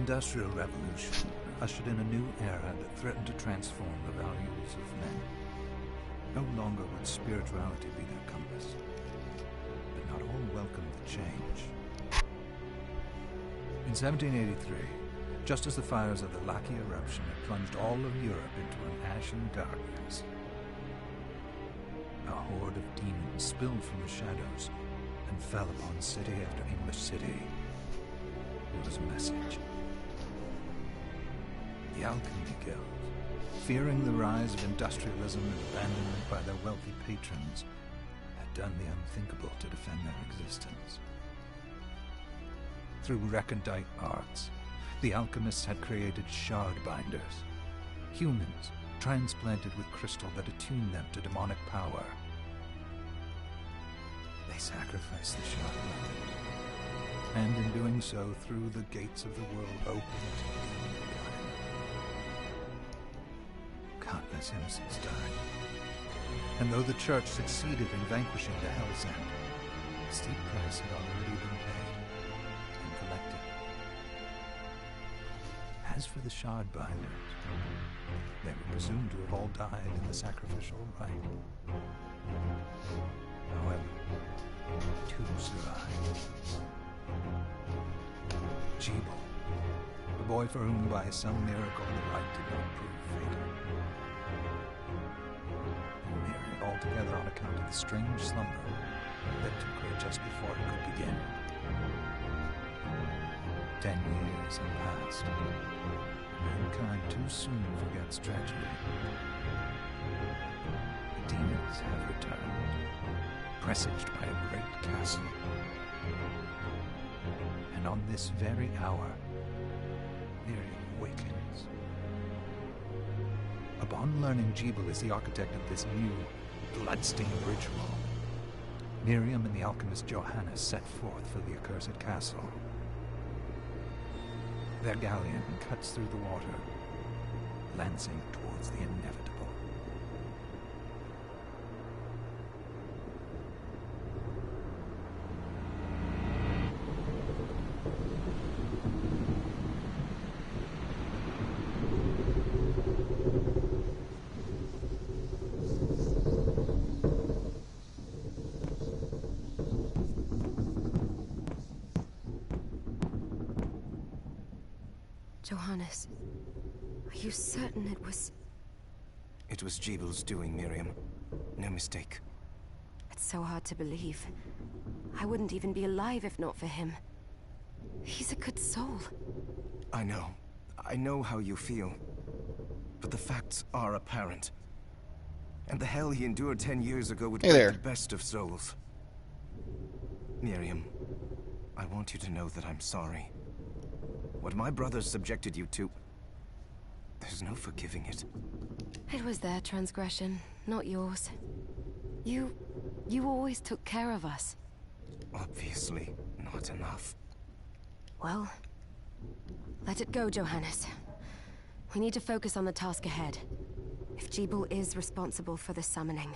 Industrial Revolution ushered in a new era that threatened to transform the values of men. No longer would spirituality be their compass, but not all welcomed the change. In 1783, just as the fires of the Laki eruption had plunged all of Europe into an ashen darkness, a horde of demons spilled from the shadows and fell upon city after English city. It was a message. The Alchemy Guild, fearing the rise of industrialism and abandonment by their wealthy patrons, had done the unthinkable to defend their existence. Through recondite arts, the alchemists had created shard binders, humans transplanted with crystal that attuned them to demonic power. They sacrificed the shard binders, and in doing so threw the gates of the world open to demonkind. Countless innocents died, and though the church succeeded in vanquishing the Hell's End, a steep price had already been paid and collected. As for the shard binders, they were presumed to have all died in the sacrificial rite. However, two survived. Jebel, the boy for whom by some miracle the rite did not prove fatal. And Mary, altogether on account of the strange slumber that took her just before it could begin. 10 years have passed. Mankind too soon forgets tragedy. The demons have returned, presaged by a great castle. And on this very hour, Miriam awakens. Upon learning Jebel is the architect of this new, bloodstained ritual, Miriam and the alchemist Johannes set forth for the accursed castle. Their galleon cuts through the water, lancing towards the inevitable. Johannes, are you certain it was... It was Jebel's doing, Miriam. No mistake. It's so hard to believe. I wouldn't even be alive if not for him. He's a good soul. I know. I know how you feel. But the facts are apparent. And the hell he endured 10 years ago would break the best of souls. Miriam, I want you to know that I'm sorry. What my brothers subjected you to, there's no forgiving it. It was their transgression, not yours. You always took care of us. Obviously, not enough. Well, let it go, Johannes. We need to focus on the task ahead. If Jebel is responsible for the summoning,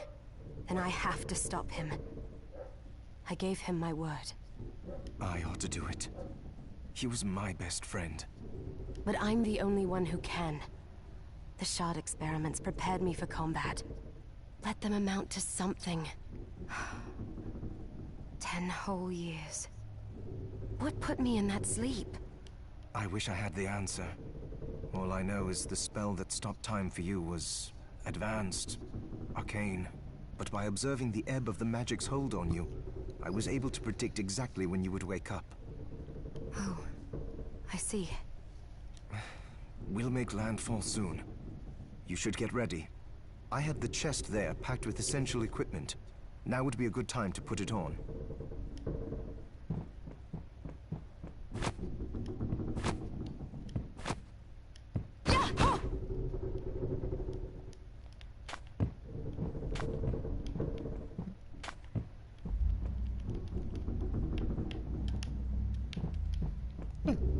then I have to stop him. I gave him my word. I ought to do it. He was my best friend. But I'm the only one who can. The shard experiments prepared me for combat. Let them amount to something. 10 whole years. What put me in that sleep? I wish I had the answer. All I know is the spell that stopped time for you was advanced, arcane. But by observing the ebb of the magic's hold on you, I was able to predict exactly when you would wake up. Oh, I see. We'll make landfall soon. You should get ready. I have the chest there packed with essential equipment. Now would be a good time to put it on.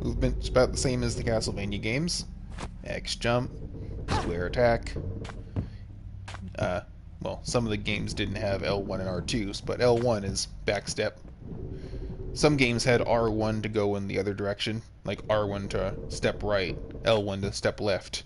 Movement's about the same as the Castlevania games. X jump, square attack. Well, some of the games didn't have L1 and R2s, but L1 is backstep. Some games had R1 to go in the other direction, like R1 to step right, L1 to step left.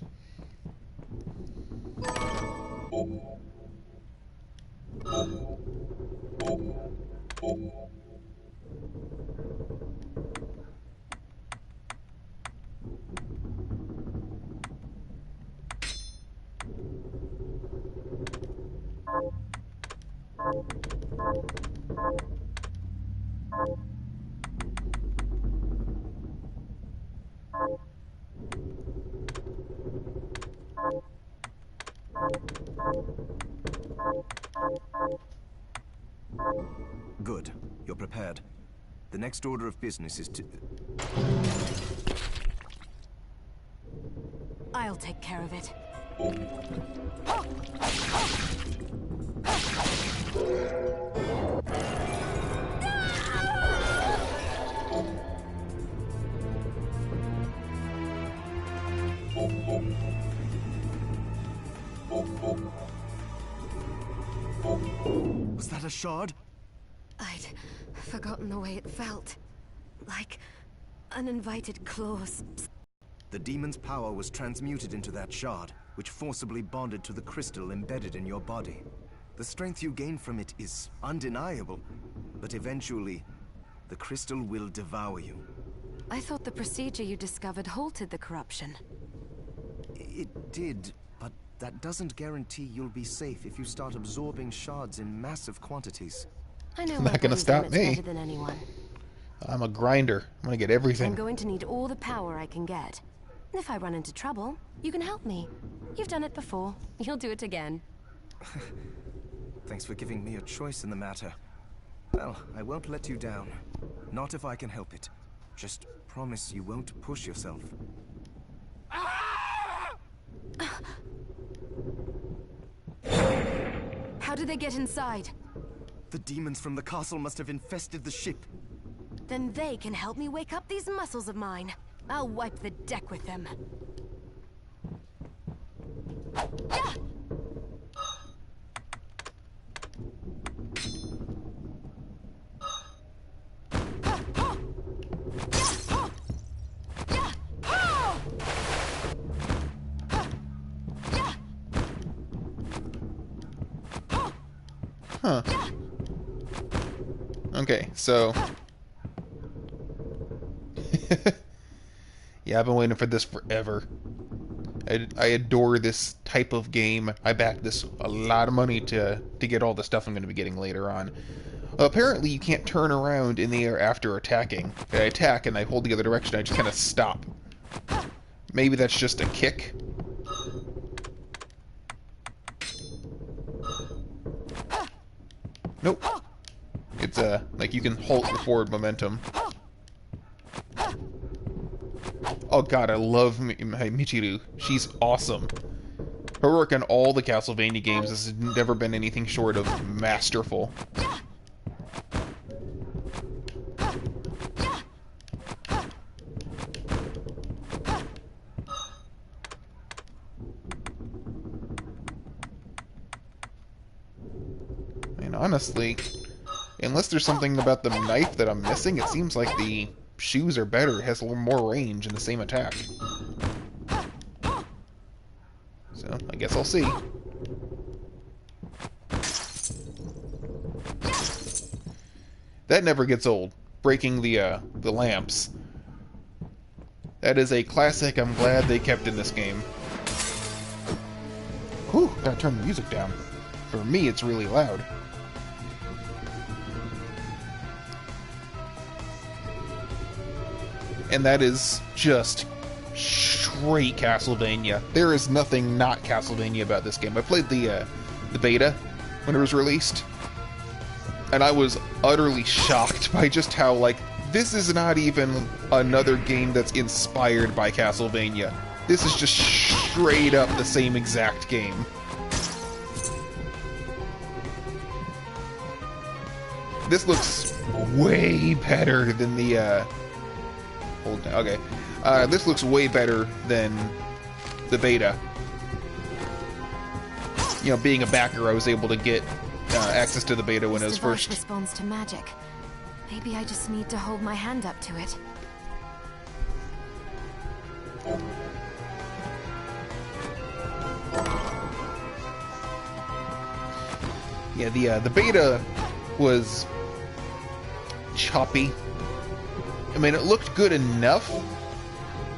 Good. You're prepared. The next order of business is to... I'll take care of it. Was that a shard? I'd forgotten the way it felt. Like uninvited claws. The demon's power was transmuted into that shard, which forcibly bonded to the crystal embedded in your body. The strength you gain from it is undeniable, but eventually, the crystal will devour you. I thought the procedure you discovered halted the corruption. It did, but that doesn't guarantee you'll be safe if you start absorbing shards in massive quantities. I know Not my gonna body's stop limits me. better than anyone. I'm a grinder. I'm gonna get everything. I'm going to need all the power I can get. If I run into trouble, you can help me. You've done it before. You'll do it again. Thanks for giving me a choice in the matter. Well, I won't let you down. Not if I can help it. Just promise you won't push yourself. How did they get inside? The demons from the castle must have infested the ship. Then they can help me wake up these muscles of mine. I'll wipe the deck with them. Yeah! Huh. Okay, so... yeah, I've been waiting for this forever. I adore this type of game. I backed this a lot of money to get all the stuff I'm going to be getting later on. Apparently, you can't turn around in the air after attacking. I attack and I hold the other direction, I just kind of stop. Maybe that's just a kick? Nope. It's, like you can halt the forward momentum. Oh god, I love Michiru. She's awesome. Her work on all the Castlevania games has never been anything short of masterful. And honestly, unless there's something about the knife that I'm missing, it seems like the shoes are better. It has a little more range in the same attack. So, I guess I'll see. That never gets old. Breaking the lamps. That is a classic I'm glad they kept in this game. Whew, gotta turn the music down. For me, it's really loud. And that is just straight Castlevania. There is nothing not Castlevania about this game. I played the beta when it was released, and I was utterly shocked by just how, like, this is not even another game that's inspired by Castlevania. This is just straight up the same exact game. This looks way better than the, hold on, okay. This looks way better than the beta. You know, being a backer, I was able to get access to the beta when it was first. Responds to magic. Maybe I just need to hold my hand up to it. Yeah, the beta was choppy. I mean, it looked good enough,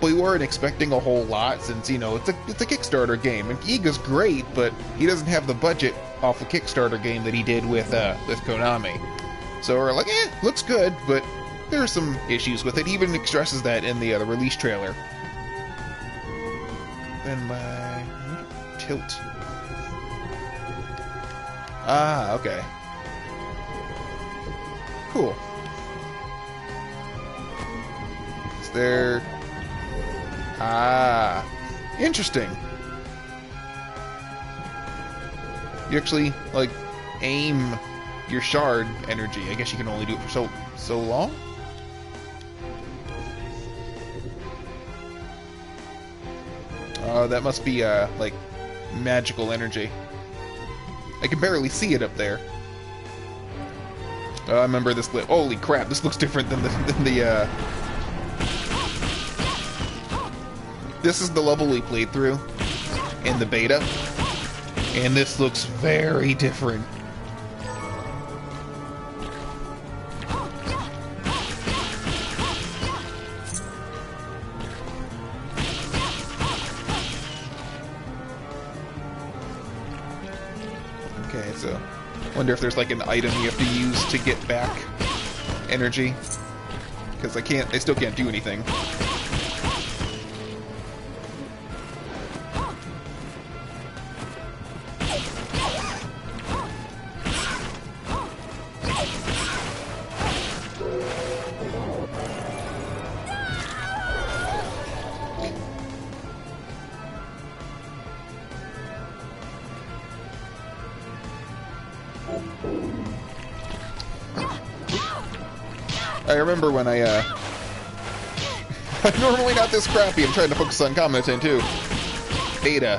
but we weren't expecting a whole lot since, you know, it's a Kickstarter game. And Giga's great, but he doesn't have the budget off a Kickstarter game that he did with Konami. So we're like, looks good, but there are some issues with it. He even expresses that in the release trailer. Then my tilt. Ah, okay. Cool. Is there... Ah, interesting. You actually, like, aim your shard energy. I guess you can only do it for so long? That must be, like, magical energy. I can barely see it up there. I remember this clip. Holy crap, this looks different than the This is the level we played through in the beta, and this looks very different. Okay, so wonder if there's like an item you have to use to get back energy, because I still can't do anything. I remember when I'm normally not this crappy. I'm trying to focus on commenting too. Beta.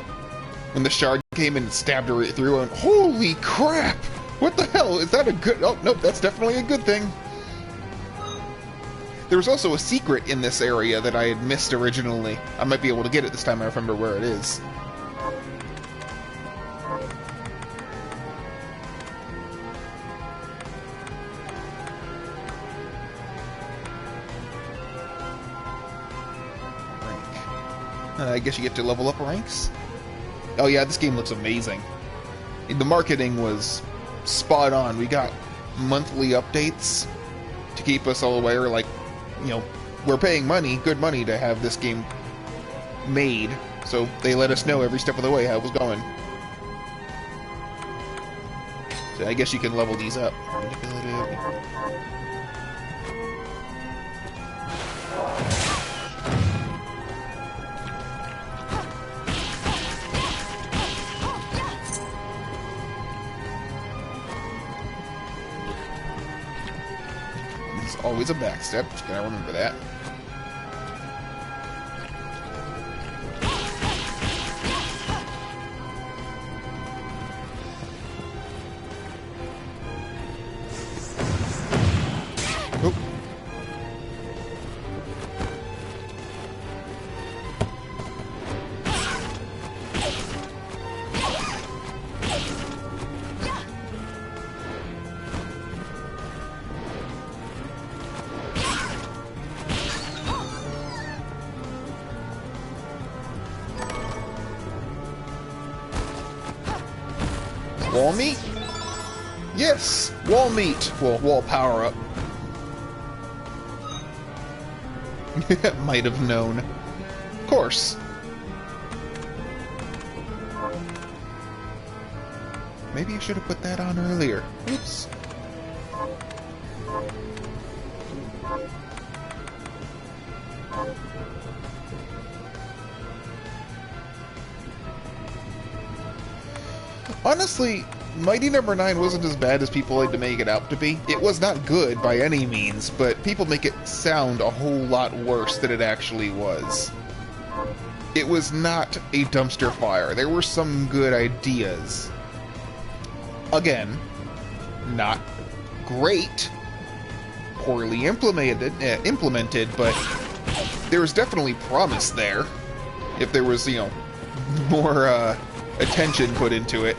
When the shard came and stabbed her right through, and holy crap! What the hell? Is that a good... Oh, nope, that's definitely a good thing. There was also a secret in this area that I had missed originally. I might be able to get it this time. I remember where it is. I guess you get to level up ranks. Oh yeah, this game looks amazing. The marketing was spot on. We got monthly updates to keep us all aware, like, you know, we're paying money, good money, to have this game made. So they let us know every step of the way how it was going. So I guess you can level these up. Always a backstep, just gotta remember that. Oop. Wall meat? Yes! Wall meat! Well, wall power up. Might have known. Of course. Maybe I should have put that on earlier. Oops. Honestly, Mighty Number 9 wasn't as bad as people like to make it out to be. It was not good by any means, but people make it sound a whole lot worse than it actually was. It was not a dumpster fire. There were some good ideas. Again, not great, poorly implemented, but there was definitely promise there. If there was, you know, more attention put into it.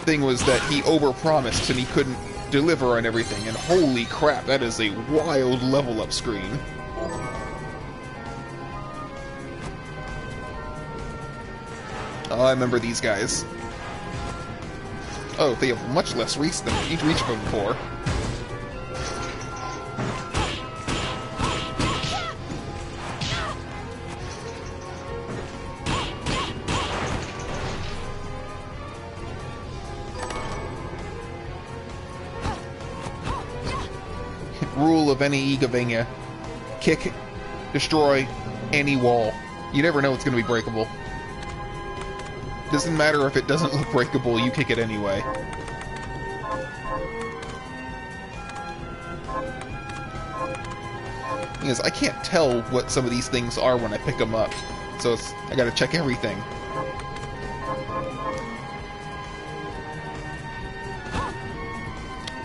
Thing was that he overpromised and he couldn't deliver on everything, and holy crap, that is a wild level up screen. Oh, I remember these guys. Oh, they have much less reach than each of them before. Rule of any Igavania: kick, destroy any wall. You never know it's going to be breakable. Doesn't matter if it doesn't look breakable, you kick it anyway. Because I can't tell what some of these things are when I pick them up, so I gotta check everything.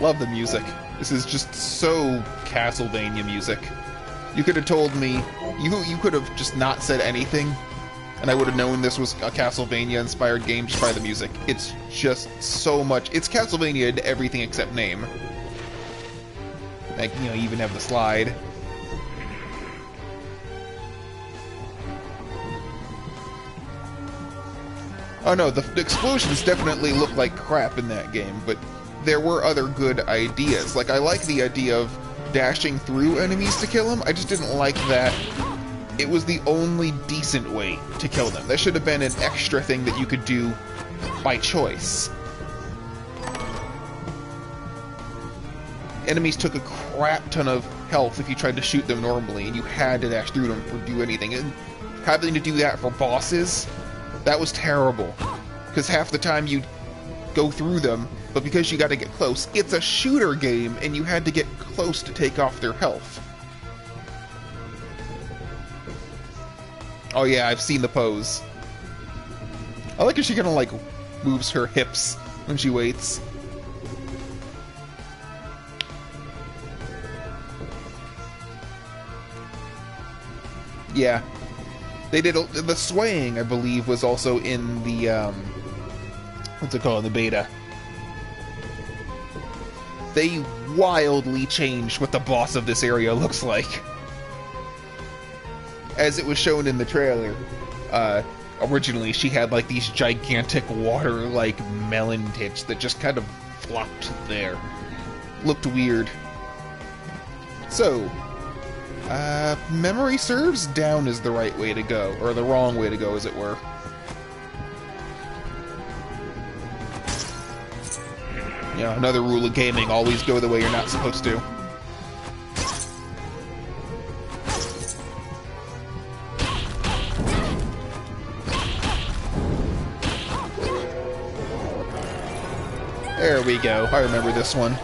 Love the music. This is just so Castlevania music. You could have told me, you could have just not said anything, and I would have known this was a Castlevania-inspired game just by the music. It's just so much. It's Castlevania in everything except name. Like, you know, you even have the slide. Oh no, the explosions definitely look like crap in that game, but there were other good ideas. Like, I like the idea of dashing through enemies to kill them. I just didn't like that it was the only decent way to kill them. That should have been an extra thing that you could do by choice. Enemies took a crap ton of health if you tried to shoot them normally, and you had to dash through them or do anything. And having to do that for bosses, that was terrible. Because half the time you'd go through them, but because you got to get close, it's a shooter game, and you had to get close to take off their health. Oh yeah, I've seen the pose. I like how she kind of like moves her hips when she waits. Yeah. They did the swaying, I believe, was also in the what's it called, the beta. They wildly changed what the boss of this area looks like. As it was shown in the trailer, originally she had like these gigantic water-like melon tits that just kind of flopped there. Looked weird. So, memory serves, down is the right way to go, or the wrong way to go, as it were. You know, another rule of gaming, always go the way you're not supposed to. There we go, I remember this one.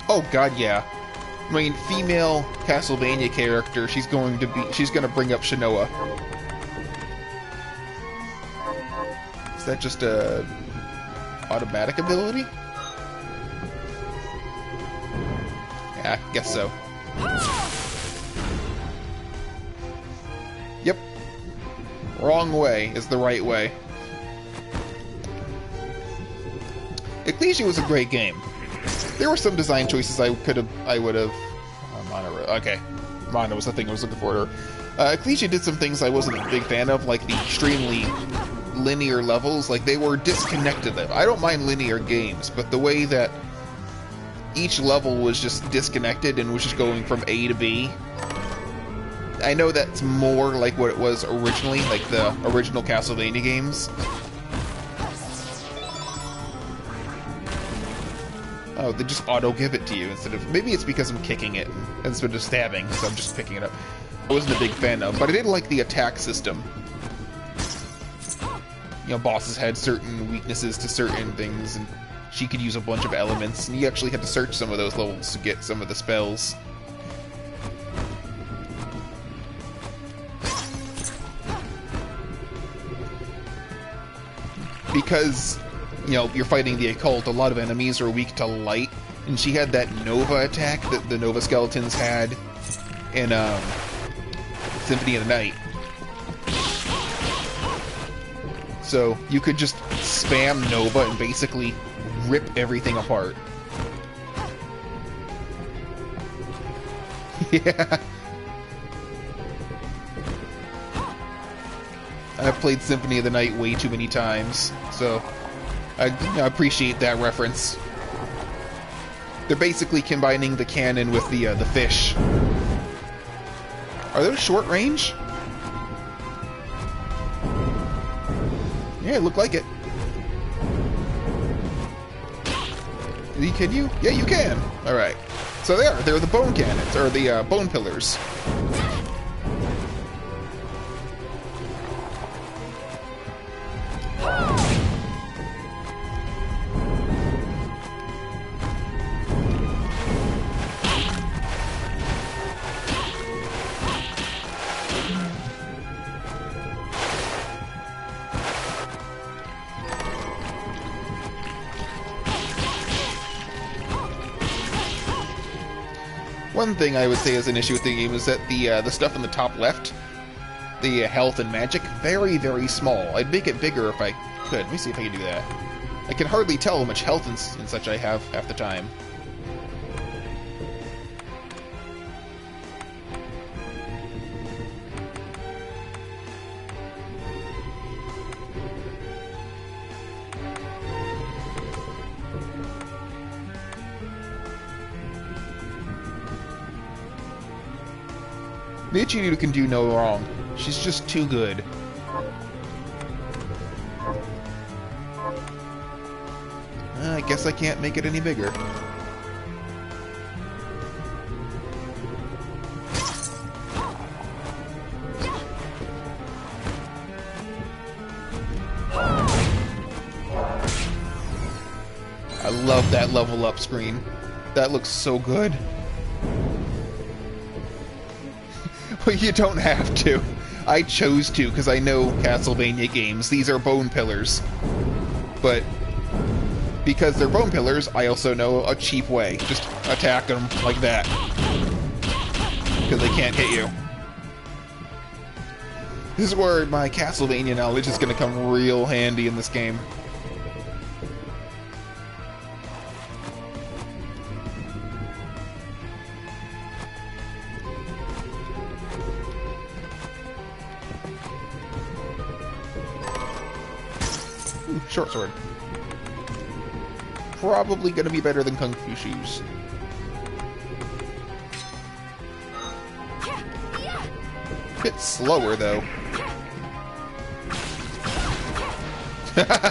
Oh god, yeah. I mean, female Castlevania character, she's gonna bring up Shinoa. Is that just a automatic ability? Yeah, I guess so. Yep. Wrong way is the right way. Ecclesia was a great game. There were some design choices I would have. Okay, Mana was the thing I was looking for. Ecclesia did some things I wasn't a big fan of, like the extremely linear levels. Like, they were disconnected. I don't mind linear games, but the way that each level was just disconnected and was just going from A to B. I know that's more like what it was originally, like the original Castlevania games. Oh, they just auto-give it to you instead of... Maybe it's because I'm kicking it instead of stabbing, so I'm just picking it up. I wasn't a big fan of, but I did like the attack system. You know, bosses had certain weaknesses to certain things, and she could use a bunch of elements, and you actually had to search some of those levels to get some of the spells. Because, you know, you're fighting the occult, a lot of enemies are weak to light, and she had that Nova attack that the Nova Skeletons had in Symphony of the Night. So you could just spam Nova and basically rip everything apart. Yeah. I've played Symphony of the Night way too many times, so I appreciate that reference. They're basically combining the cannon with the fish. Are those short range? Yeah, look like it. Can you? Yeah, you can. All right. So they're the bone cannons, or the bone pillars. One thing I would say is an issue with the game is that the stuff in the top left, the health and magic, very, very small. I'd make it bigger if I could. Let me see if I can do that. I can hardly tell how much health and such I have half the time. Michiru can do no wrong. She's just too good. I guess I can't make it any bigger. I love that level up screen. That looks so good. Well, you don't have to. I chose to because I know Castlevania games. These are bone pillars. But because they're bone pillars, I also know a cheap way. Just attack them like that. Because they can't hit you. This is where my Castlevania knowledge is going to come real handy in this game. Short sword. Probably gonna be better than Kung Fu Shoes. Bit slower though.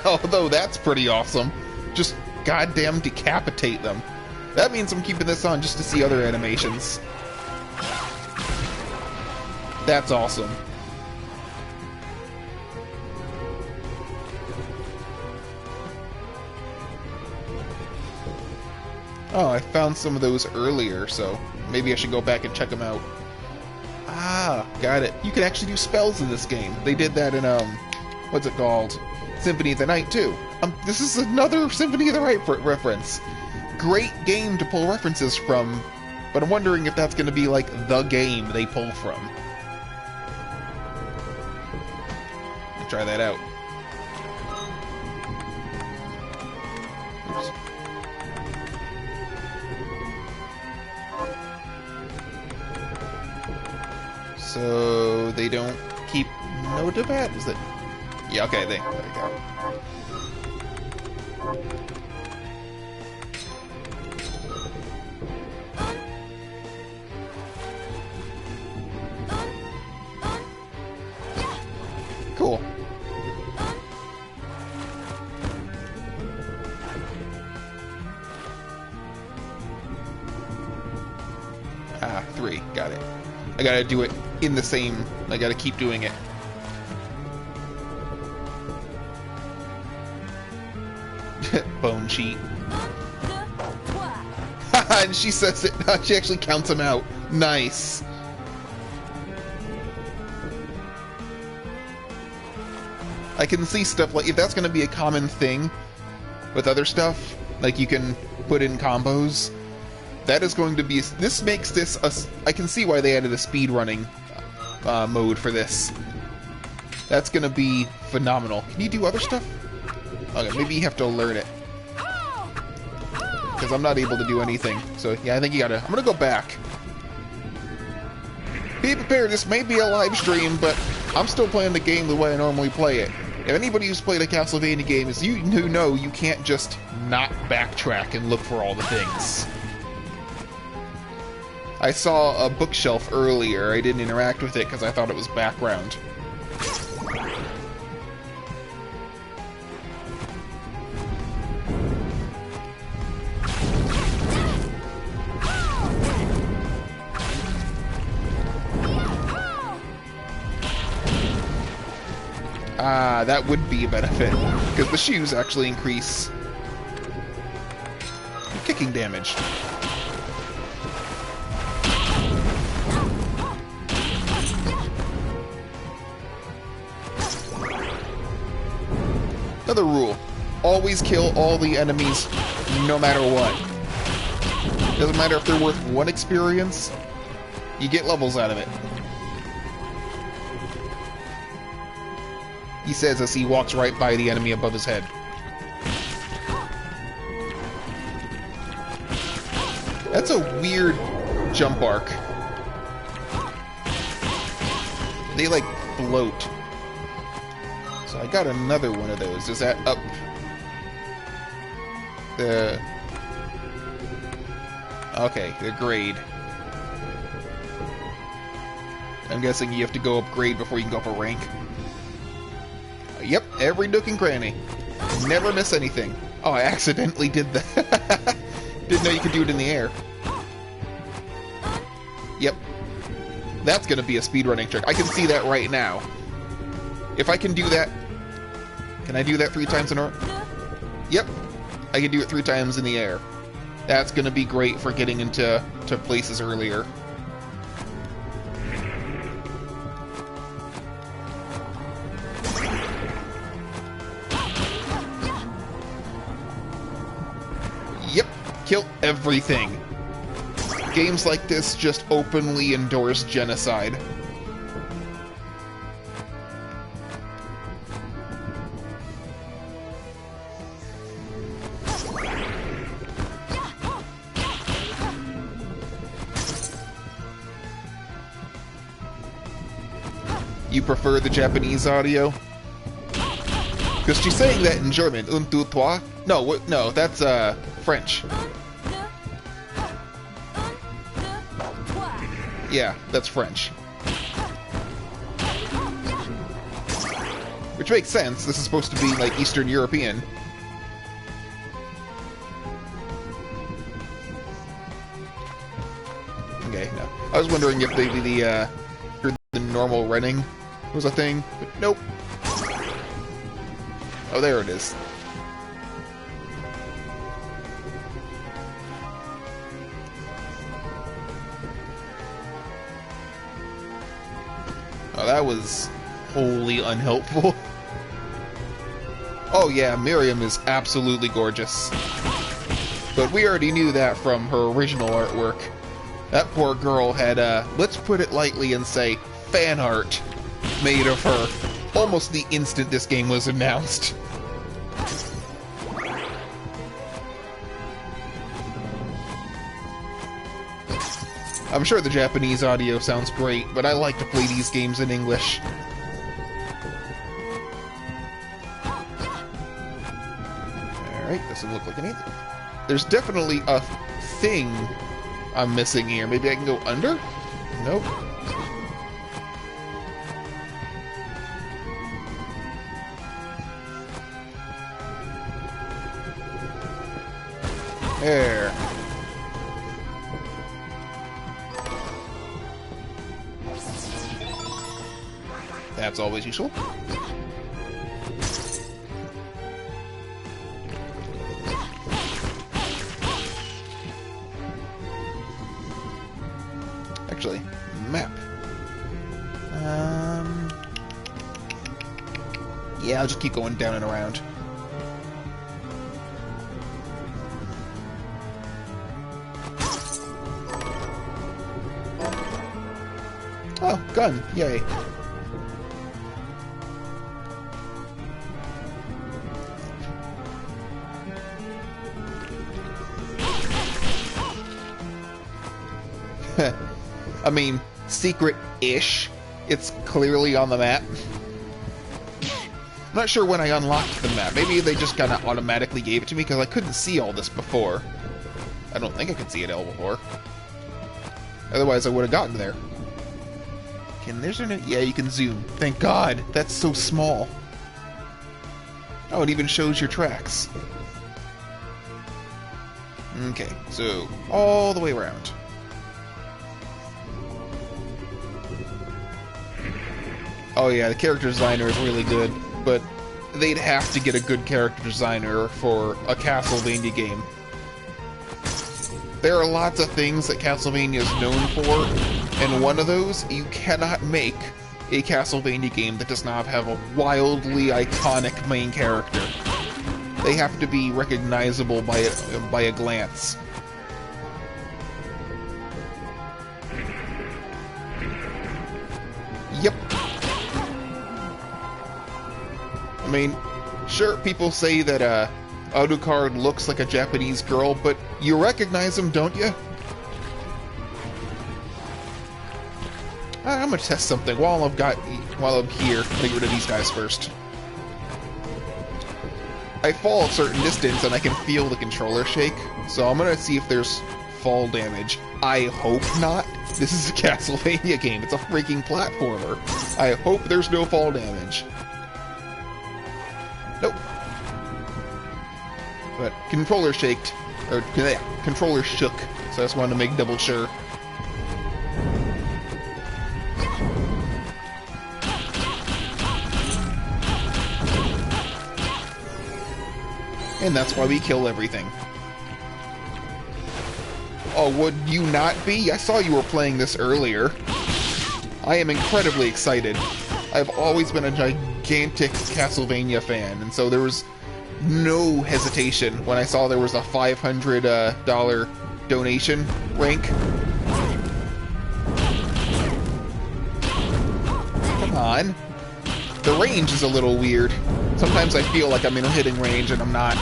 Although that's pretty awesome. Just goddamn decapitate them. That means I'm keeping this on just to see other animations. That's awesome. Oh, I found some of those earlier, so maybe I should go back and check them out. Ah, got it. You can actually do spells in this game. They did that in, what's it called? Symphony of the Night, too. This is another Symphony of the Night reference. Great game to pull references from, but I'm wondering if that's going to be, like, the game they pull from. Let's try that out. Oops. So they don't keep note of that? Is it? Yeah, okay, there you go. Cool. Ah, 3. Got it. I gotta do it in the same... I gotta keep doing it. Bone cheat. And she says it. She actually counts him out. Nice. I can see stuff like, if that's going to be a common thing with other stuff, like you can put in combos, that is going to be, this makes this I can see why they added a speedrunning mode for this. That's going to be phenomenal. Can you do other stuff? Okay, maybe you have to learn it. Because I'm not able to do anything. So, yeah, I think you gotta... I'm gonna go back. Be prepared, this may be a live stream, but I'm still playing the game the way I normally play it. If anybody who's played a Castlevania game is you who know you can't just not backtrack and look for all the things. I saw a bookshelf earlier. I didn't interact with it because I thought it was background. Ah, that would be a benefit, because the shoes actually increase kicking damage. Another rule. Always kill all the enemies, no matter what. Doesn't matter if they're worth 1 experience, you get levels out of it. He says as he walks right by the enemy above his head. That's a weird jump arc. They, like, float. So I got another one of those. Is that up the... Okay, the grade. I'm guessing you have to go upgrade before you can go up a rank. Yep, every nook and cranny. Never miss anything. Oh, I accidentally did that. Didn't know you could do it in the air. Yep. That's gonna be a speedrunning trick. I can see that right now. If I can do that... Can I do that 3 times in a row? Yep. I can do it 3 times in the air. That's gonna be great for getting into places earlier. Yep, kill everything. Games like this just openly endorse genocide. You prefer the Japanese audio? Because she's saying that in German. Un, deux, trois? No, no, that's French. Yeah, that's French. Which makes sense. This is supposed to be like Eastern European. Okay, no. I was wondering if maybe the normal running was a thing, but nope. Oh, there it is. Oh, that was wholly unhelpful. Oh yeah, Miriam is absolutely gorgeous. But we already knew that from her original artwork. That poor girl had, let's put it lightly and say, fan art made of her almost the instant this game was announced. I'm sure the Japanese audio sounds great, but I like to play these games in English. Alright, doesn't look like anything. There's definitely a thing I'm missing here. Maybe I can go under? Nope. There. That's always useful. Actually, map. Yeah, I'll just keep going down and around. Oh, gun! Yay. I mean, secret-ish. It's clearly on the map. I'm not sure when I unlocked the map. Maybe they just kind of automatically gave it to me because I couldn't see all this before. I don't think I could see it all before. Otherwise, I would have gotten there. There's no... Yeah, you can zoom. Thank God. That's so small. Oh, it even shows your tracks. Okay, so all the way around. Oh yeah, the character designer is really good, but they'd have to get a good character designer for a Castlevania game. There are lots of things that Castlevania is known for, and one of those, you cannot make a Castlevania game that does not have a wildly iconic main character. They have to be recognizable by a glance. Yep. I mean, sure, people say that Alucard looks like a Japanese girl, but you recognize him, don't you? I'm gonna test something while I'm here. Let me get rid of these guys first. I fall a certain distance and I can feel the controller shake, so I'm gonna see if there's fall damage. I hope not. This is a Castlevania game. It's a freaking platformer. I hope there's no fall damage. Nope. But controller shaked, or controller shook, so I just wanted to make double sure. And that's why we kill everything. Oh, would you not be? I saw you were playing this earlier. I am incredibly excited. I've always been a gigantic Castlevania fan, and so there was no hesitation when I saw there was a $500 donation rank. Come on. The range is a little weird. Sometimes I feel like I'm in a hitting range and I'm not.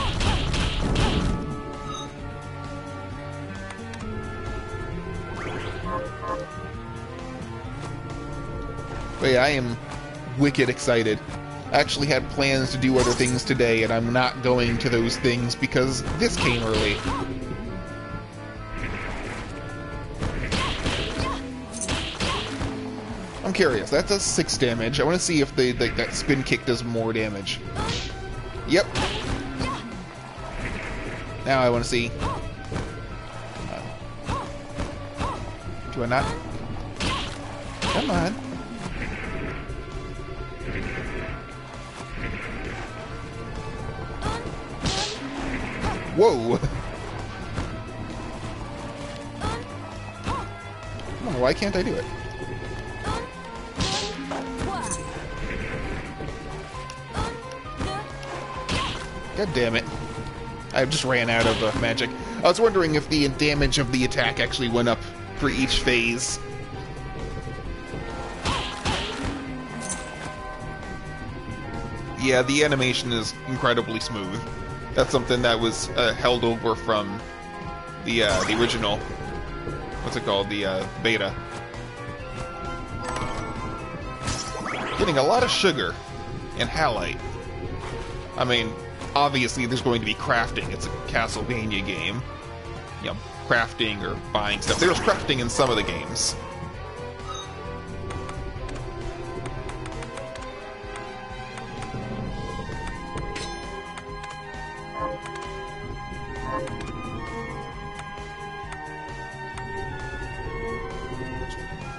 But yeah, I am wicked excited. I actually had plans to do other things today, and I'm not going to those things because this came early. I'm curious. That does 6 damage. I want to see if that spin kick does more damage. Yep. Now I want to see. Do I not? Come on. Whoa! Come on, why can't I do it? God damn it. I just ran out of magic. I was wondering if the damage of the attack actually went up for each phase. Yeah, the animation is incredibly smooth. That's something that was held over from the original, what's it called, the beta. Getting a lot of sugar and halite. I mean, obviously there's going to be crafting. It's a Castlevania game. You know, crafting or buying stuff. There's crafting in some of the games.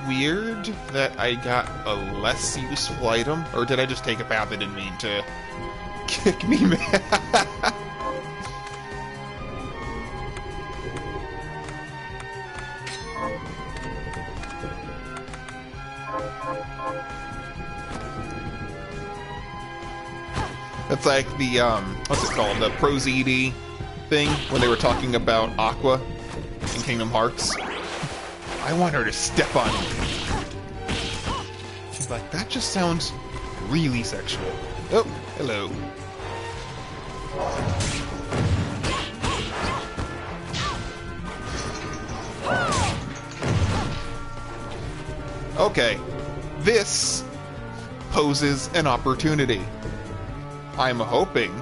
Weird that I got a less useful item, or did I just take a path I didn't mean to kick me, man? That's like the, what's it called? The Pro-ZD thing, when they were talking about Aqua in Kingdom Hearts. I want her to step on me. She's like, that just sounds really sexual. Oh, hello. Okay, this poses an opportunity. I'm hoping.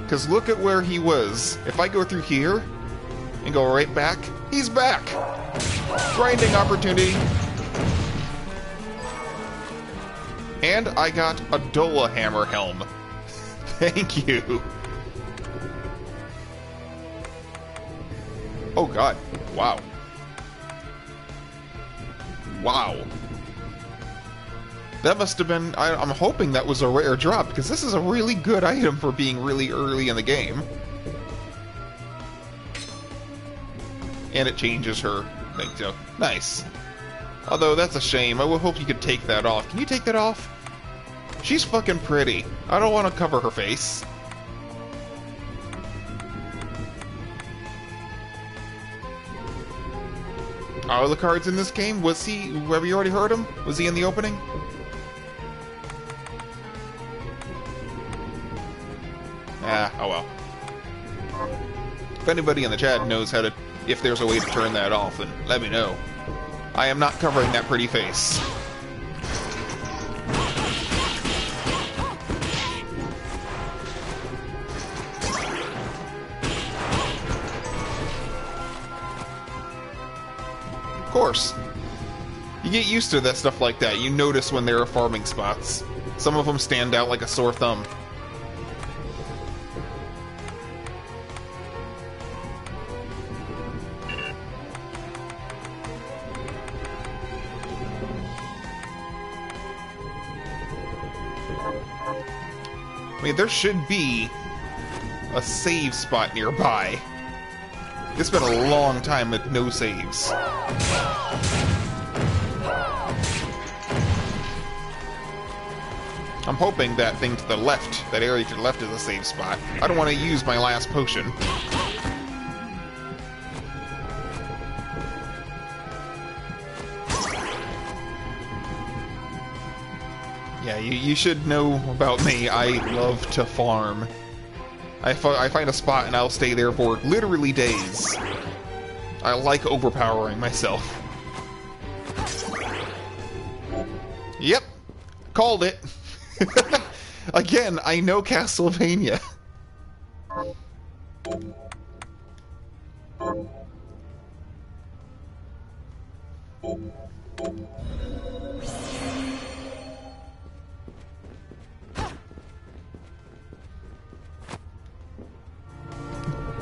Because look at where he was. If I go through here and go right back, he's back! Grinding opportunity. And I got a Dola Hammer Helm. Thank you. Oh god. Wow. Wow. That must have been... I'm hoping that was a rare drop, because this is a really good item for being really early in the game. And it changes her thing, so nice. Although, that's a shame. I would hope you could take that off. Can you take that off? She's fucking pretty. I don't want to cover her face. Are the cards in this game? Was he... Have you already heard him? Was he in the opening? Ah, oh well. If anybody in the chat knows how to... If there's a way to turn that off, then let me know. I am not covering that pretty face. Of course. You get used to that stuff like that. You notice when there are farming spots. Some of them stand out like a sore thumb. I mean, there should be a save spot nearby. It's been a long time with no saves. I'm hoping that thing to the left, that area to the left is a save spot. I don't want to use my last potion. Yeah, you should know about me. I love to farm. I find a spot and I'll stay there for literally days. I like overpowering myself. Yep. Called it. Again, I know Castlevania.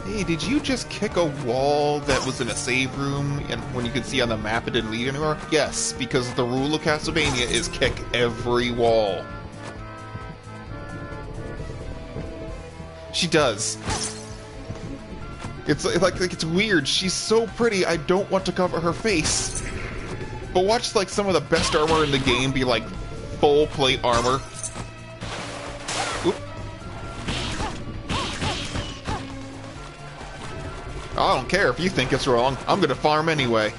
Hey, did you just kick a wall that was in a save room and when you could see on the map it didn't lead anywhere? Yes, because the rule of Castlevania is kick every wall. She does. It's like it's weird. She's so pretty, I don't want to cover her face. But watch like some of the best armor in the game be like full plate armor. Oop. I don't care if you think it's wrong. I'm gonna farm anyway.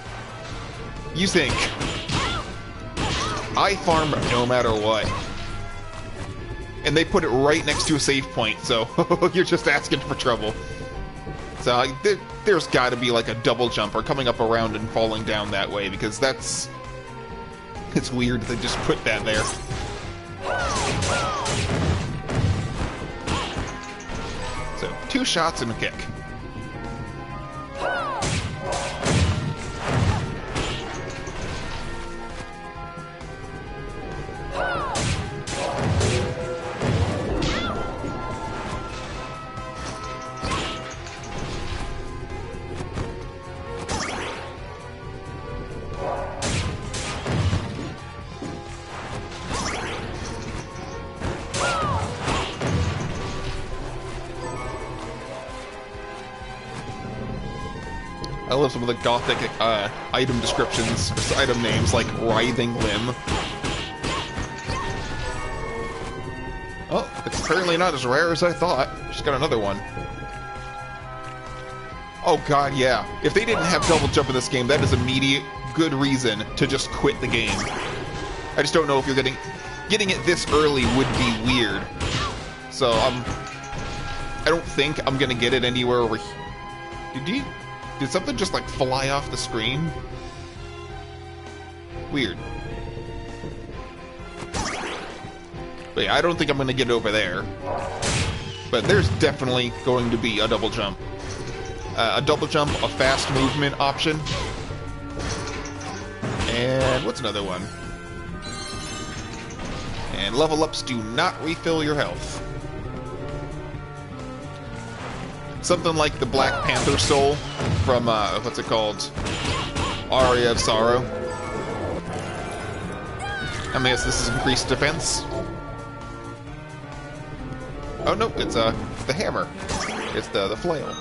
You think. I farm no matter what. And they put it right next to a save point, so you're just asking for trouble. So there's gotta be like a double jump or coming up around and falling down that way, because that's... It's weird they just put that there. So, 2 shots and a kick. I love some of the gothic item descriptions, or item names, like Writhing Limb. Apparently not as rare as I thought. Just got another one. Oh god, yeah. If they didn't have double jump in this game, that is immediate good reason to just quit the game. I just don't know if you're getting it this early would be weird. So I don't think I'm gonna get it anywhere over here. Did something just like fly off the screen? Weird. But yeah, I don't think I'm gonna get it over there. But there's definitely going to be a double jump. A double jump, a fast movement option. And what's another one? And level ups do not refill your health. Something like the Black Panther soul from, what's it called? Aria of Sorrow. I mean, this is increased defense. Oh no, it's the hammer. It's the flail.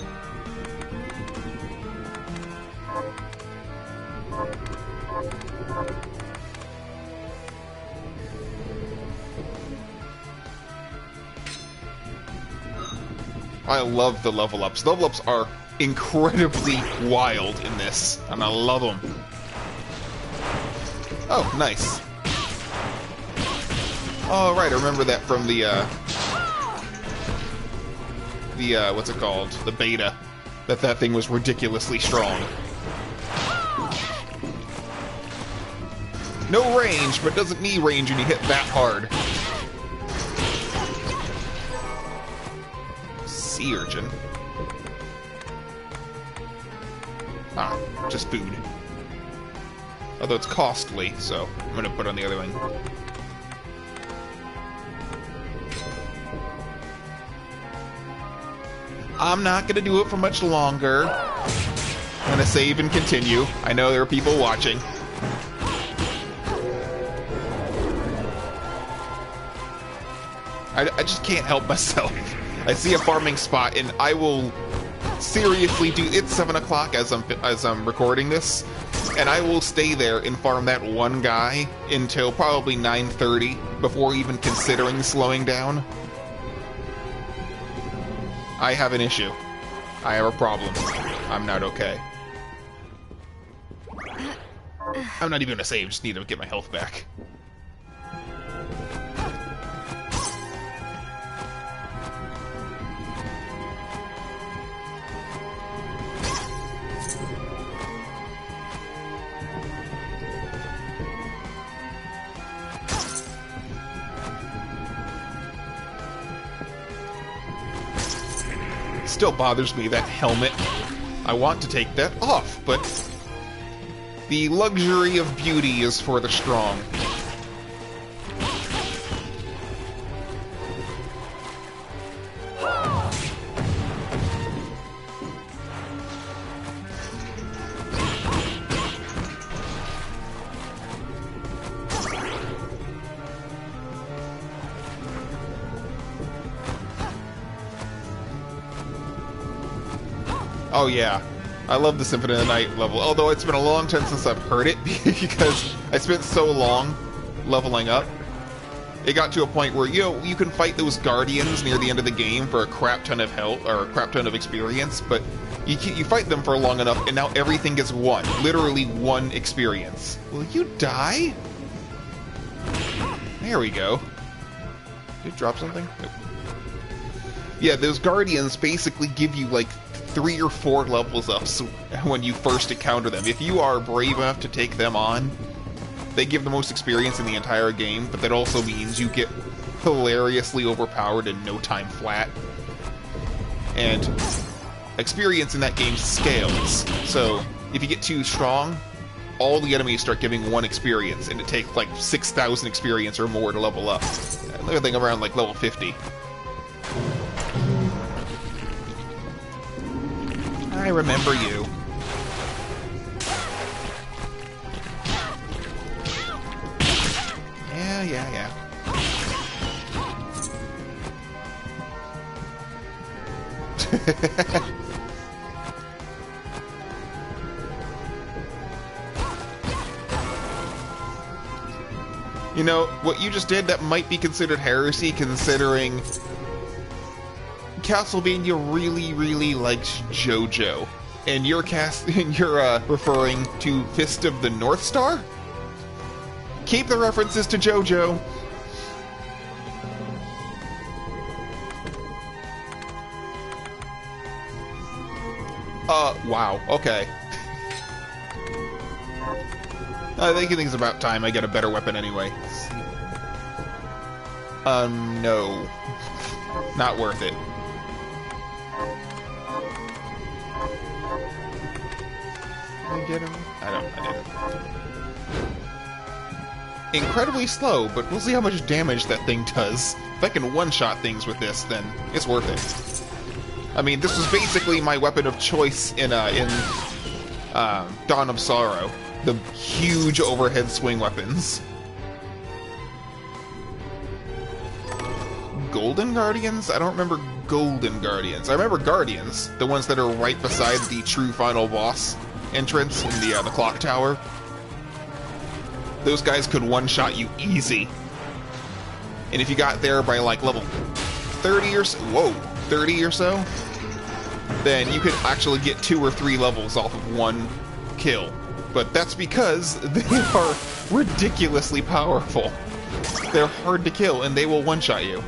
I love the level ups. Level ups are incredibly wild in this, and I love them. Oh, nice. Oh, right, I remember that from the what's it called? The beta. That thing was ridiculously strong. No range, but doesn't need range when you hit that hard. Sea urchin. Ah, just food. Although it's costly, so I'm gonna put on the other one. I'm not gonna do it for much longer. I'm gonna save and continue. I know there are people watching. I just can't help myself. I see a farming spot, and I will seriously do. It's 7 o'clock as I'm recording this, and I will stay there and farm that one guy until probably 9:30 before even considering slowing down. I have an issue. I have a problem. I'm not okay. I'm not even gonna save. Just need to get my health back. Still bothers me, that helmet. I want to take that off, but the luxury of beauty is for the strong. Oh yeah, I love the Symphony of the Night level, although it's been a long time since I've heard it, because I spent so long leveling up. It got to a point where, you know, you can fight those guardians near the end of the game for a crap ton of health, or a crap ton of experience, but you fight them for long enough, and now everything gets one. Literally one experience. Will you die? There we go. Did it drop something? Nope. Yeah, those guardians basically give you, like, 3 or 4 levels up when you first encounter them. If you are brave enough to take them on, they give the most experience in the entire game, but that also means you get hilariously overpowered in no time flat. And experience in that game scales. So if you get too strong, all the enemies start giving 1 experience, and it takes like 6,000 experience or more to level up. Everything around like level 50. I remember you. Yeah. You know, what you just did, that might be considered heresy, considering Castlevania really, really likes JoJo. And you're referring to Fist of the North Star? Keep the references to JoJo. Wow, okay. I think it's about time I get a better weapon anyway. No. Not worth it. Did I get him? I didn't. Incredibly slow, but we'll see how much damage that thing does. If I can one-shot things with this, then it's worth it. I mean, this was basically my weapon of choice in Dawn of Sorrow. The huge overhead swing weapons. Golden Guardians? I don't remember Golden Guardians. I remember Guardians, the ones that are right beside the true final boss entrance in the clock tower. Those guys could one-shot you easy. And if you got there by like level 30 or so, 30 or so, then you could actually get 2 or 3 levels off of one kill. But that's because they are ridiculously powerful. They're hard to kill, and they will one-shot you.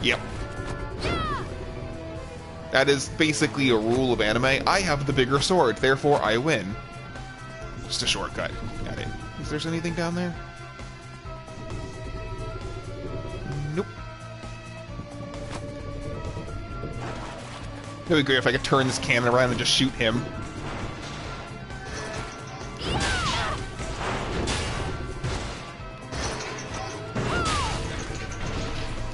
Yep. That is basically a rule of anime. I have the bigger sword, therefore I win. Just a shortcut. Got it. Is there anything down there? Nope. It would be great if I could turn this cannon around and just shoot him.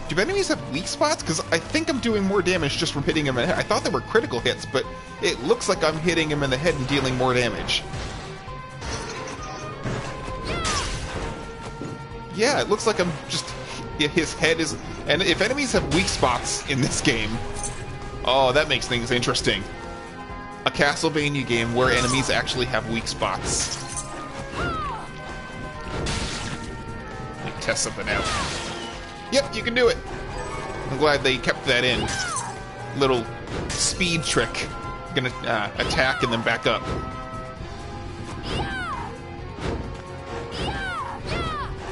Do enemies have weak spots? Because I think I'm doing more damage just from hitting him in the head. I thought they were critical hits, but it looks like I'm hitting him in the head and dealing more damage. Yeah, it looks like I'm just... His head is... And if enemies have weak spots in this game... Oh, that makes things interesting. A Castlevania game where enemies actually have weak spots. Let me test something out. Yep, you can do it. I'm glad they kept that in. Little speed trick. Gonna attack and then back up.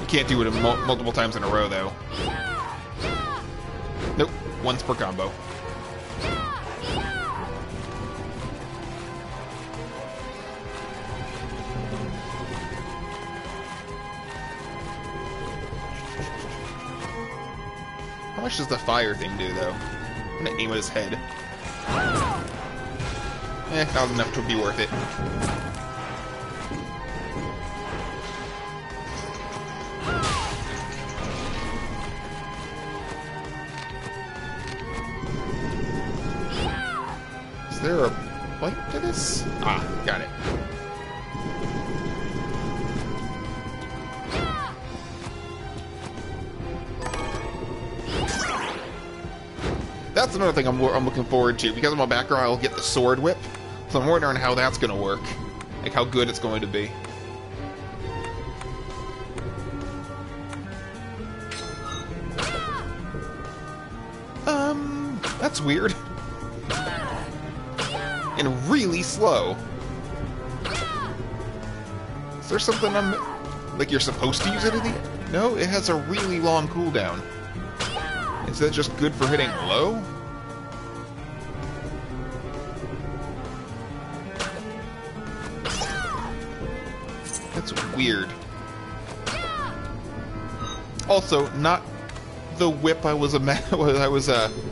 You can't do it multiple times in a row, though. Nope, once per combo. How much does the fire thing do, though? I'm gonna aim at his head. Not enough to be worth it. Is there a point to this? Ah, got it. That's another thing I'm looking forward to. Because of my background, I'll get the sword whip. So I'm wondering how that's going to work. Like, how good it's going to be. That's weird. And really slow. Is there something like you're supposed to use it at the end? No, it has a really long cooldown. Is that just good for hitting low? That's weird. Also, not the whip I was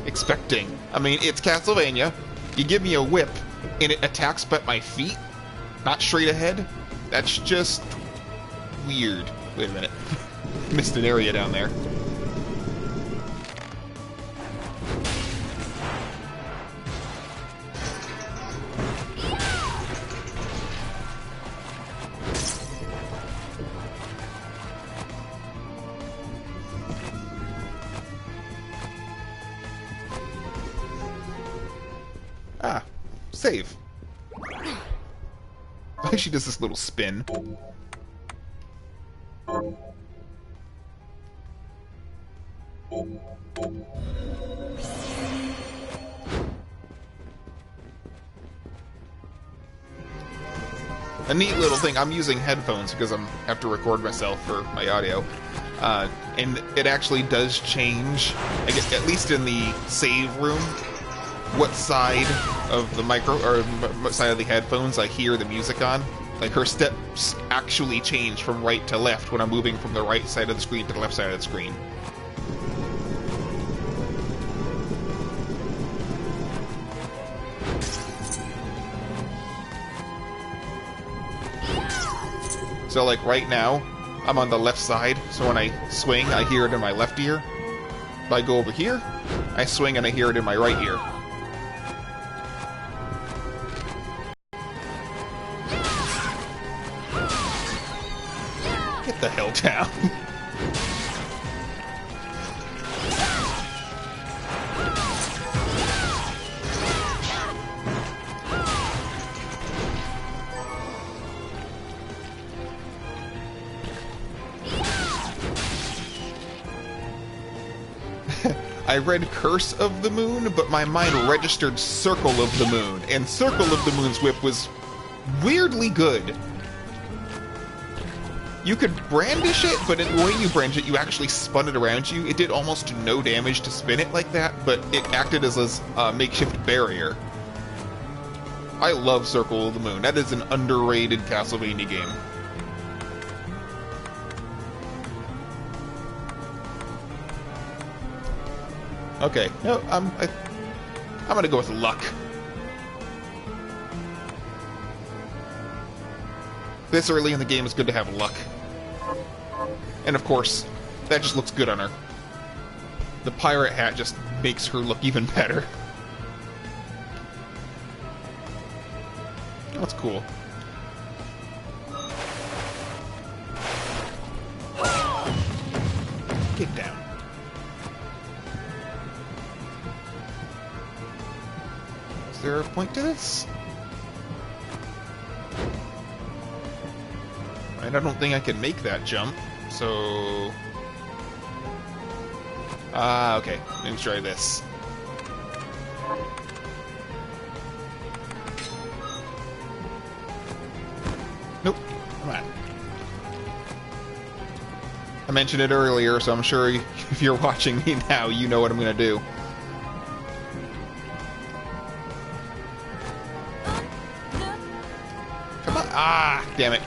expecting. I mean, it's Castlevania. You give me a whip, and it attacks but my feet, not straight ahead. That's just weird. Wait a minute. Missed an area down there. Ah, save. She does this little spin. A neat little thing, I'm using headphones because I have to record myself for my audio. And it actually does change, I guess, at least in the save room, what side of the what side of the headphones I hear the music on. Like, her steps actually change from right to left when I'm moving from the right side of the screen to the left side of the screen. So, like, right now, I'm on the left side, so when I swing, I hear it in my left ear. If I go over here, I swing and I hear it in my right ear. Get the hell down. I read Curse of the Moon, but my mind registered Circle of the Moon, and Circle of the Moon's whip was weirdly good. You could brandish it, but when you brandish it, you actually spun it around you. It did almost no damage to spin it like that, but it acted as a makeshift barrier. I love Circle of the Moon. That is an underrated Castlevania game. Okay, no, I'm gonna go with luck. This early in the game, it's good to have luck. And of course, that just looks good on her. The pirate hat just makes her look even better. That's cool. Get down. Is there a point to this? And I don't think I can make that jump, so... okay. Let me try this. Nope. Come on. I mentioned it earlier, so I'm sure if you're watching me now, you know what I'm gonna do. Come on. Ah, damn it.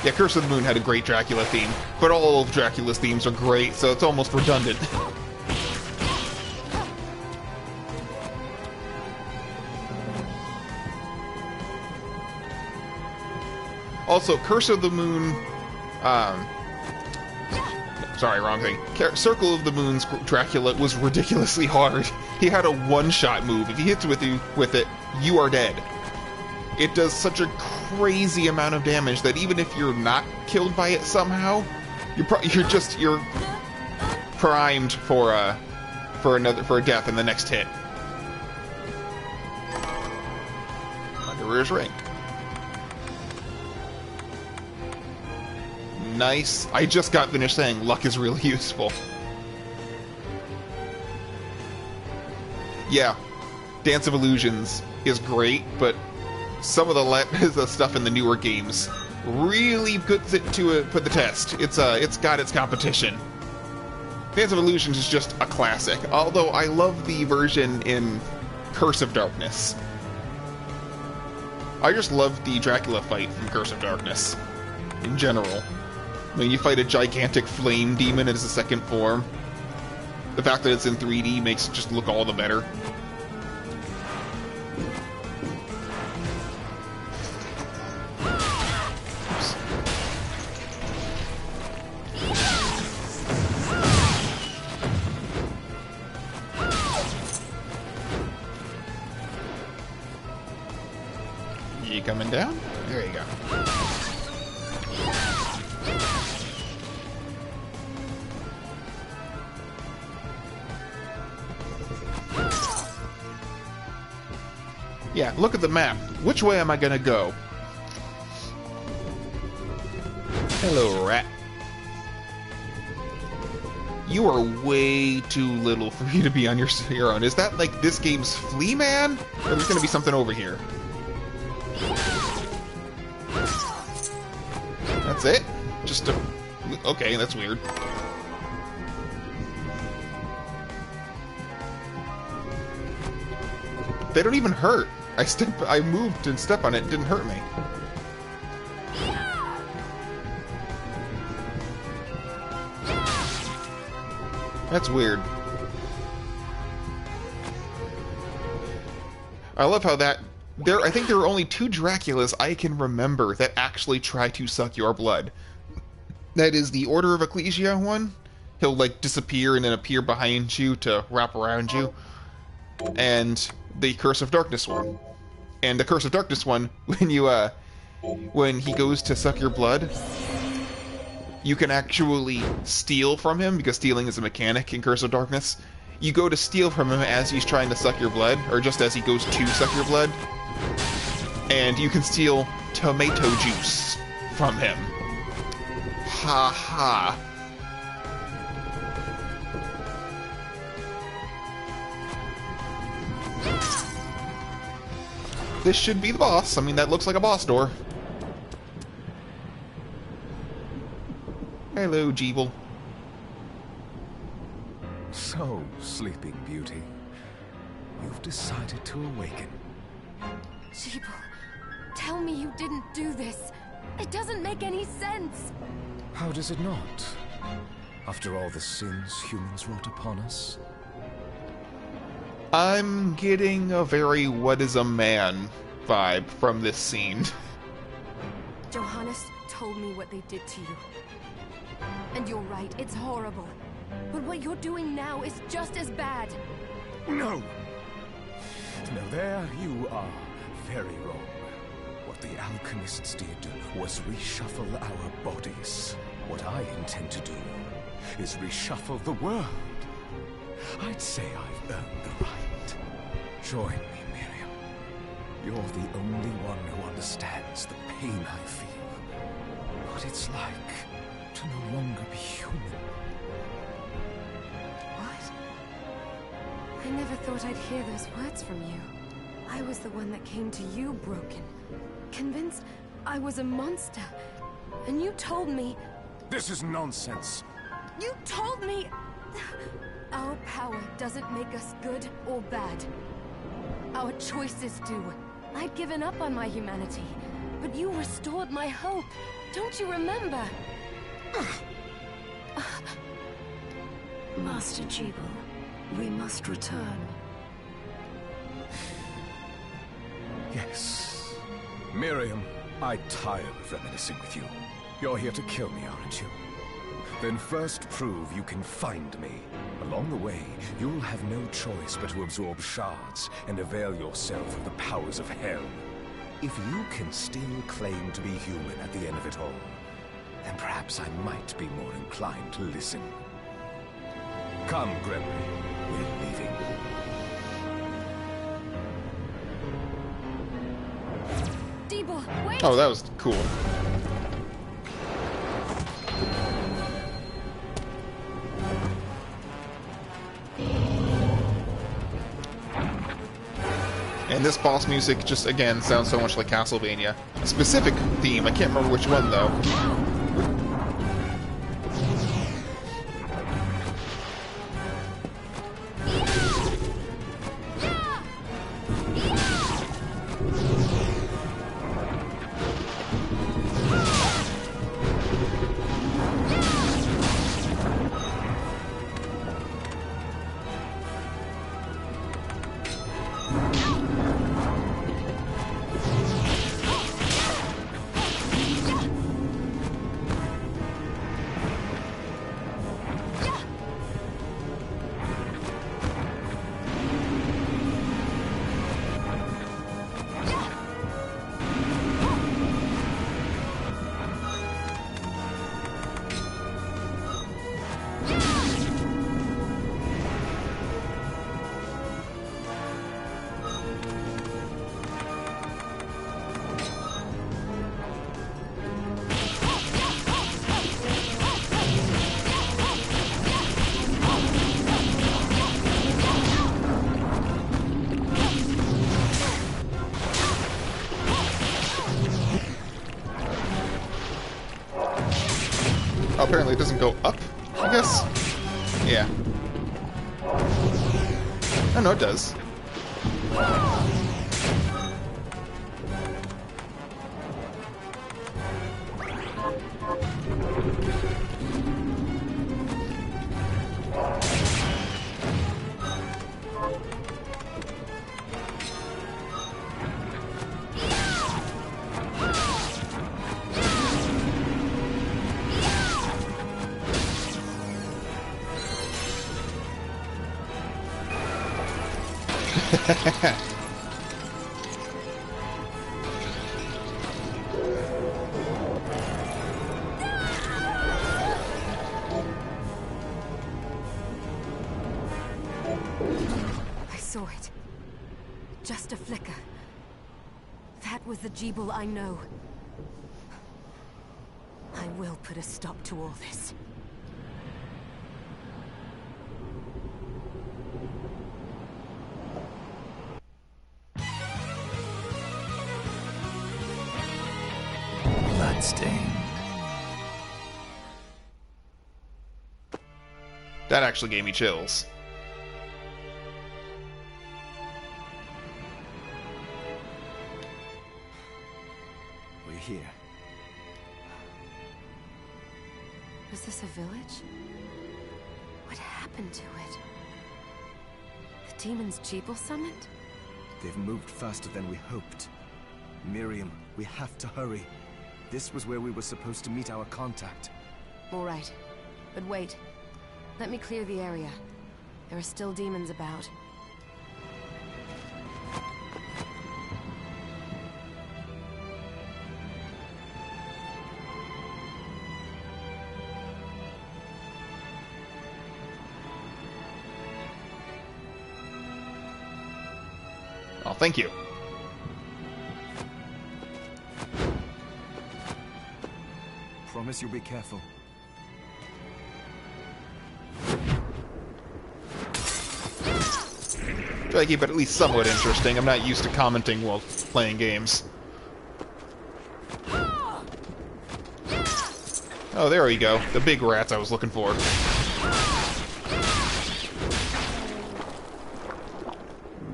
Yeah, Curse of the Moon had a great Dracula theme, but all of Dracula's themes are great, so it's almost redundant. Also, Curse of the Moon... sorry, wrong thing. Circle of the Moon's Dracula was ridiculously hard. He had a one-shot move. If he hits with it, you are dead. It does such a crazy amount of damage that even if you're not killed by it somehow, you're primed for a death in the next hit. Wanderer's Ring. Nice. I just got finished saying luck is really useful. Yeah, Dance of Illusions is great, but some of the stuff in the newer games really puts it to put the test. It's got its competition. Dance of Illusions is just a classic, although I love the version in Curse of Darkness. I just love the Dracula fight from Curse of Darkness, in general. I mean, you fight a gigantic flame demon as a second form. The fact that it's in 3D makes it just look all the better. You coming down? There you go. Yeah, look at the map. Which way am I gonna go? Hello, rat. You are way too little for you to be on your own. Is that like this game's Flea Man? Or there's gonna be something over here? That's it? Just a... Okay, that's weird. They don't even hurt. I moved and stepped on it, didn't hurt me. That's weird. I love how that... I think there are only 2 Draculas I can remember that actually try to suck your blood. That is the Order of Ecclesia one. He'll, like, disappear and then appear behind you to wrap around you. And the Curse of Darkness one. And the Curse of Darkness one, when he goes to suck your blood, you can actually steal from him, because stealing is a mechanic in Curse of Darkness. You go to steal from him as he's trying to suck your blood, or just as he goes to suck your blood. And you can steal tomato juice from him. Ha ha. This should be the boss. I mean, that looks like a boss door. Hello, Jeeble. So, Sleeping Beauty, you've decided to awaken. Jeeble, tell me you didn't do this. It doesn't make any sense. How does it not? After all the sins humans wrought upon us? I'm getting a very what is a man vibe from this scene. Johannes told me what they did to you. And you're right, it's horrible. But what you're doing now is just as bad. No! No, there you are very wrong. What the alchemists did was reshuffle our bodies. What I intend to do is reshuffle the world. I'd say I've earned the right. Join me, Miriam. You're the only one who understands the pain I feel. What it's like to no longer be human. What? I never thought I'd hear those words from you. I was the one that came to you broken. Convinced I was a monster. And you told me... This is nonsense. You told me... Our power doesn't make us good or bad. Our choices do. I'd given up on my humanity, but you restored my hope. Don't you remember? Master Jeeble, we must return. Yes. Miriam, I tire of reminiscing with you. You're here to kill me, aren't you? Then first prove you can find me. Along the way, you'll have no choice but to absorb shards and avail yourself of the powers of hell. If you can still claim to be human at the end of it all, then perhaps I might be more inclined to listen. Come, Gregory. We're leaving. Jeeble, wait! Oh, that was cool. And this boss music just, again, sounds so much like Castlevania. A specific theme, I can't remember which one, though. apparently it doesn't go up, I guess? Yeah. Oh, no, it does. I saw it. Just a flicker. That was the Jeeble I know. I will put a stop to all this. Bloodstained. That actually gave me chills. We're here. Was this a village? What happened to it? The demons Jeeble summoned? They've moved faster than we hoped. Miriam, we have to hurry. This was where we were supposed to meet our contact. All right. But wait. Let me clear the area. There are still demons about. Oh, thank you. Promise you'll be careful. Try to keep it at least somewhat interesting. I'm not used to commenting while playing games. Oh, there we go. The big rats I was looking for.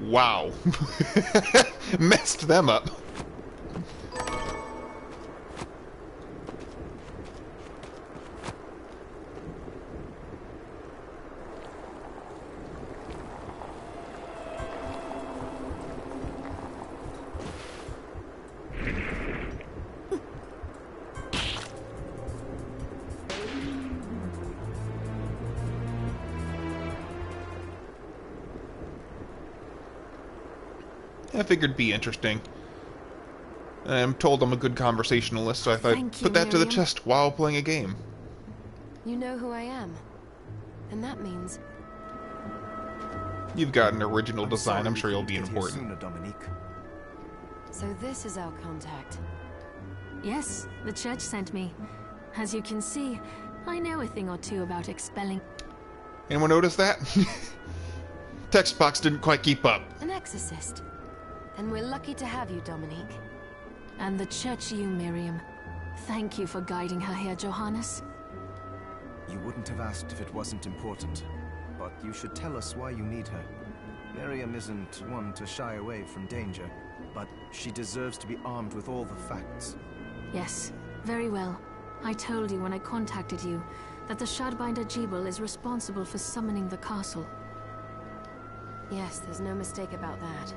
Wow. Messed them up. I figured it'd be interesting. I'm told I'm a good conversationalist, so I thought I'd put that to the test while playing a game. You know who I am. And that means... You've got an original design, I'm sure you'll be important. Sooner, Dominique. So this is our contact. Yes, the church sent me. As you can see, I know a thing or two about expelling... Anyone notice that? Text box didn't quite keep up. An exorcist. Then we're lucky to have you, Dominique. And the church you, Miriam. Thank you for guiding her here, Johannes. You wouldn't have asked if it wasn't important. But you should tell us why you need her. Miriam isn't one to shy away from danger, but she deserves to be armed with all the facts. Yes, very well. I told you when I contacted you that the Shardbinder Jeeble is responsible for summoning the castle. Yes, there's no mistake about that.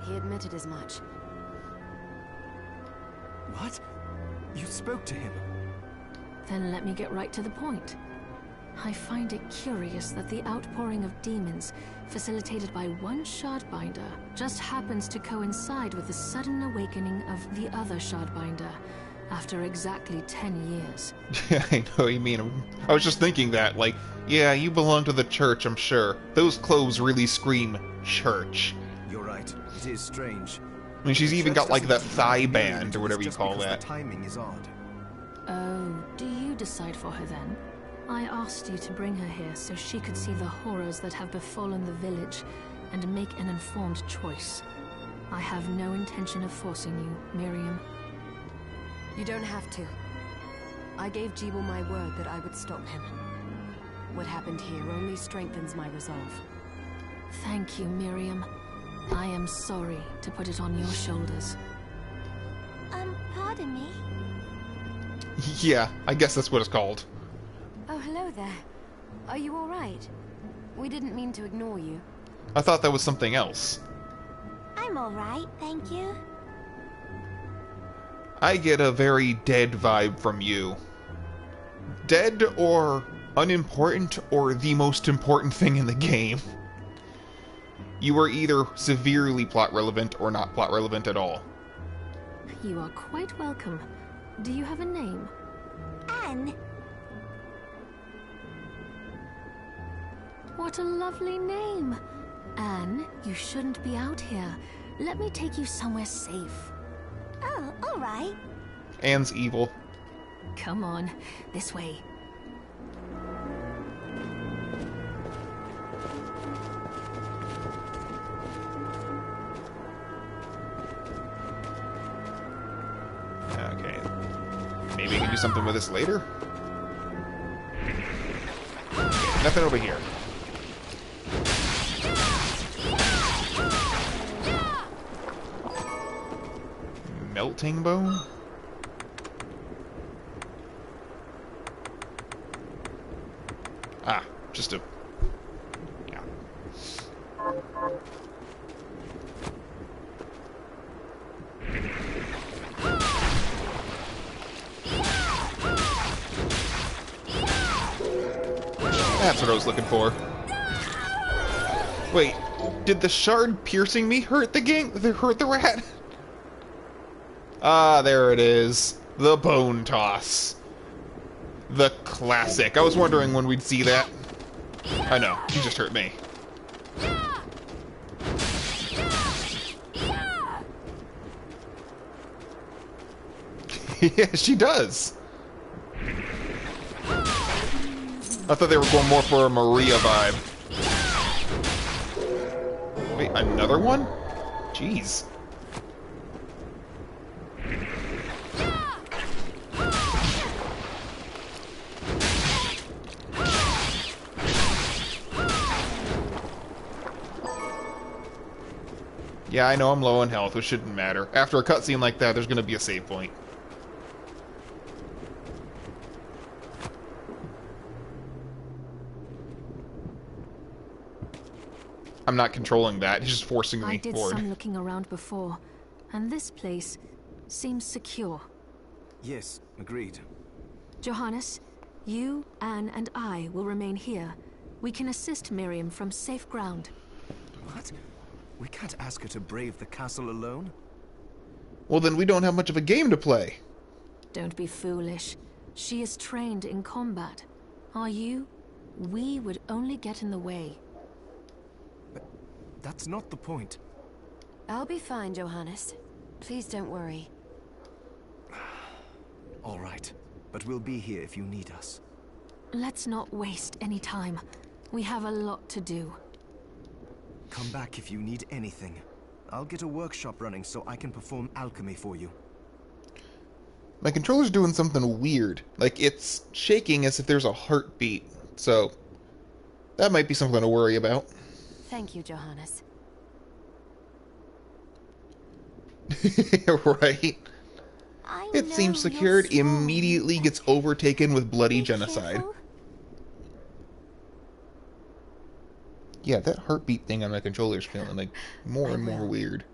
He admitted as much. What? You spoke to him? Then let me get right to the point. I find it curious that the outpouring of demons, facilitated by one Shardbinder, just happens to coincide with the sudden awakening of the other Shardbinder, after exactly 10 years. Yeah, I know what you mean. I was just thinking that, like, yeah, you belong to the church, I'm sure. Those clothes really scream church. You're right. It is strange. I mean, she's even got, like, that thigh band, or whatever you call that. The timing is odd. Oh, do you decide for her then? I asked you to bring her here so she could see the horrors that have befallen the village and make an informed choice. I have no intention of forcing you, Miriam. You don't have to. I gave Jeeble my word that I would stop him. What happened here only strengthens my resolve. Thank you, Miriam. I am sorry to put it on your shoulders. Pardon me? Yeah, I guess that's what it's called. Oh, hello there. Are you all right? We didn't mean to ignore you. I thought that was something else. I'm all right, thank you. I get a very dead vibe from you. Dead or unimportant or the most important thing in the game. You are either severely plot relevant or not plot relevant at all. You are quite welcome. Do you have a name? Anne. What a lovely name. Anne, you shouldn't be out here. Let me take you somewhere safe. Oh, all right. Anne's evil. Come on, this way. Okay. Maybe we can do something with this later? Nothing over here. Melting bone? Ah, just a... yeah. That's what I was looking for. Wait, did the shard piercing me hurt the rat? Ah, there it is. The bone toss. The classic. I was wondering when we'd see that. I know, he just hurt me. Yeah, she does. I thought they were going more for a Maria vibe. Wait, another one? Jeez. Yeah, I know I'm low on health, which shouldn't matter. After a cutscene like that, there's gonna be a save point. I'm not controlling that, he's just forcing me I did forward. some looking around before, and this place seems secure. Yes, agreed. Johannes, you, Anne, and I will remain here. We can assist Miriam from safe ground. What? We can't ask her to brave the castle alone? Well, then we don't have much of a game to play. Don't be foolish. She is trained in combat. Are you? We would only get in the way. But that's not the point. I'll be fine, Johannes. Please don't worry. All right, but we'll be here if you need us. Let's not waste any time. We have a lot to do. Come back if you need anything. I'll get a workshop running so I can perform alchemy for you. My controller's doing something weird. Like, it's shaking as if there's a heartbeat. So, that might be something to worry about. Thank you, Johannes. Right? It know seems you're secured, strong, immediately gets overtaken with bloody Be genocide. careful. Yeah, that heartbeat thing on my controller's feeling like more and more will. weird.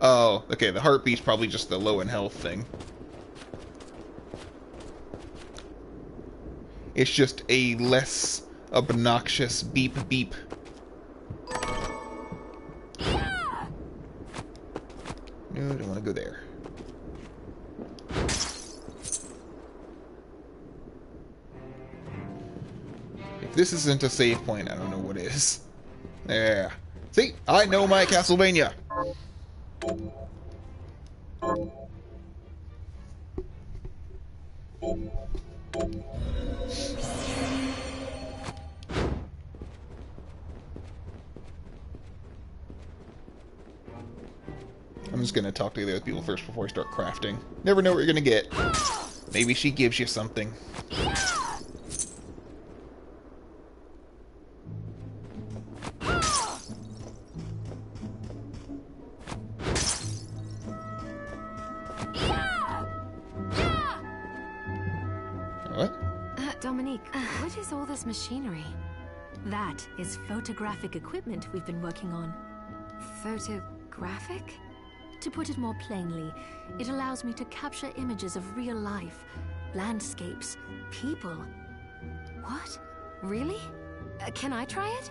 Oh, okay, the heartbeat's probably just the low in health thing. It's just a less obnoxious beep beep. No, I don't want to go there. If this isn't a save point, I don't know what is. There. See? I know my Castlevania! I'm just gonna talk to the other people first before I start crafting. Never know what you're gonna get. Maybe she gives you something. What? Dominique, what is all this machinery? That is photographic equipment we've been working on. Photographic? To put it more plainly, it allows me to capture images of real life, landscapes, people. What? Really? Can I try it?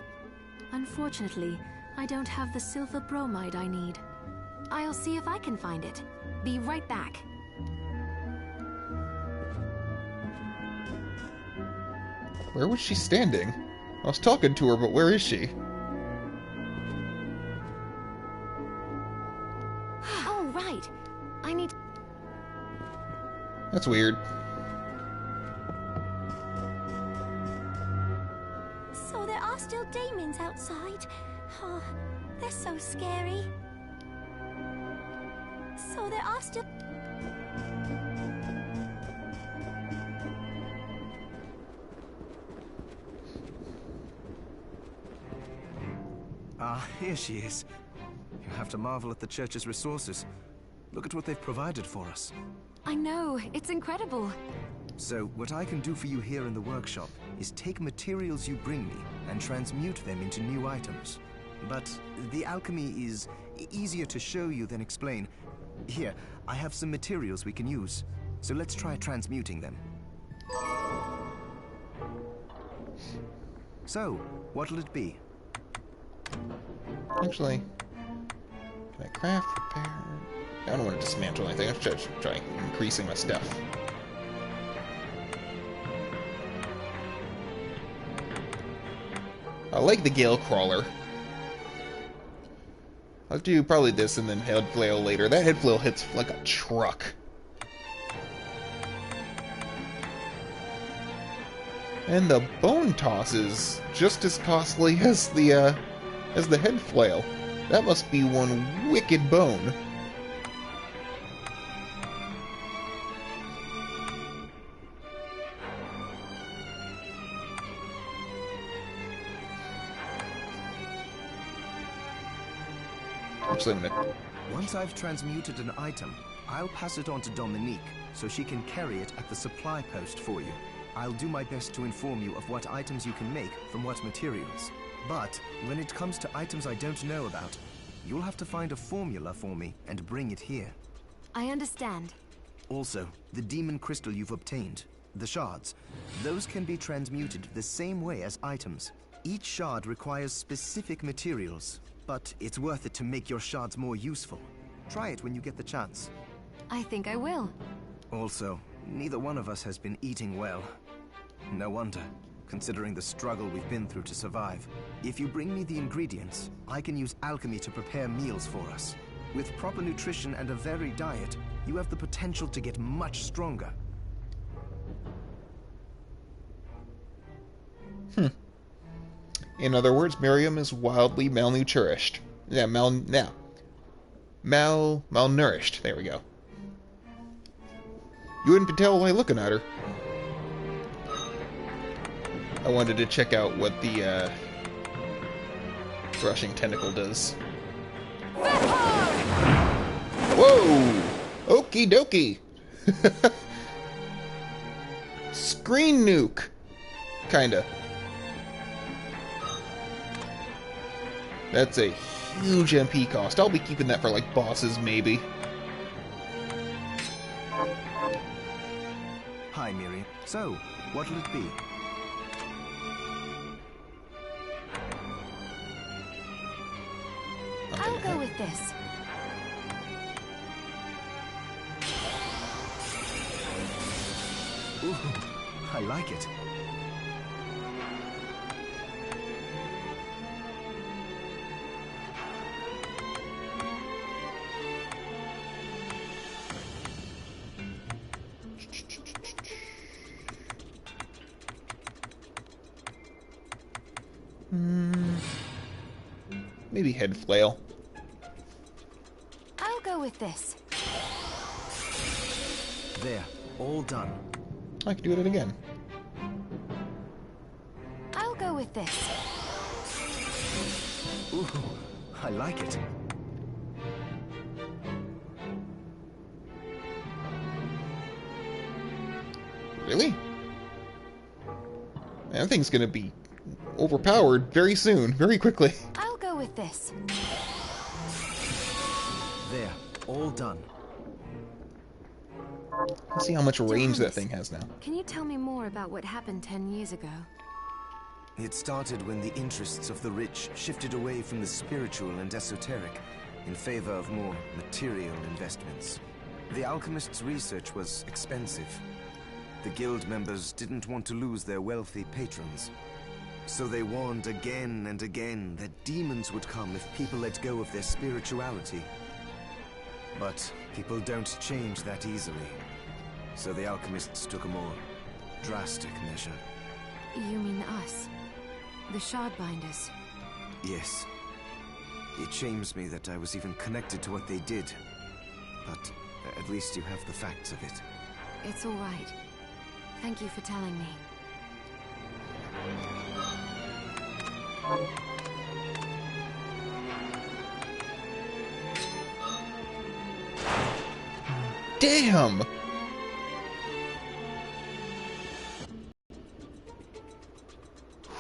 Unfortunately, I don't have the silver bromide I need. I'll see if I can find it. Be right back. Where was she standing? I was talking to her, but where is she? Oh, right. I need... That's weird. So there are still demons outside. Oh, they're so scary. So there are still... Ah, here she is. You have to marvel at the church's resources. Look at what they've provided for us. I know, it's incredible. So, what I can do for you here in the workshop is take materials you bring me and transmute them into new items. But the alchemy is easier to show you than explain. Here, I have some materials we can use. So let's try transmuting them. So, what'll it be? Actually, can I craft, repair? I don't want to dismantle anything. I should try increasing my stuff. I like the Gale Crawler. I'll do probably this and then Head Flail later. That Head Flail hits like a truck. And the Bone Toss is just as costly as the Head Flail. That must be one wicked bone. Actually, I'm gonna... Once I've transmuted an item, I'll pass it on to Dominique, so she can carry it at the supply post for you. I'll do my best to inform you of what items you can make from what materials. But when it comes to items I don't know about, you'll have to find a formula for me and bring it here. I understand. Also, the demon crystal you've obtained, the shards, those can be transmuted the same way as items. Each shard requires specific materials, but it's worth it to make your shards more useful. Try it when you get the chance. I think I will. Also, neither one of us has been eating well. No wonder, considering the struggle we've been through to survive. If you bring me the ingredients, I can use alchemy to prepare meals for us. With proper nutrition and a varied diet, you have the potential to get much stronger. In other words, Miriam is wildly malnourished. Yeah, malnourished. There we go. You wouldn't tell by looking at her. I wanted to check out what the rushing tentacle does. Whoa! Okie dokie! Screen nuke! Kinda. That's a huge MP cost. I'll be keeping that for, like, bosses, maybe. Hi, Miriam. So, what'll it be? I'll go with this. Ooh, I like it. Maybe head flail. I'll go with this. There. all done. I can do it again. I'll go with this. Ooh, I like it. Really? That thing's gonna be overpowered very soon, very quickly. I'll go with this. There, all done. Let's see how much range that Johannes, thing has now. Can you tell me more about what happened 10 years ago? It started when the interests of the rich shifted away from the spiritual and esoteric in favor of more material investments. The alchemists' research was expensive. The guild members didn't want to lose their wealthy patrons. So they warned again and again that demons would come if people let go of their spirituality. But people don't change that easily. So the alchemists took a more drastic measure. You mean us? The Shardbinders? Yes. It shames me that I was even connected to what they did. But at least you have the facts of it. It's all right. Thank you for telling me. Damn!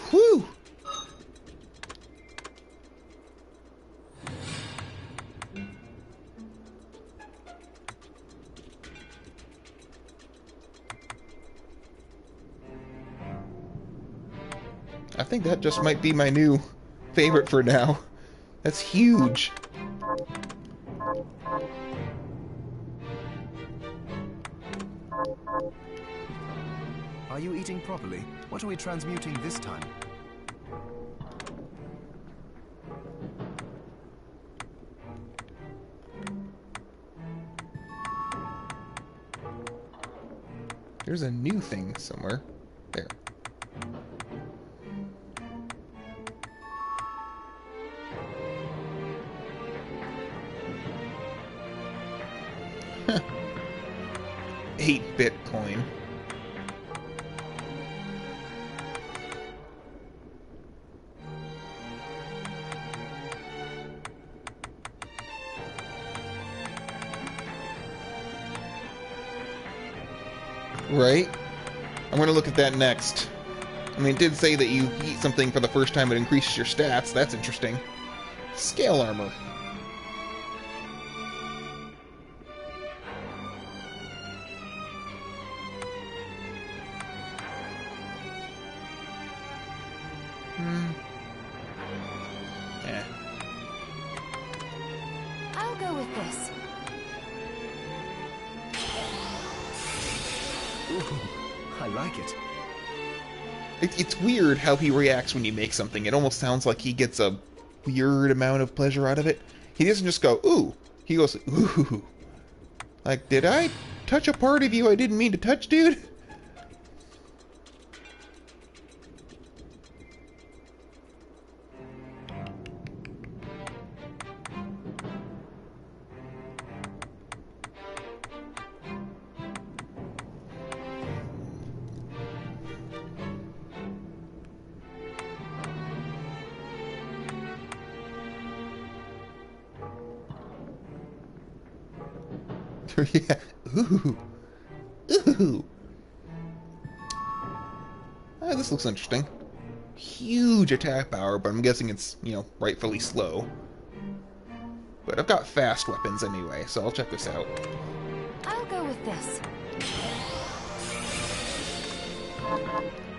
Whew! I think that just might be my new favorite for now. That's huge. Are you eating properly? What are we transmuting this time? There's a new thing somewhere. There. Huh. 8-bit coin. Right? I'm going to look at that next. I mean, it did say that you eat something for the first time, it increases your stats. That's interesting. Scale armor. Eh. I'll go with this. Ooh, I like it. It's weird how he reacts when you make something. It almost sounds like he gets a weird amount of pleasure out of it. He doesn't just go, ooh. He goes, ooh. Like, did I touch a part of you I didn't mean to touch, dude? Yeah. Ooh. Ooh. This looks interesting. Huge attack power, but I'm guessing it's, you know, rightfully slow. But I've got fast weapons anyway, so I'll check this out. I'll go with this.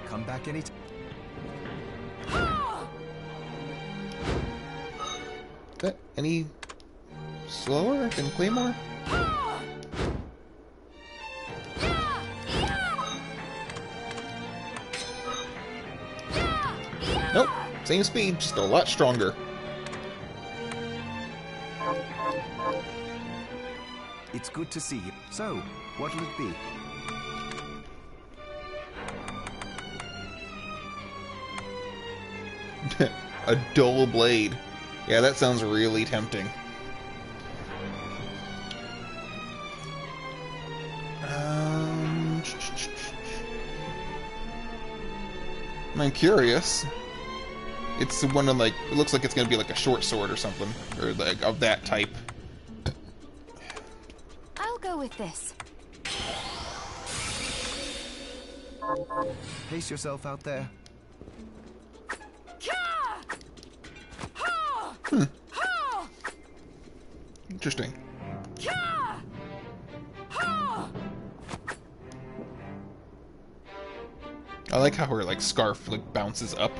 Come back anytime. Is that any slower than Claymore? Nope, same speed, just a lot stronger. It's good to see you. So, what'll it be? A dull blade. Yeah, that sounds really tempting. I'm curious. It's one of, like, it looks like it's gonna be like a short sword or something, or like of that type. I'll go with this. Pace yourself out there. Interesting. I like how her like scarf like bounces up.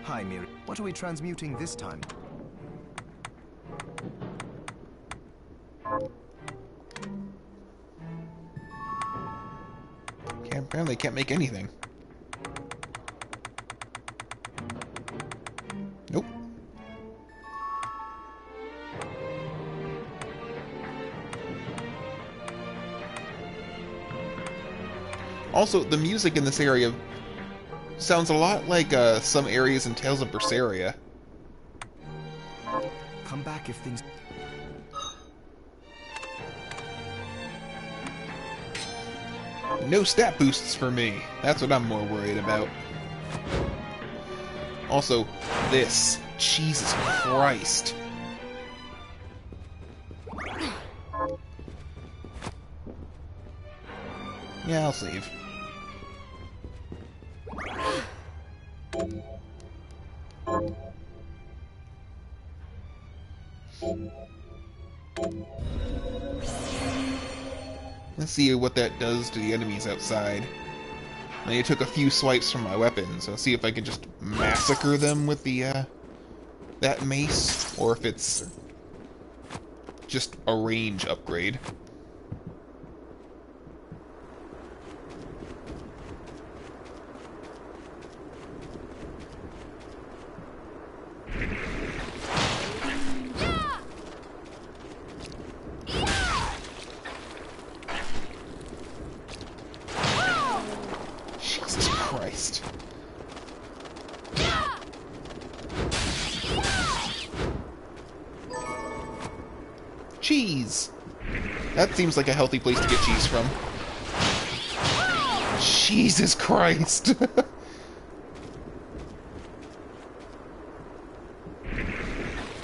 Hi, Miri. What are we transmuting this time? Apparently, can't make anything. Nope. Also, the music in this area sounds a lot like some areas in Tales of Berseria. Come back if things... No stat boosts for me. That's what I'm more worried about. Also, this. Jesus Christ. Yeah, I'll save. Let's see what that does to the enemies outside. I only took a few swipes from my weapon, so see if I can just massacre them with the, that mace, or if it's just a range upgrade. Jesus Christ. Cheese! That seems like a healthy place to get cheese from. Jesus Christ!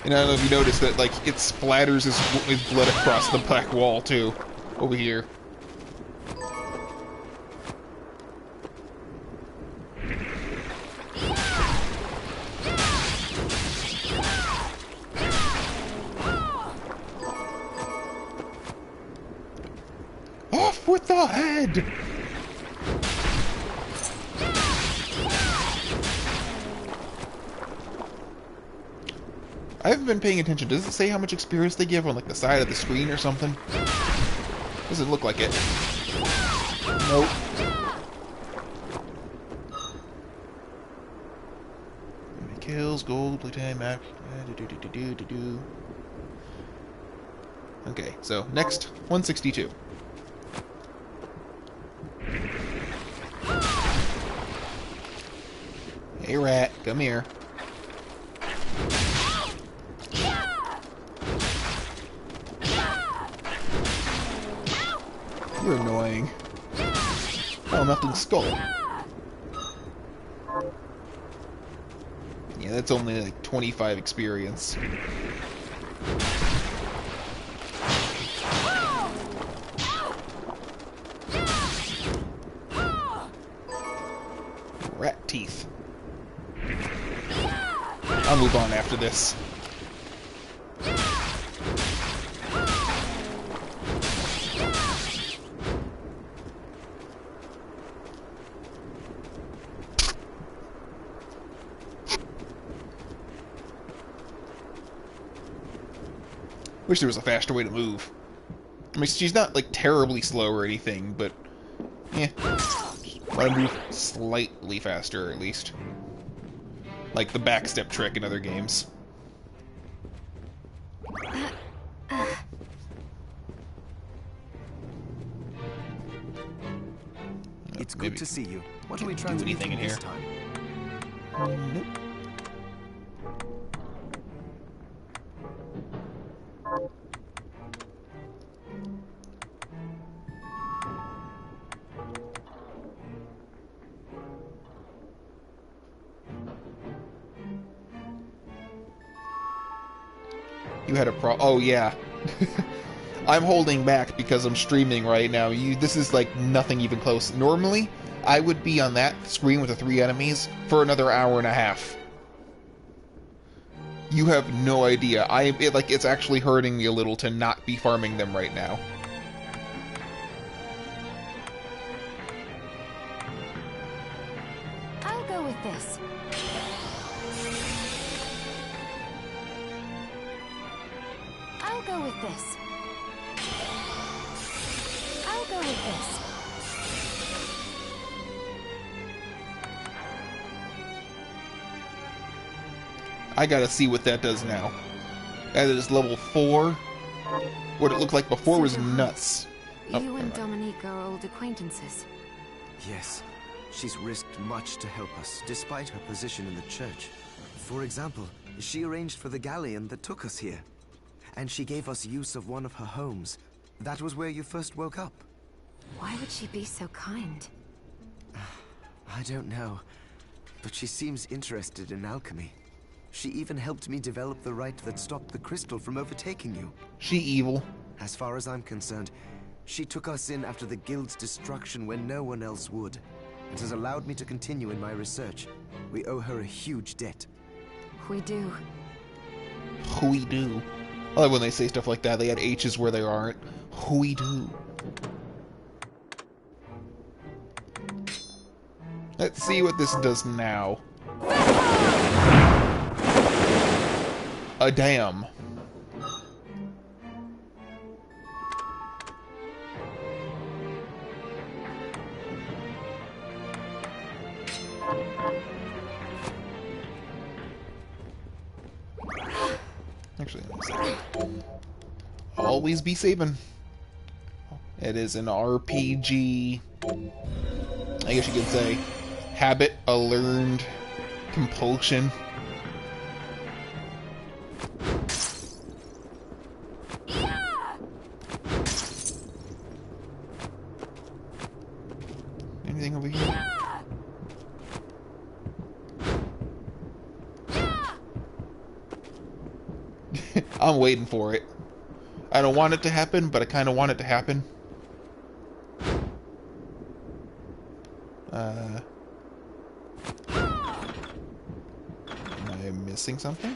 And I don't know if you noticed that, like, it splatters his blood across the black wall, too. Over here. Off with the head! I haven't been paying attention. Does it say how much experience they give on like the side of the screen or something? Doesn't look like it. Nope. Kills, gold, playtime, map. Okay, so next, 162. Hey rat, come here. You're annoying. Oh, nothing skull. Yeah, that's only like 25 experience. Rat teeth. I'll move on after this. Wish there was a faster way to move. I mean, she's not, like, terribly slow or anything, but... yeah. Want to move slightly faster, at least. Like the backstep trick in other games. It's good to see you. What are we trying to do anything in here? Time? Nope. You had a oh yeah. I'm holding back because I'm streaming right now. This is like nothing even close. Normally, I would be on that screen with the 3 enemies for another hour and a half. You have no idea. It's actually hurting me a little to not be farming them right now. I'll go with this. I'll go with this. I'll go with this. I gotta see what that does now. That is level 4. What it looked like before was nuts. You and Dominique are old acquaintances. Yes, she's risked much to help us, despite her position in the church. For example, she arranged for the galleon that took us here. And she gave us use of one of her homes. That was where you first woke up. Why would she be so kind? I don't know, but she seems interested in alchemy. She even helped me develop the rite that stopped the crystal from overtaking you. She evil. As far as I'm concerned, she took us in after the guild's destruction when no one else would. It has allowed me to continue in my research. We owe her a huge debt. We do. We do. I love when they say stuff like that. They add H's where they aren't. We do. Let's see what this does now. A dam. Actually, always be saving. It is an RPG. I guess you could say habit, a learned compulsion. Anything over here? I'm waiting for it. I don't want it to happen, but I kind of want it to happen. Am I missing something?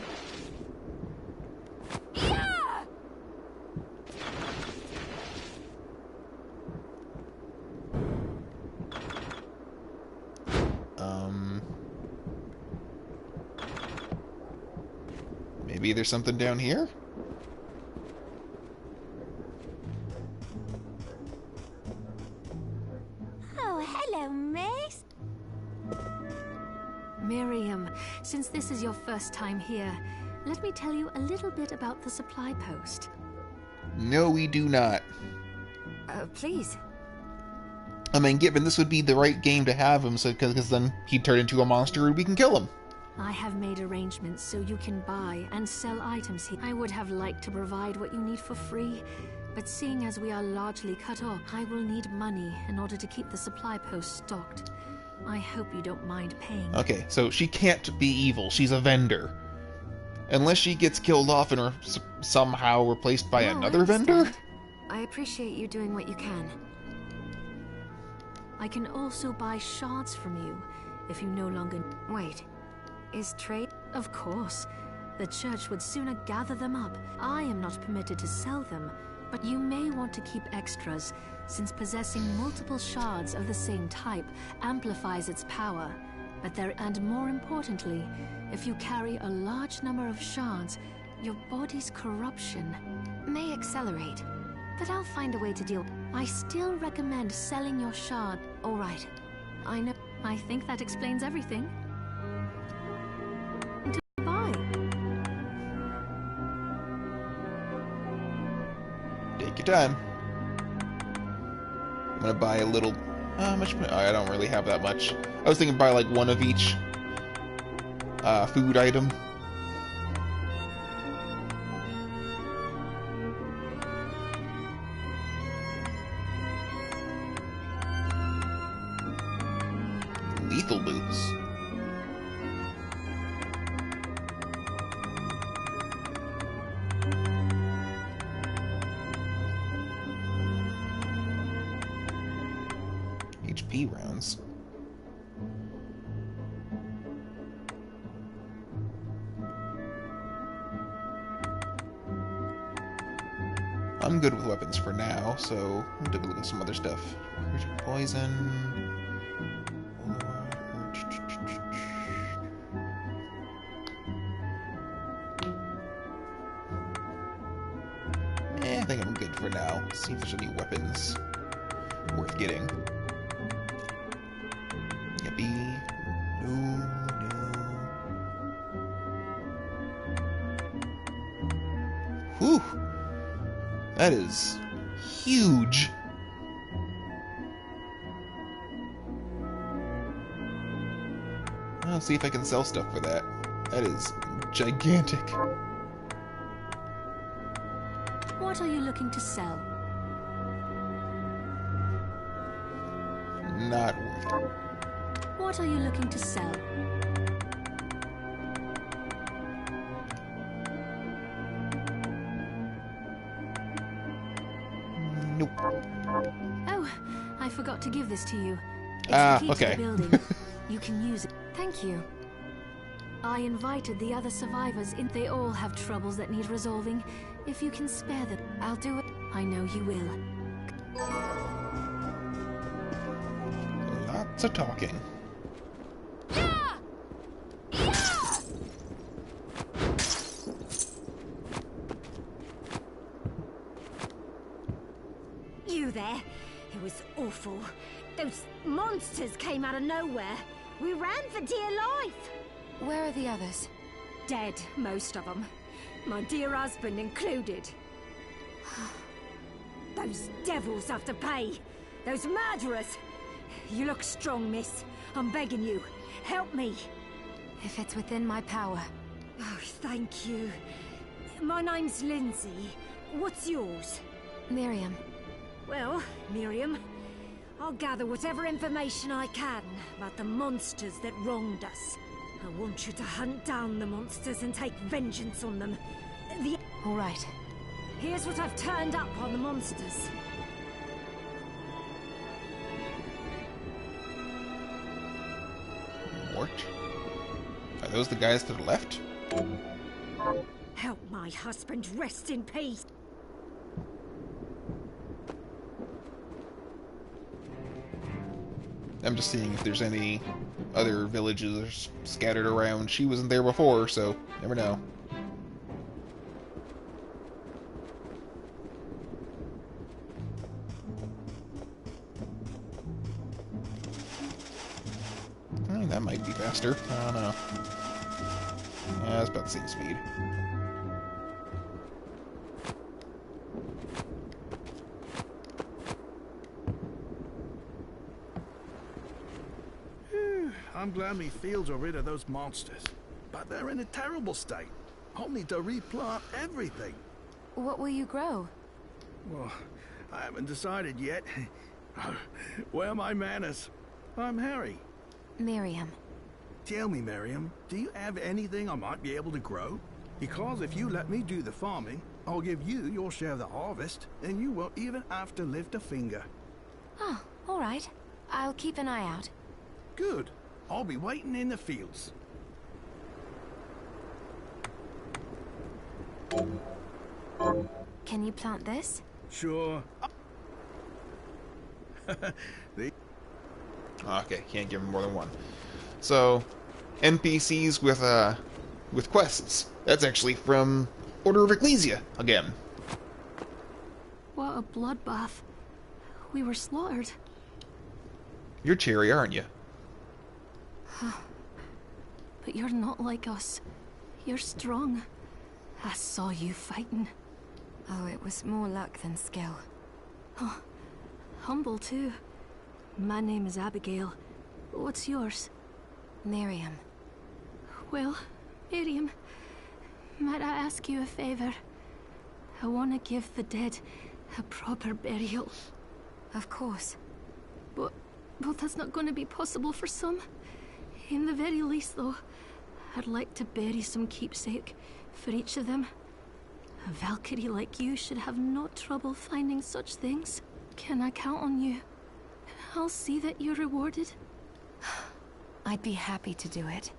Maybe there's something down here? Oh, hello, miss. Miriam, since this is your first time here, let me tell you a little bit about the supply post. No, we do not. Please. I mean, given this would be the right game to have him, so because then he'd turn into a monster and we can kill him. I have made arrangements so you can buy and sell items here. I would have liked to provide what you need for free, but seeing as we are largely cut off, I will need money in order to keep the supply post stocked. I hope you don't mind paying. Okay, so she can't be evil. She's a vendor. Unless she gets killed off and somehow replaced by another vendor? I appreciate you doing what you can. I can also buy shards from you if you no longer... Wait. Is trade? Of course. The church would sooner gather them up. I am not permitted to sell them, but you may want to keep extras, since possessing multiple shards of the same type amplifies its power. And more importantly, if you carry a large number of shards, your body's corruption may accelerate, but I'll find a way to deal. I still recommend selling your shard. All right. I know. I think that explains everything. Bye. Take your time. I'm gonna buy a little... How much? I don't really have that much. I was thinking buy like one of each food item. Lethal boots. FP rounds. I'm good with weapons for now, so we'll take a look at some other stuff. Poison. I think I'm good for now. Let's see if there's any weapons worth getting. Yippee. No. Whew! That is huge. I'll see if I can sell stuff for that. That is gigantic. What are you looking to sell? Not worth it. What are you looking to sell? Nope. Oh, I forgot to give this to you. It's Ah, the key okay. to the building. You can use it. Thank you. I invited the other survivors in. They all have troubles that need resolving. If you can spare them, I'll do it. I know you will. Lots of talking. You there? It was awful. Those monsters came out of nowhere. We ran for dear life. Where are the others? Dead, most of them. My dear husband included. Those devils have to pay. Those murderers. You look strong, miss. I'm begging you. Help me. If it's within my power. Oh, thank you. My name's Lindsay. What's yours? Miriam. Well, Miriam, I'll gather whatever information I can about the monsters that wronged us. I want you to hunt down the monsters and take vengeance on them. All right. Here's what I've turned up on the monsters. Mort? Are those the guys to the left? Help my husband rest in peace. I'm just seeing if there's any other villages scattered around. She wasn't there before, so never know. That might be faster. I don't know. Yeah, it's about the same speed. I'm glad me fields are rid of those monsters. But they're in a terrible state. I'll need to replant everything. What will you grow? Well, I haven't decided yet. Where are my manners? I'm Harry. Miriam. Tell me, Miriam, do you have anything I might be able to grow? Because if you let me do the farming, I'll give you your share of the harvest, and you won't even have to lift a finger. Oh, all right. I'll keep an eye out. Good. I'll be waiting in the fields. Can you plant this? Sure. Okay, can't give him more than one. So, NPCs with quests. That's actually from Order of Ecclesia again. What a bloodbath. We were slaughtered. You're Cherry, aren't you? But you're not like us. You're strong. I saw you fighting. Oh, it was more luck than skill. Oh, humble too. My name is Abigail. What's yours? Miriam. Well, Miriam, might I ask you a favor? I want to give the dead a proper burial. Of course. But that's not going to be possible for some. In the very least, though, I'd like to bury some keepsake for each of them. A Valkyrie like you should have no trouble finding such things. Can I count on you? I'll see that you're rewarded. I'd be happy to do it.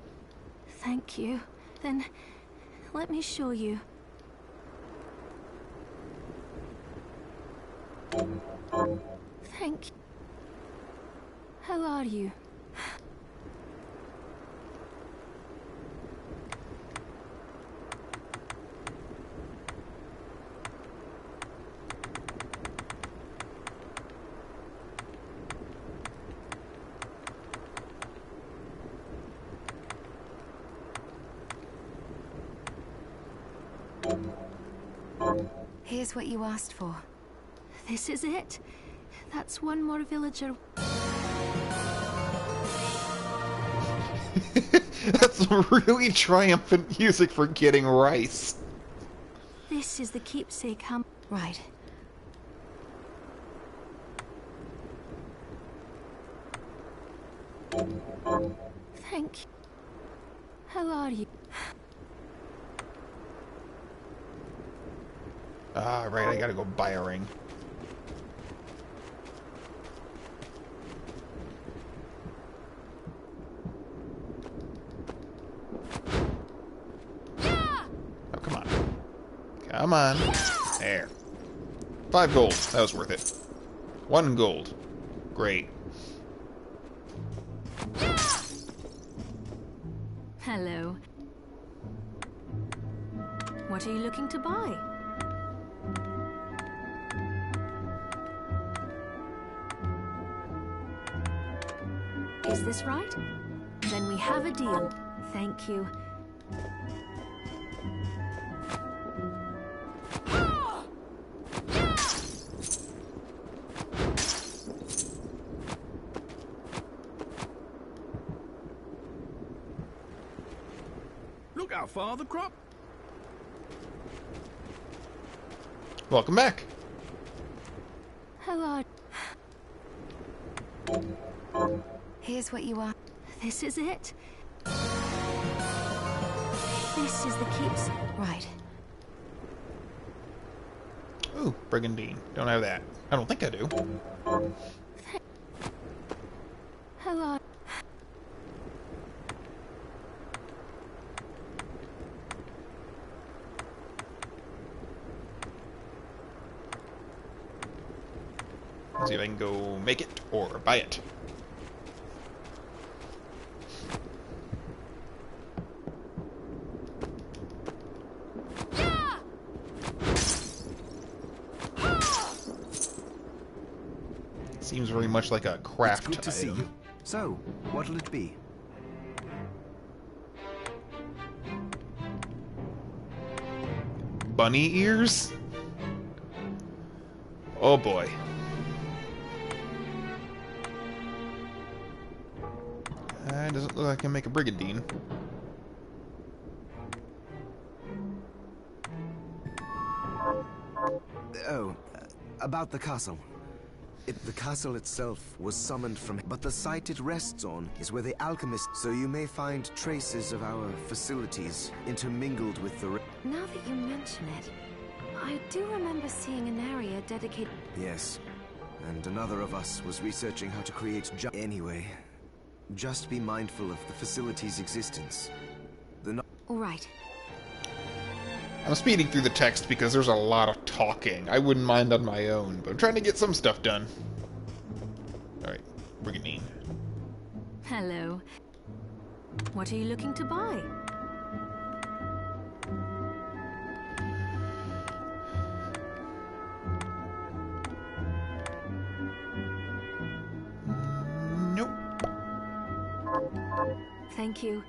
Thank you. Then, let me show you. Thank you. How are you? Here's what you asked for. This is it. That's one more villager. That's really triumphant music for getting rice. This is the keepsake ham. Right. Thank you. How are you? Ah, right, I gotta go buy a ring. Oh, come on. Come on. There. 5 gold. That was worth it. 1 gold. Great. Hello. What are you looking to buy? Is this right? Then we have a deal. Thank you. Look how far the crop. Welcome back. Hello. Here's what you are. This is it. This is the keepsake. Right. Ooh, Brigandine. Don't have that. I don't think I do. Hello. Let's see if I can go make it or buy it. Seems very much like a craft It's good to see item. you. So, what'll it be? Bunny ears? Oh boy. Doesn't look like I can make a brigandine. Oh, about the castle. The castle itself was summoned from... But the site it rests on is where the alchemist... So you may find traces of our facilities intermingled with the... Now that you mention it, I do remember seeing an area dedicated... Yes. And another of us was researching how to create... Anyway, just be mindful of the facility's existence. All right. I'm speeding through the text because there's a lot of talking. I wouldn't mind on my own, but I'm trying to get some stuff done. Alright, brigandine. Hello. What are you looking to buy? Nope. Thank you.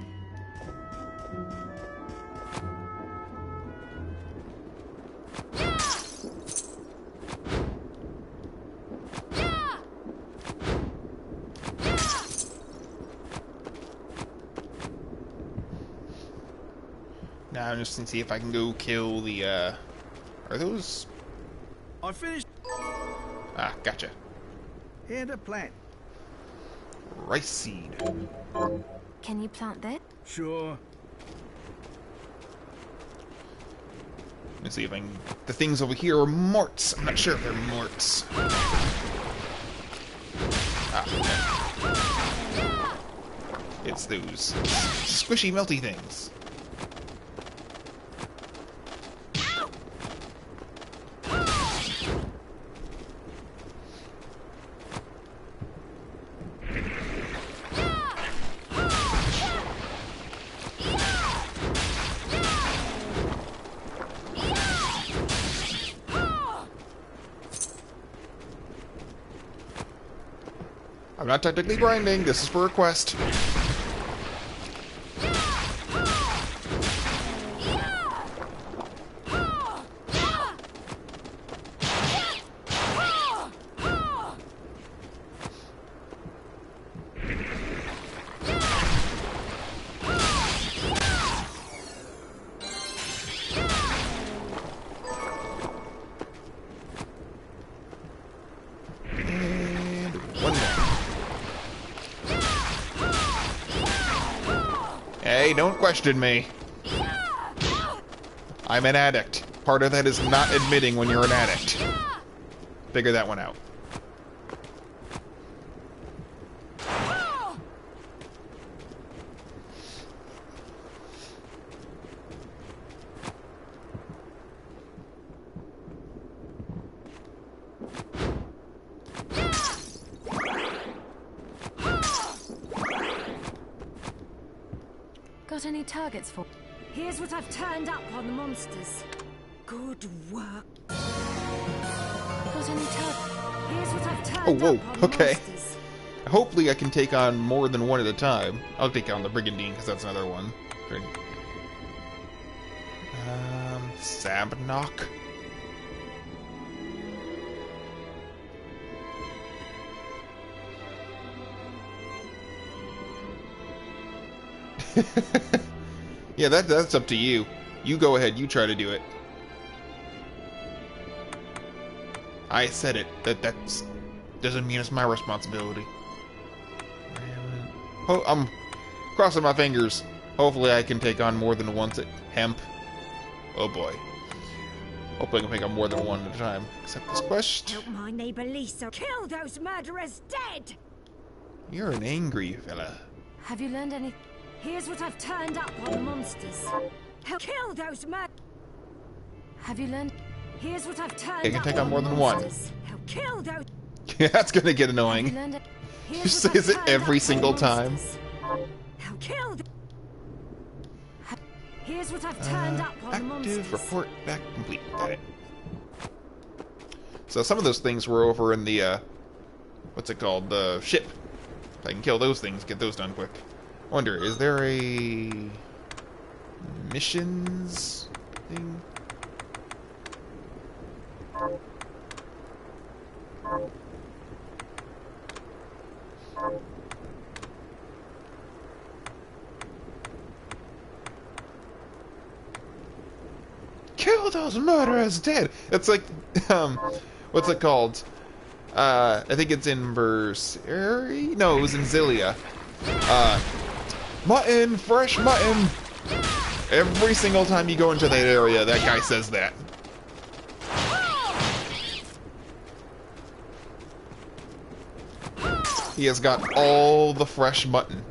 Now I'm just gonna see if I can go kill the, Are those... I finished. Ah, gotcha. Here to plant. Rice seed. Can you plant this? Sure. Let's see if I can... The things over here are morts. I'm not sure if they're morts. It's those squishy, melty things. I'm not technically grinding, this is for a quest. And one more. Hey, don't question me. I'm an addict. Part of that is not admitting when you're an addict. Figure that one out. Got any targets for? Here's what I've turned up on the monsters. Good work. Got any targets? Here's what I've turned Oh, whoa, up on the okay. monsters. Hopefully I can take on more than one at a time. I'll take on the Brigandine, because that's another one. Sabnock. Yeah, that's up to you. You go ahead, you try to do it. I said it. That's doesn't mean it's my responsibility. Oh, I'm crossing my fingers. Hopefully I can take on more than once at hemp. Oh boy. Hopefully I can take on more than one at a time. Except this quest. Help my neighbor Lisa kill those murderers dead! You're an angry fella. Have you learned any? Here's what I've turned up on the monsters. Help kill those Have you learned? Here's what I've turned You can up take on more the than one. monsters. Help kill those. Yeah, that's gonna get Have you annoying. learned it? Here's Just what says I've it turned every up on single the time. monsters. Help kill the. Here's what I've turned up on the monsters. Active report back complete. Got it. So some of those things were over in the, what's it called? The ship. If I can kill those things, get those done quick. I wonder, is there a missions thing? Kill those murderers dead! It's like, what's it called? I think it's in Versary? No, it was in Zilia. Mutton! Fresh mutton! Every single time you go into that area, that guy says that. He has got all the fresh mutton.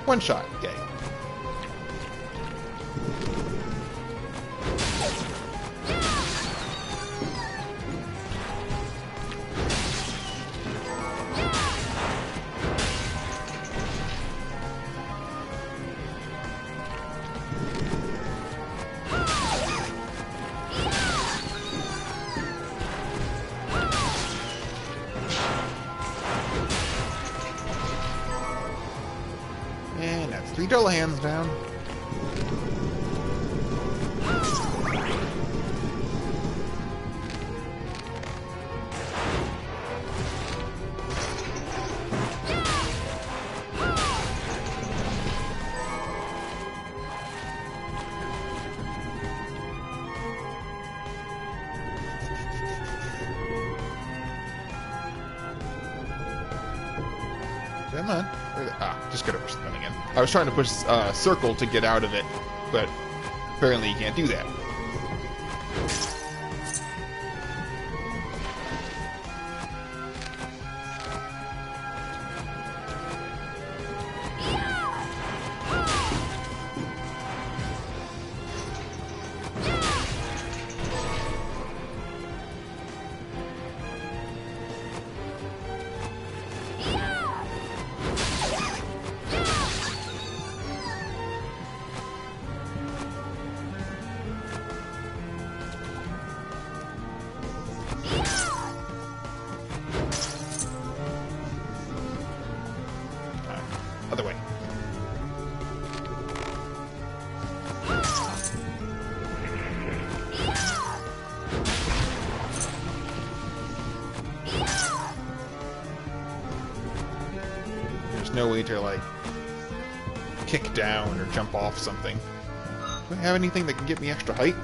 One shot, okay. 3 Dullahans down. Come on. Just gotta push the button again. I was trying to push circle to get out of it, but apparently you can't do that. Other way. There's no way to, like, kick down or jump off something. Do I have anything that can get me extra height?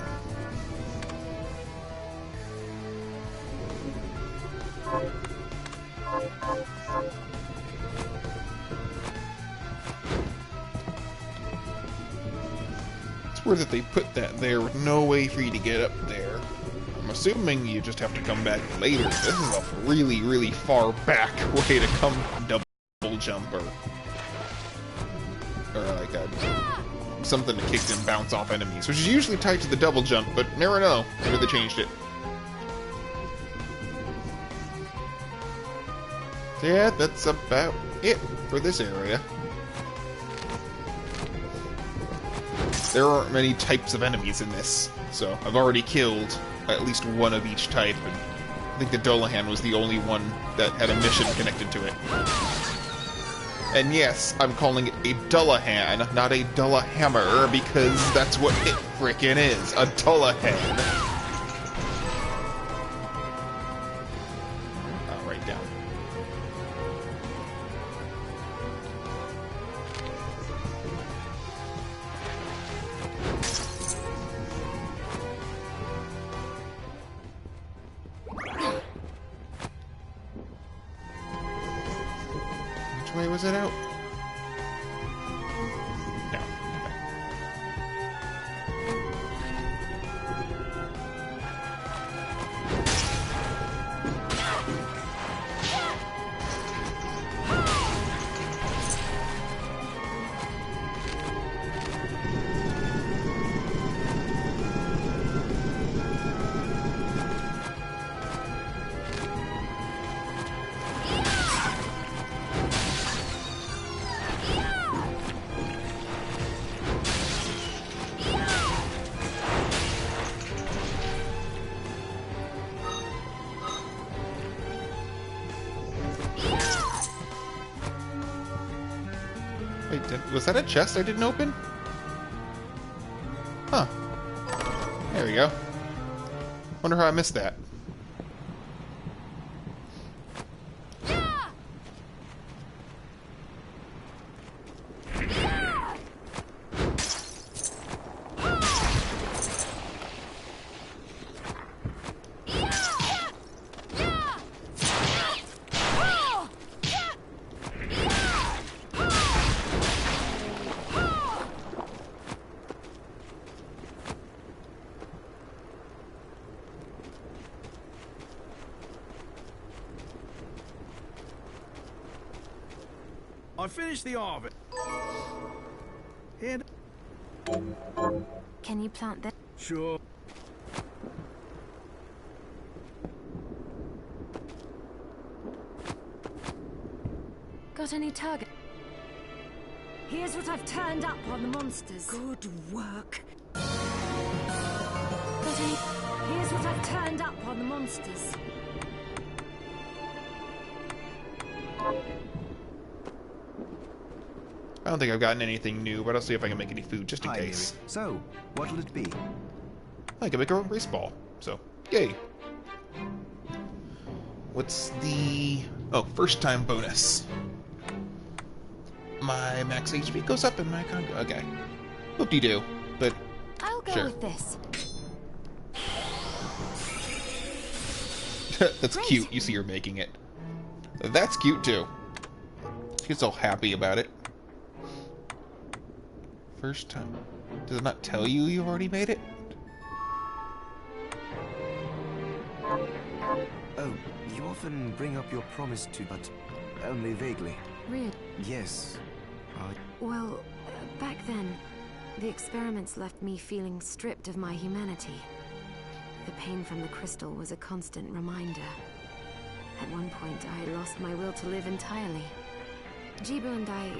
It's weird that they put that there with no way for you to get up there. I'm assuming you just have to come back later. This is a really, really far back way to come double jump or like something to kick and bounce off enemies, which is usually tied to the double jump, but never know. Maybe they changed it. So yeah, that's about it for this area. There aren't many types of enemies in this, so I've already killed at least one of each type, and I think the Dullahan was the only one that had a mission connected to it. And yes, I'm calling it a Dullahan, not a Dullahammer, because that's what it frickin' is, a Dullahan. Right down. Which way was it out? No. Wait, was that a chest I didn't open? Huh. There we go. Wonder how I missed that. I finished the harvest. And Can you plant this? sure. Got any target? Here's what I've turned up on the monsters. Good work. Got any? Here's what I've turned up on the monsters. I don't think I've gotten anything new, but I'll see if I can make any food just in Hi, case. Miri. So, what'll it be? I can make a race ball, so yay. What's the... oh, first time bonus. My max HP goes up and my con... okay. Whoop-de-doo, but I'll go sure. with this. That's Great. cute. You see her making it. That's cute too. She's all happy about it. First time. Does it not tell you you've already made it? Oh, you often bring up your promise to, but only vaguely. Really? Yes. Well, back then, the experiments left me feeling stripped of my humanity. The pain from the crystal was a constant reminder. At one point, I lost my will to live entirely. Jibu and I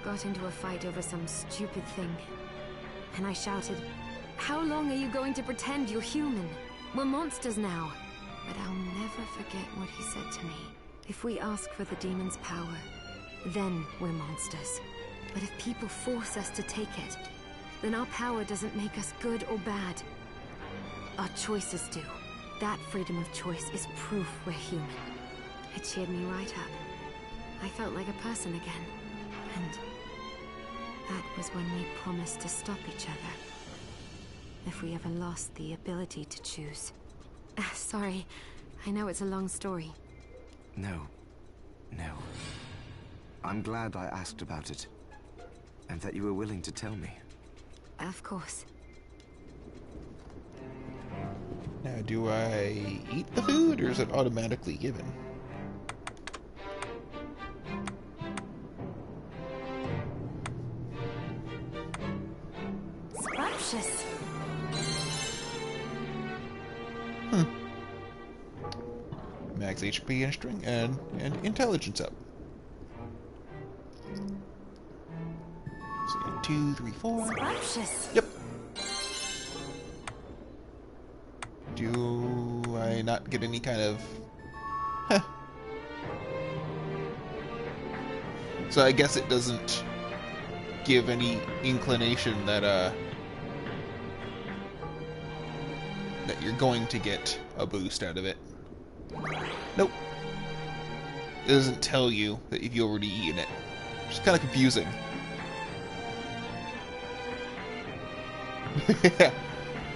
got into a fight over some stupid thing. And I shouted, "How long are you going to pretend you're human? We're monsters now." But I'll never forget what he said to me. If we ask for the demon's power, then we're monsters. But if people force us to take it, then our power doesn't make us good or bad. Our choices do. That freedom of choice is proof we're human. It cheered me right up. I felt like a person again. And that was when we promised to stop each other. If we ever lost the ability to choose. Sorry, I know it's a long story. No. No. I'm glad I asked about it. And that you were willing to tell me. Of course. Now, do I eat the food, or is it automatically given? Scrumptious. Max HP and string and intelligence up. So 2, 3, 4. Scrumptious. Yep. Do I not get any kind of... Huh. So I guess it doesn't give any inclination that that you're going to get a boost out of it. Nope. It doesn't tell you that if you've already eaten it. It's kind of confusing.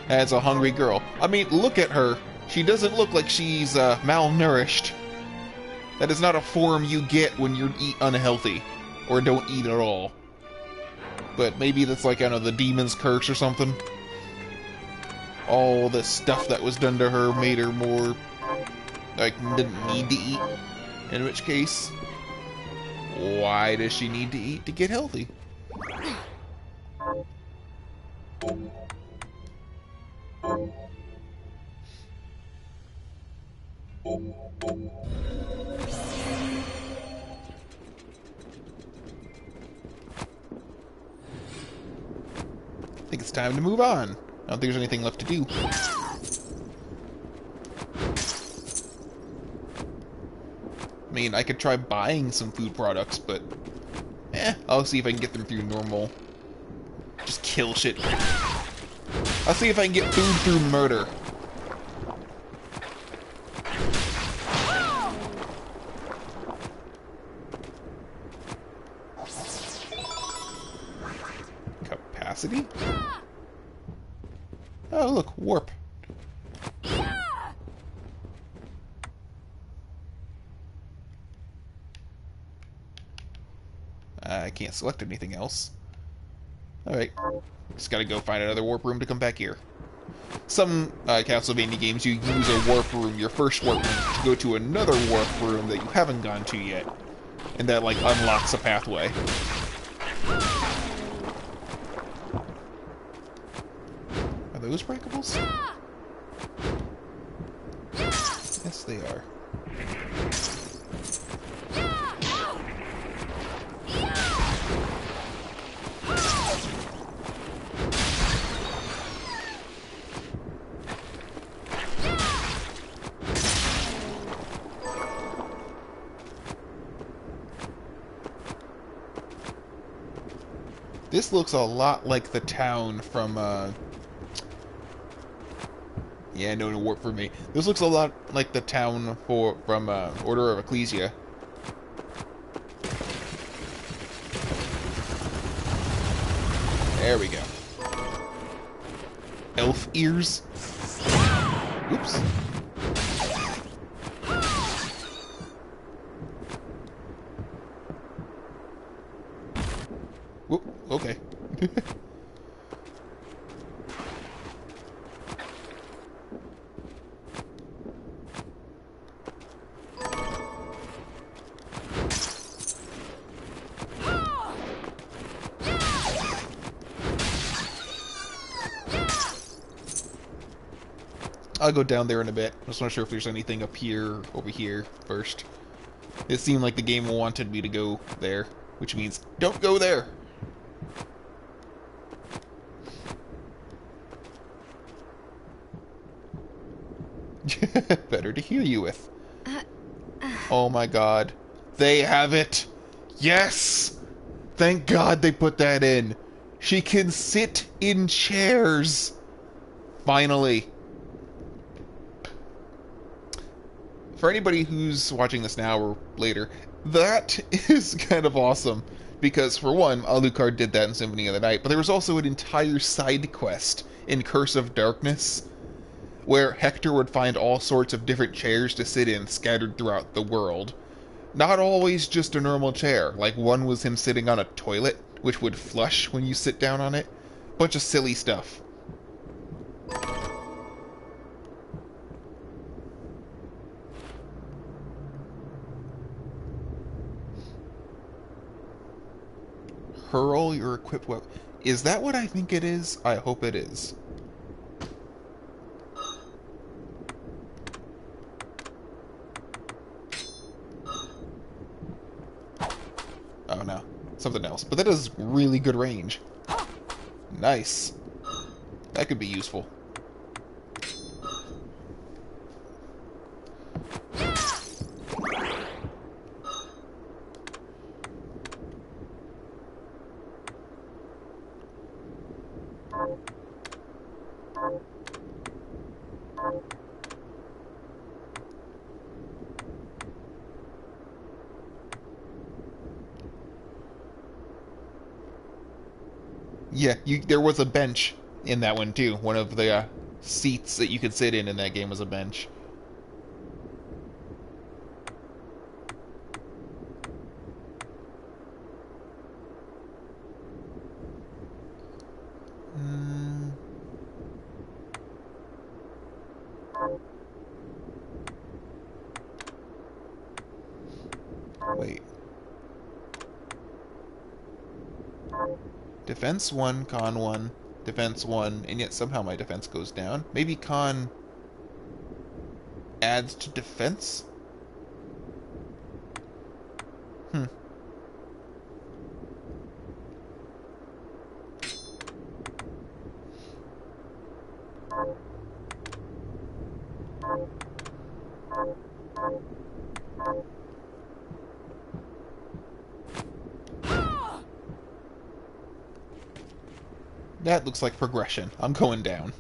As a hungry girl. I mean, look at her. She doesn't look like she's malnourished. That is not a form you get when you eat unhealthy. Or don't eat at all. But maybe that's like, I don't know, the demon's curse or something. All the stuff that was done to her made her more... like, didn't need to eat. In which case, why does she need to eat to get healthy? I think it's time to move on. I don't think there's anything left to do. I mean, I could try buying some food products, but... I'll see if I can get them through normal... just kill shit. I'll see if I can get food through murder. Capacity? Oh, look, warp. I can't select anything else. Alright. Just gotta go find another warp room to come back here. Some Castlevania games, you use a warp room, your first warp room, to go to another warp room that you haven't gone to yet. And that, like, unlocks a pathway. Are those breakables? Yes, they are. This looks a lot like the town from, yeah, no warp for me. This looks a lot like the town from Order of Ecclesia. There we go. Elf ears. Oops. Whoop, okay. I'll go down there in a bit. I'm just not sure if there's anything up here, over here, first. It seemed like the game wanted me to go there, which means don't go there! Better to heal you with. Oh my god. They have it! Yes! Thank god they put that in. She can sit in chairs! Finally. For anybody who's watching this now or later, that is kind of awesome. Because, for one, Alucard did that in Symphony of the Night, but there was also an entire side quest in Curse of Darkness, where Hector would find all sorts of different chairs to sit in scattered throughout the world. Not always just a normal chair, like one was him sitting on a toilet, which would flush when you sit down on it. Bunch of silly stuff. Hurl your equipped weapon. Is that what I think it is? I hope it is. Oh no, something else. But that has really good range. Nice. That could be useful. Yeah, there was a bench in that one too. One of the seats that you could sit in that game was a bench. Wait. Defense 1, con 1, defense 1, and yet somehow my defense goes down. Maybe con adds to defense? That looks like progression. I'm going down.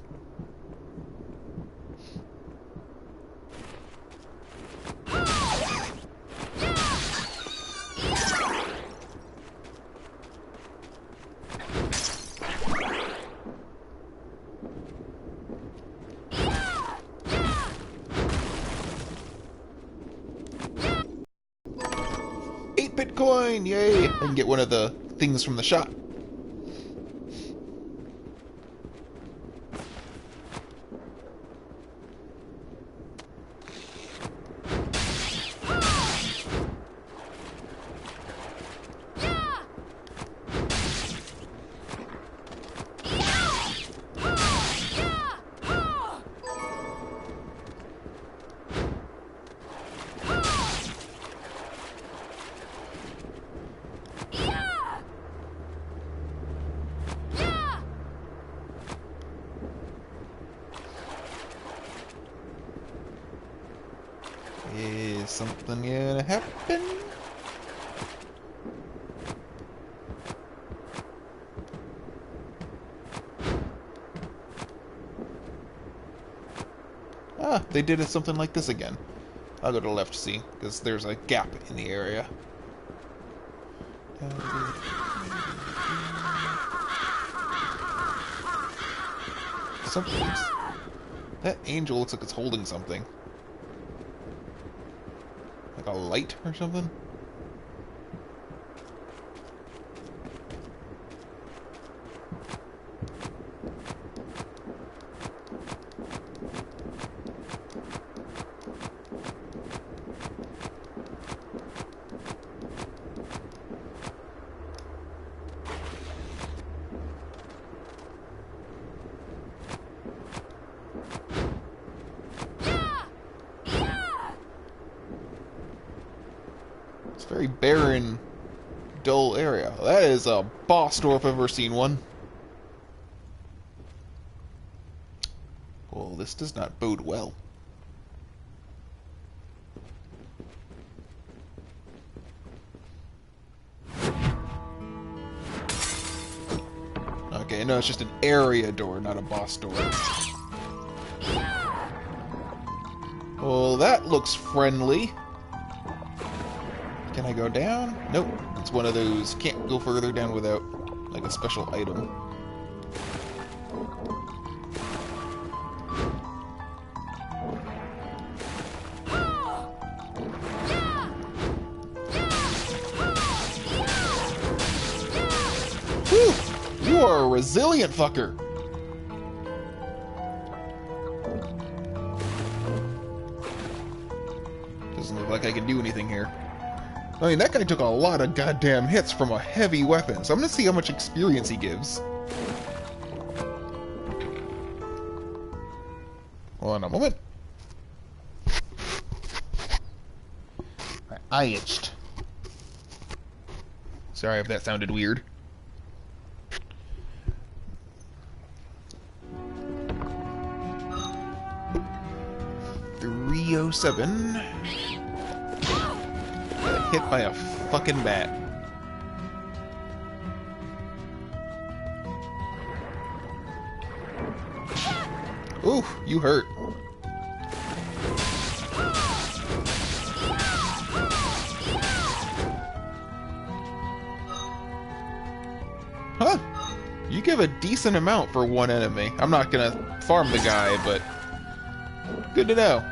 Bitcoin! Yay! I can get one of the things from the shop. Is something gonna happen? they did something like this again. I'll go to the left to see, because there's a gap in the area. Something's... That angel looks like it's holding something. Like a light or something? Very barren, dull area. That is a boss door if I've ever seen one. Well, this does not bode well. Okay, no, it's just an area door, not a boss door. Well, that looks friendly. Can I go down? Nope. It's one of those can't go further down without, like, a special item. Whew! You are a resilient fucker! Doesn't look like I can do anything here. I mean, that guy took a lot of goddamn hits from a heavy weapon, so I'm gonna see how much experience he gives. Hold on a moment. My eye itched. Sorry if that sounded weird. .307. Hit by a fucking bat. Ooh, you hurt. Huh? You give a decent amount for one enemy. I'm not gonna farm the guy, but good to know.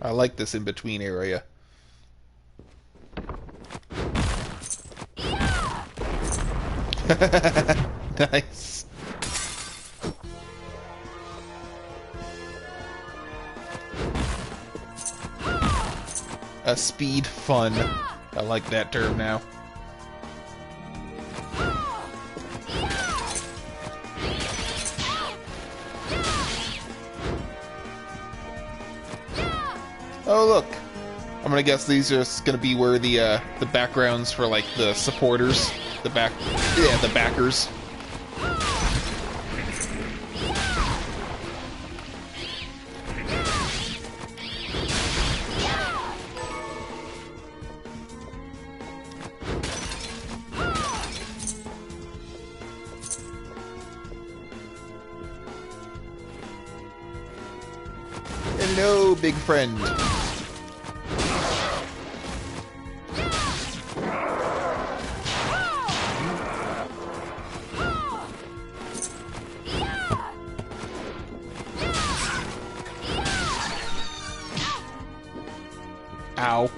I like this in-between area. Nice. A speed fun. I like that term now. Oh look, I'm gonna guess these are just gonna be where the backgrounds for like the supporters, the backers. Hello, big friend. Ow.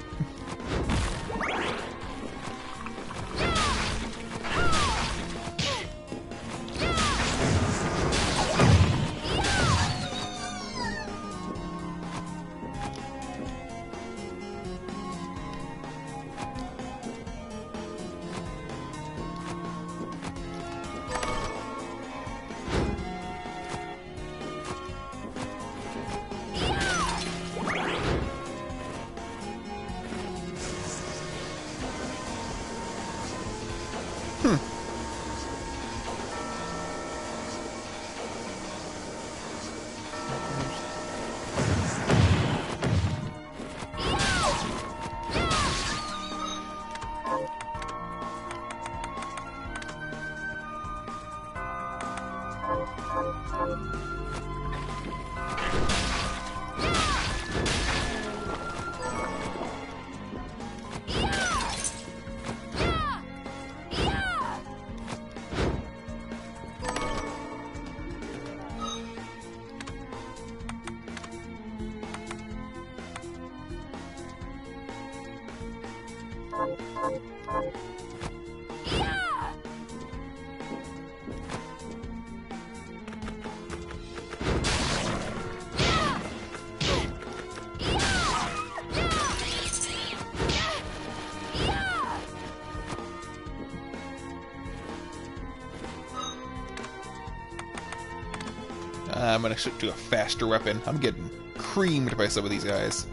I'm gonna shift to a faster weapon. I'm getting creamed by some of these guys.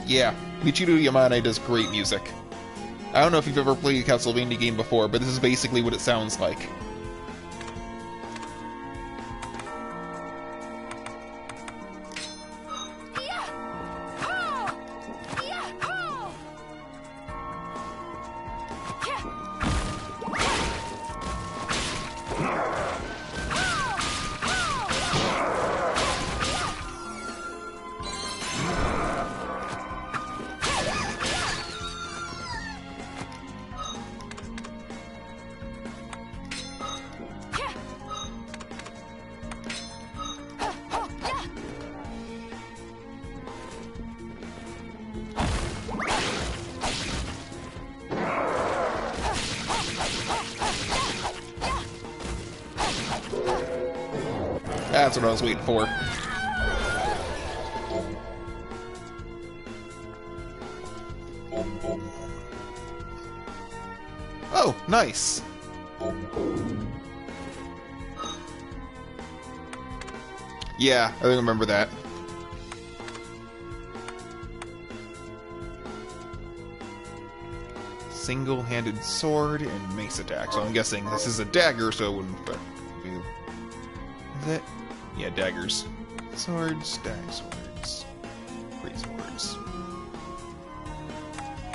Yeah, Michiru Yamane does great music. I don't know if you've ever played a Castlevania game before, but this is basically what it sounds like. That's what I was waiting for. Oh, nice. Yeah, I remember that. Single-handed sword and mace attack. So I'm guessing this is a dagger, so it wouldn't be... Is it? Yeah, daggers. Swords, swords, great swords.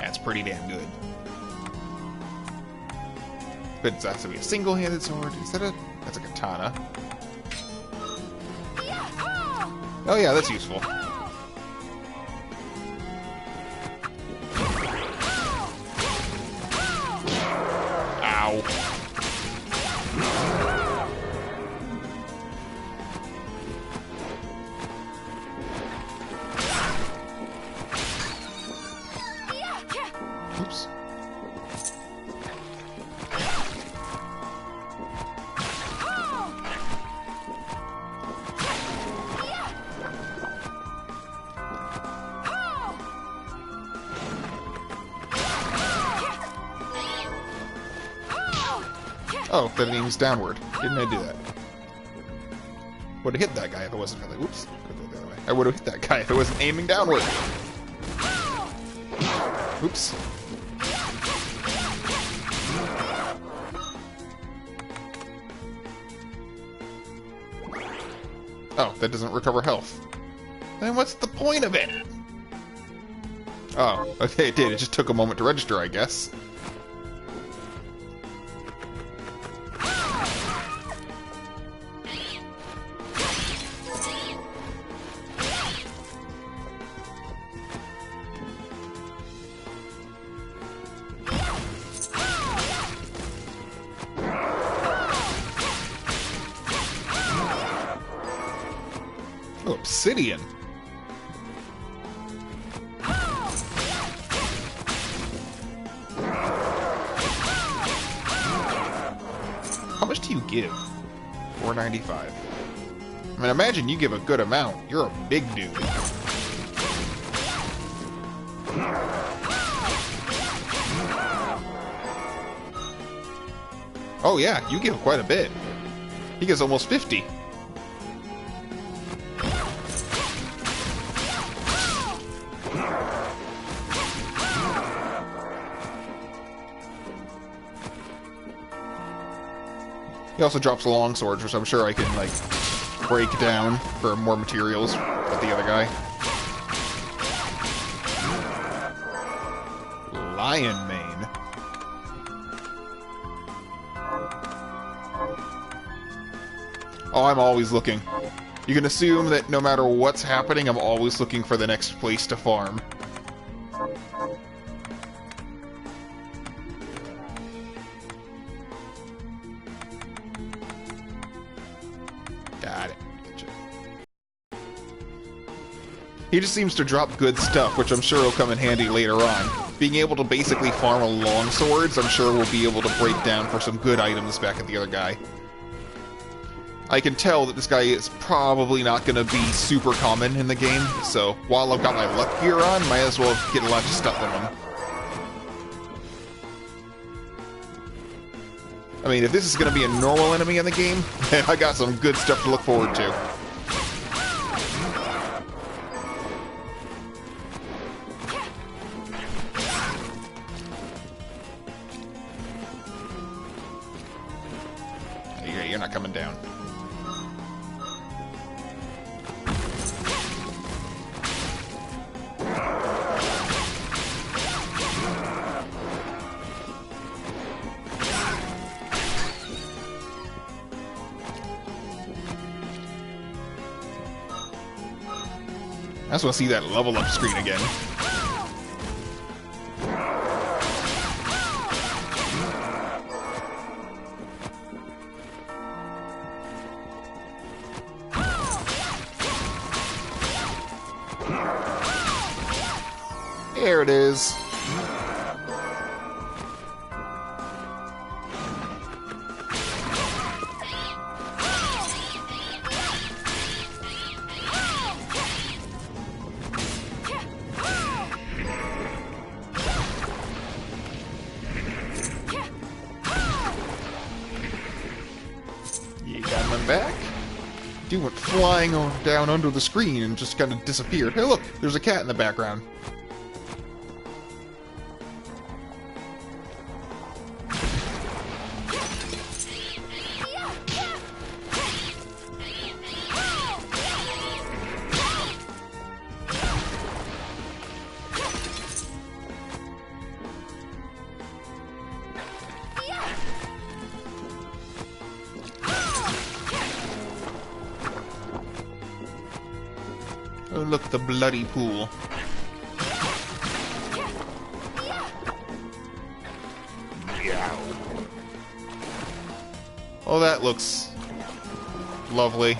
That's pretty damn good. But it has to be a single-handed sword. Is that a... That's a katana. Oh yeah, that's useful. Ow. Oops. Oh, that aims downward. Didn't I do that? Would have hit that guy if it wasn't really... Oops. Could go the other way. I would have hit that guy if it wasn't aiming downward. Oops. Oh, that doesn't recover health. Then what's the point of it? Oh, okay, it did. It just took a moment to register, I guess. Oh, obsidian. How much do you give? 495. I mean, imagine you give a good amount. You're a big dude. Oh yeah, you give quite a bit. He gives almost 50. He also drops long swords, which I'm sure I can, like, break down for more materials with the other guy. Lion Mane. Oh, I'm always looking. You can assume that no matter what's happening, I'm always looking for the next place to farm. Got it. Gotcha. He just seems to drop good stuff, which I'm sure will come in handy later on. Being able to basically farm a long swords, I'm sure we'll be able to break down for some good items back at the other guy. I can tell that this guy is probably not going to be super common in the game, so while I've got my luck gear on, might as well get a lot of stuff from him. I mean, if this is going to be a normal enemy in the game, I got some good stuff to look forward to. Yeah, you're not coming down. I just want to see that level up screen again. There it is. You got him back? Dude went flying down under the screen and just kind of disappeared. Hey look, there's a cat in the background. Oh, look, the bloody pool. Meow. Oh, that looks lovely.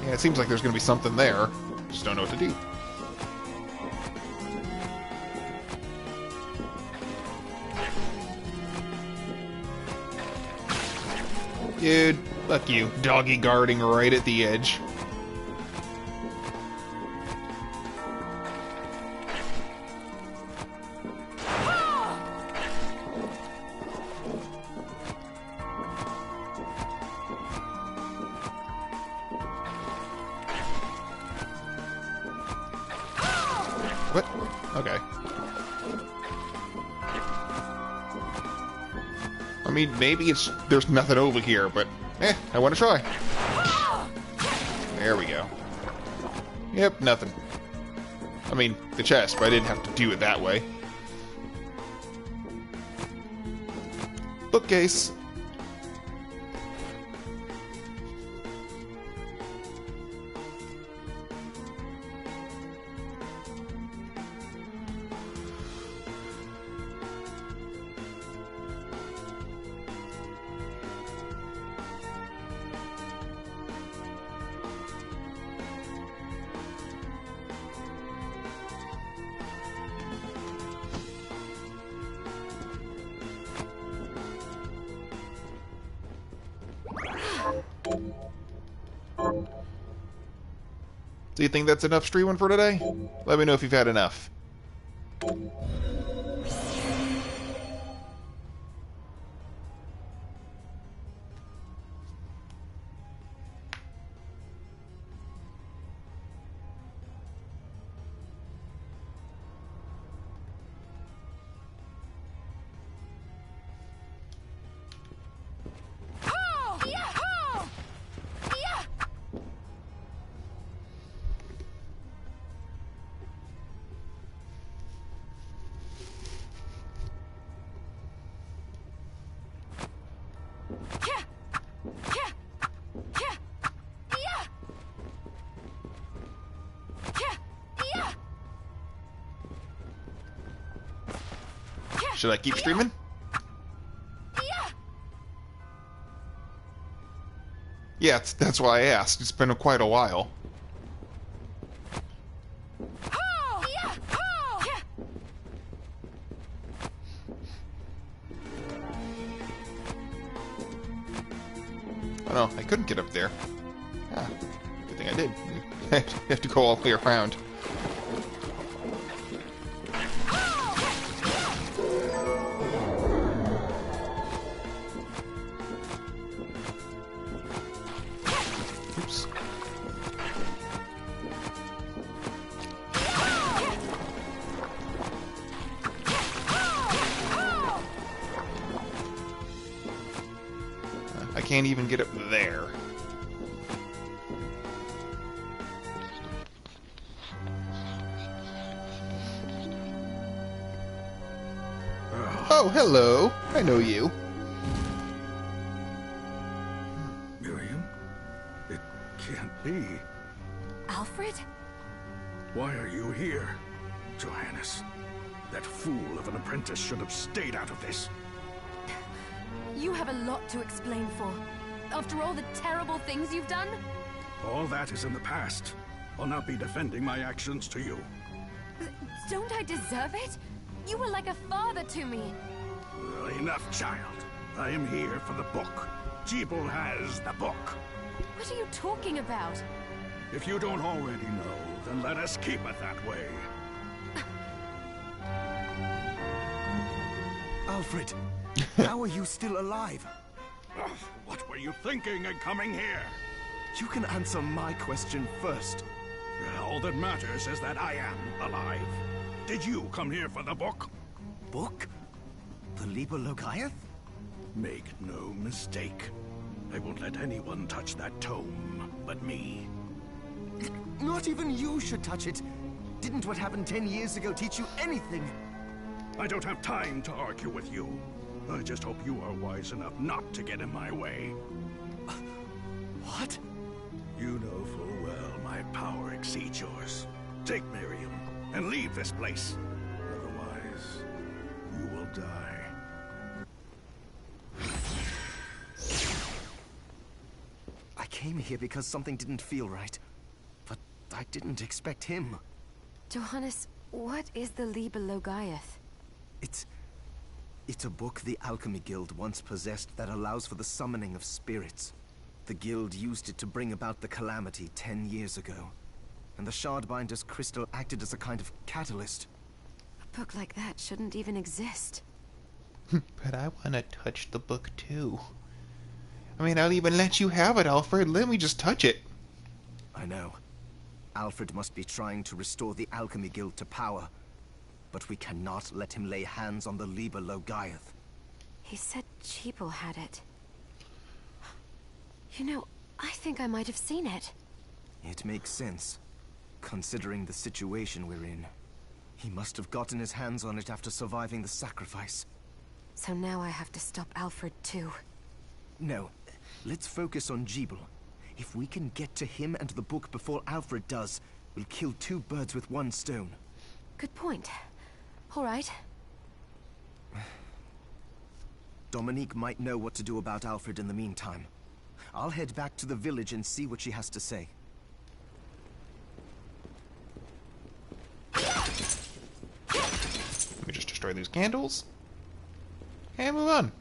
Yeah, it seems like there's going to be something there. Just don't know what to do. Dude, fuck you. Doggy guarding right at the edge. What? Okay. I mean, maybe there's nothing over here, but I want to try. There we go. Yep, nothing. I mean, the chest, but I didn't have to do it that way. Bookcase. Do you think that's enough streaming for today? Let me know if you've had enough. Should I keep streaming? Yeah, that's why I asked. It's been quite a while. Oh no, I couldn't get up there. Ah, good thing I did. I have to go all the way around. Oops. I can't even get up there. Oh, hello. I know you. Miriam? It can't be. Alfred? Why are you here, Johannes? That fool of an apprentice should have stayed out of this. You have a lot to explain for. After all the terrible things you've done? All that is in the past. I'll not be defending my actions to you. Don't I deserve it? You were like a father to me. Enough, child. I am here for the book. Jeeble has the book. What are you talking about? If you don't already know, then let us keep it that way. Alfred, how are you still alive? Ugh, what were you thinking in coming here? You can answer my question first. All that matters is that I am alive. Did you come here for the book? Book? The Liber Logaeth? Make no mistake. I won't let anyone touch that tome but me. Not even you should touch it. Didn't what happened 10 years ago teach you anything? I don't have time to argue with you. I just hope you are wise enough not to get in my way. What? You know full well my power exceeds yours. Take Miriam and leave this place. Otherwise, you will die. I came here because something didn't feel right. But I didn't expect him. Johannes, what is the Liber Logaeth? It's a book the Alchemy Guild once possessed that allows for the summoning of spirits. The Guild used it to bring about the calamity 10 years ago. And the Shardbinder's crystal acted as a kind of catalyst. A book like that shouldn't even exist. But I want to touch the book too. I mean, I'll even let you have it, Alfred. Let me just touch it. I know. Alfred must be trying to restore the Alchemy Guild to power. But we cannot let him lay hands on the Liber Logaeth. He said Jeeble had it. You know, I think I might have seen it. It makes sense, considering the situation we're in. He must have gotten his hands on it after surviving the sacrifice. So now I have to stop Alfred too. No, let's focus on Jeeble. If we can get to him and the book before Alfred does, we'll kill two birds with one stone. Good point. All right. Dominique might know what to do about Alfred in the meantime. I'll head back to the village and see what she has to say. Let me just destroy these candles. And move on.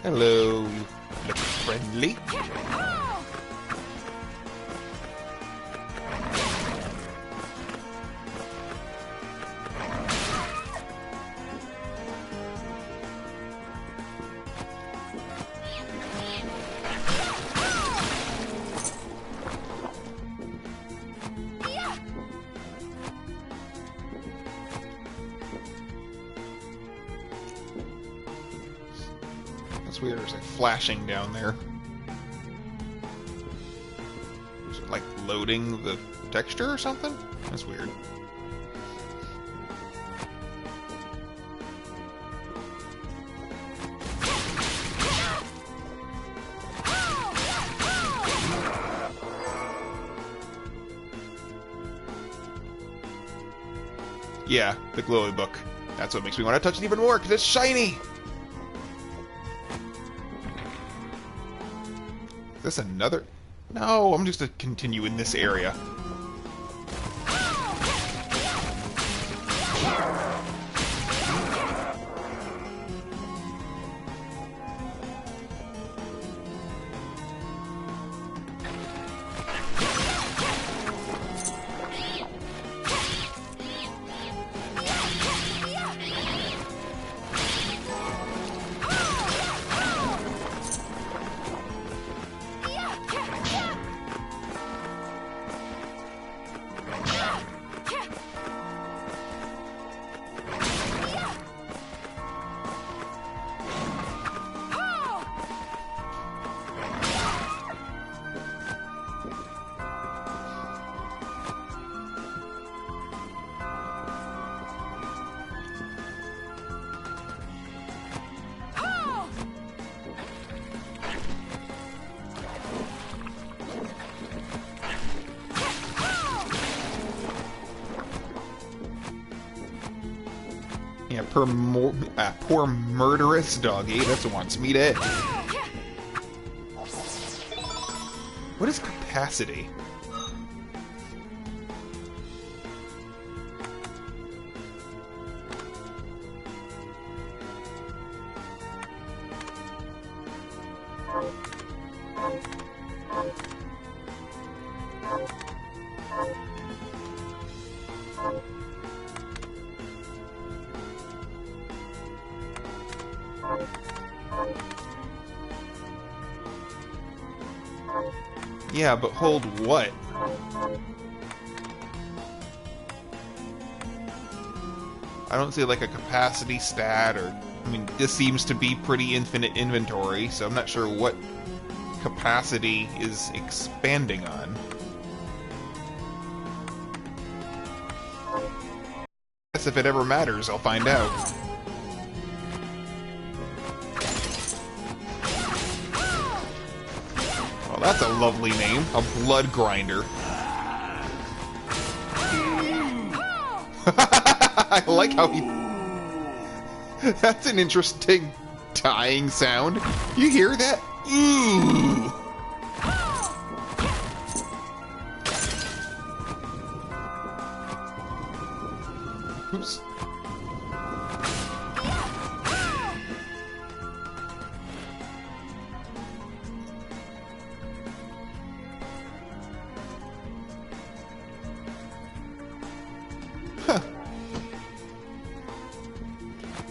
Hello, you look friendly. That's weird, there's like flashing down there. Is it like loading the texture or something? That's weird. Yeah, the glowy book. That's what makes me want to touch it even more, because it's shiny! Is this another? No, I'm just gonna continue in this area. Yeah, poor murderous doggy. That's what wants me dead. What is capacity? Yeah, but hold what? I don't see like a capacity stat or... I mean, this seems to be pretty infinite inventory, so I'm not sure what capacity is expanding on. I guess if it ever matters, I'll find out. Well, that's a lovely name. A blood grinder. I like how he... That's an interesting dying sound. You hear that? Ooh. Oops.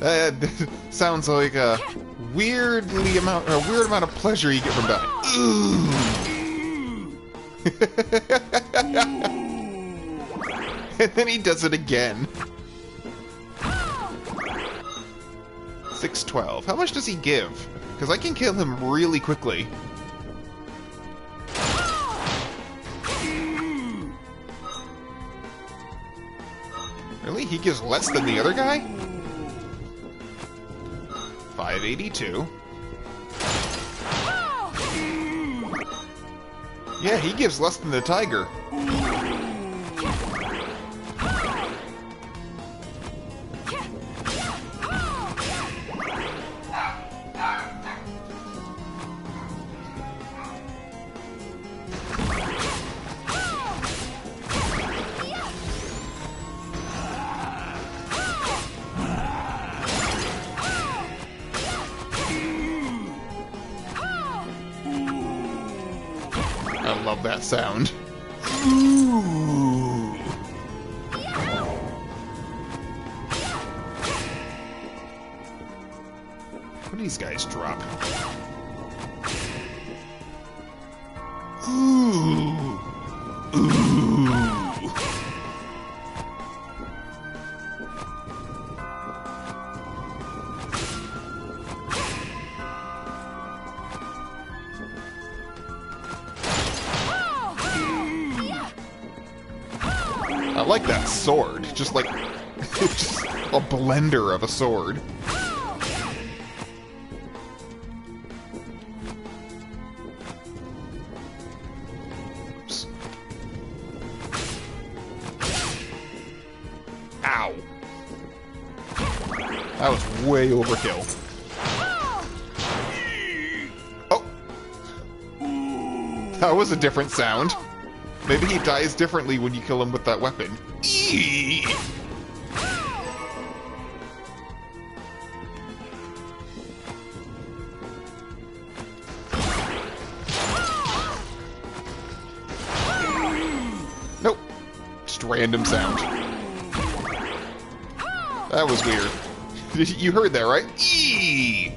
That sounds like a weird amount of pleasure you get from dying. And then he does it again. 612. How much does he give? Because I can kill him really quickly. Really? He gives less than the other guy? 582. Yeah, he gives less than the tiger. love that sound. Ooh. What do these guys drop? Ooh. Ooh. I like that sword. Just like just a blender of a sword. Oops. Ow. That was way overkill. Oh. That was a different sound. Maybe he dies differently when you kill him with that weapon. Eee! Nope. Just random sound. That was weird. You heard that, right? Eee!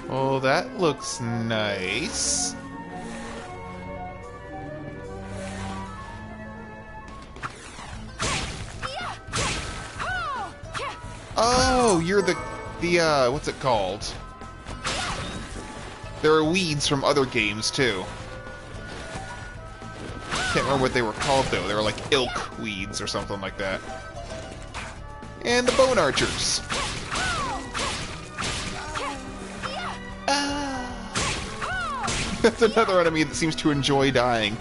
Oh, that looks nice. Oh, you're the what's it called? There are weeds from other games too. Can't remember what they were called though. They were like ilk weeds or something like that. And the bone archers. That's another enemy that seems to enjoy dying.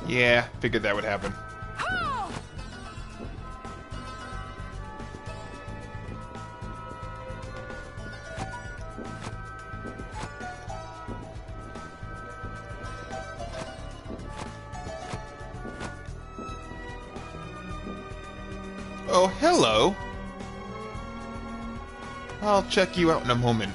Yeah, figured that would happen. Oh, hello. I'll check you out in a moment.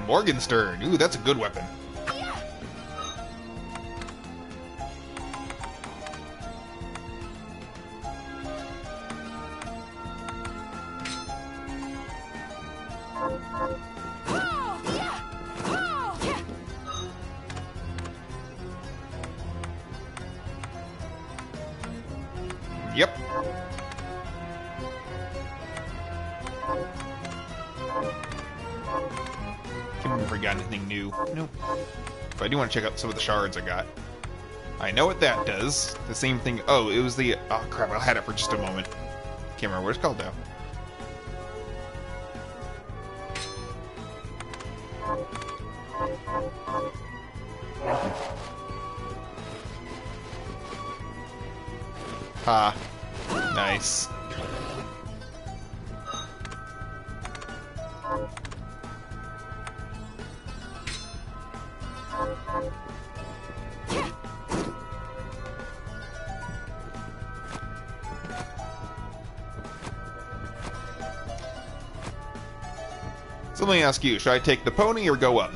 Morgenstern. Ooh, that's a good weapon. Yep. Can't remember if I got anything new. Nope. But I do want to check out some of the shards I got. I know what that does. The same thing. Oh, it was the... Oh, crap. I had it for just a moment. Can't remember what it's called now. Ah. Nice. So let me ask you, should I take the pony or go up?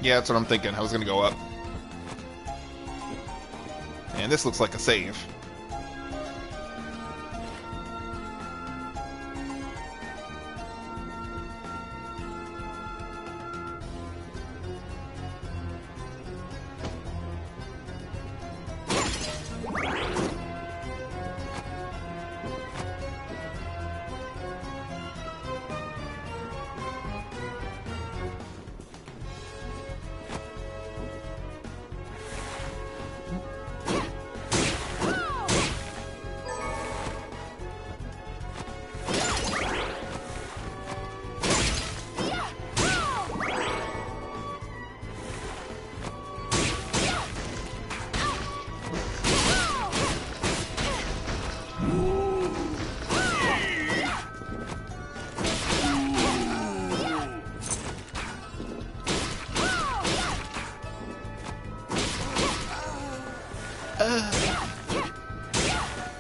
Yeah, that's what I'm thinking. I was gonna go up. And this looks like a save.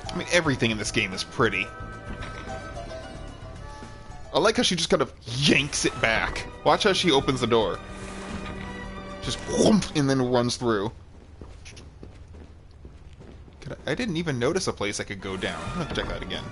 I mean, everything in this game is pretty. I like how she just kind of yanks it back. Watch how she opens the door. Just whoomp, and then runs through. I didn't even notice a place I could go down. I'm gonna have to check that again.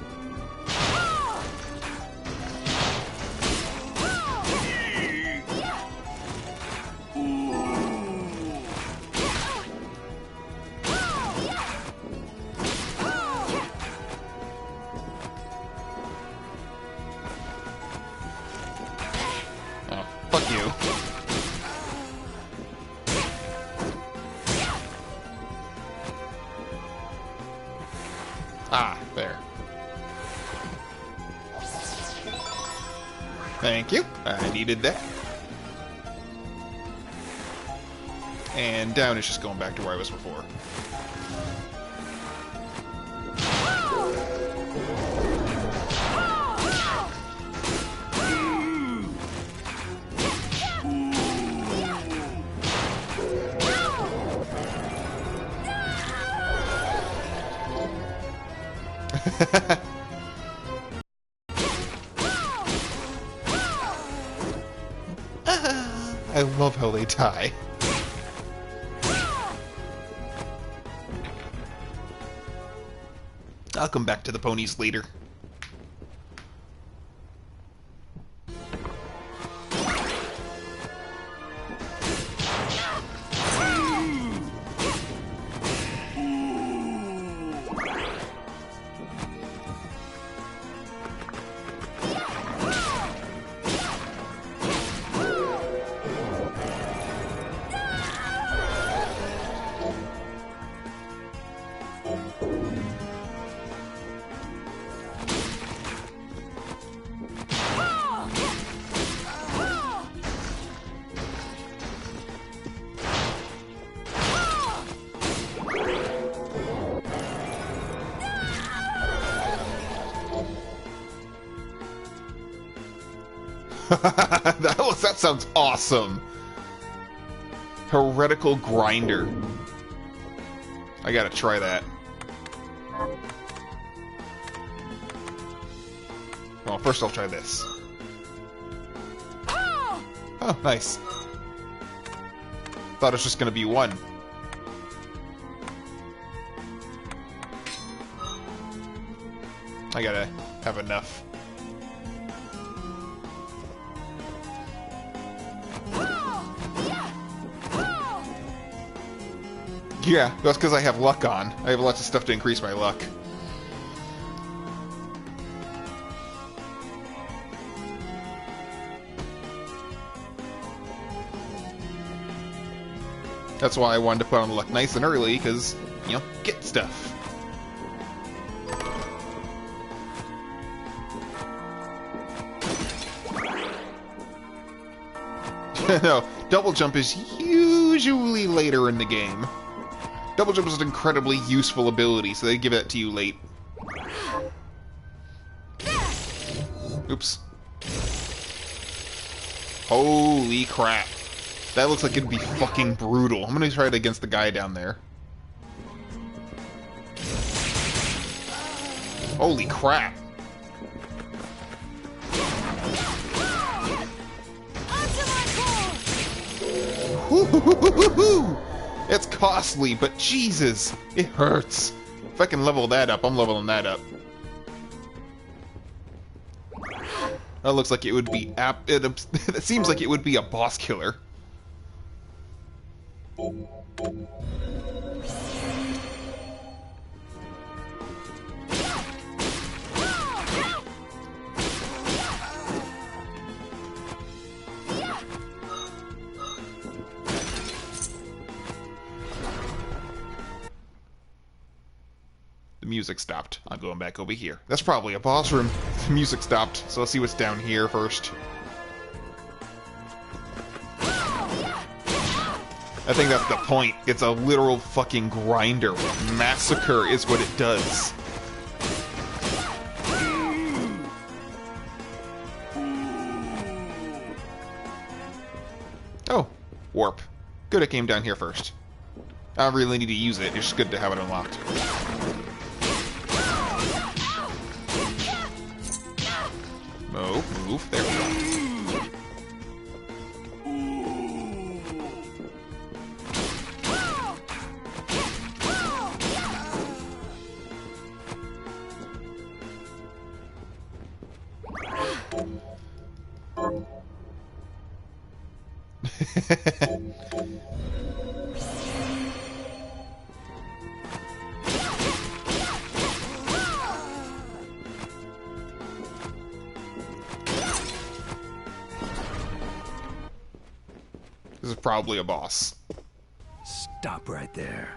Oh, fuck you. Ah, there. Thank you. I needed that. And down is just going back to where I was before. I love how they die. I'll come back to the ponies later. That sounds awesome. Heretical Grinder. I gotta try that. Well, first I'll try this. Oh, nice. Thought it was just gonna be one. I gotta have enough. Yeah, that's because I have luck on. I have lots of stuff to increase my luck. That's why I wanted to put on luck nice and early, because, you know, get stuff. No, double jump is usually later in the game. Double jump is an incredibly useful ability, so they give it to you late. Oops. Holy crap. That looks like it'd be fucking brutal. I'm gonna try it against the guy down there. Holy crap. It's costly, but Jesus, it hurts. If I can level that up, I'm leveling that up. That looks like it would be it seems like it would be a boss killer. The music stopped. I'm going back over here. That's probably a boss room. The music stopped, so let's see what's down here first. I think that's the point. It's a literal fucking grinder. Massacre is what it does. Oh, warp. Good it came down here first. I don't really need to use it, it's just good to have it unlocked. Move, there we go. This is probably a boss. Stop right there.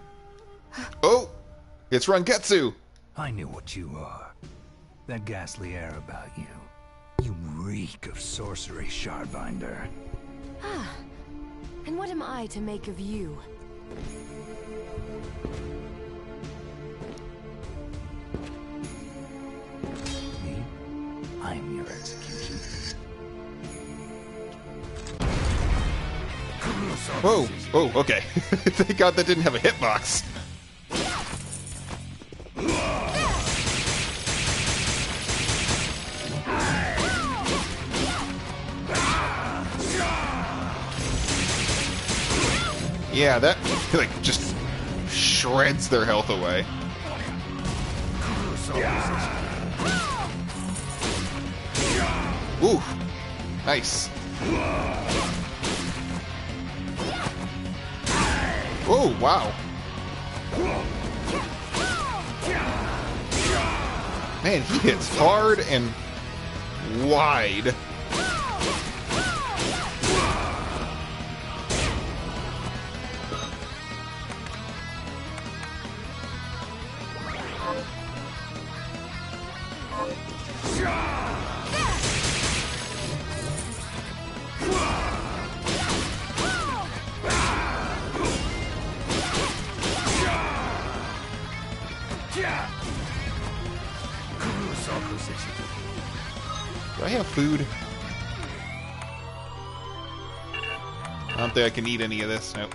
Oh! It's Rangetsu! I knew what you are. That ghastly air about you. You reek of sorcery, Shardbinder. Ah, and what am I to make of you? Me? I'm your execution. Whoa! Oh, okay. Thank God that didn't have a hitbox. Yeah, that like just shreds their health away. Ooh, nice. Oh, wow. Man, he hits hard and wide. Do I have food? I don't think I can eat any of this. Nope.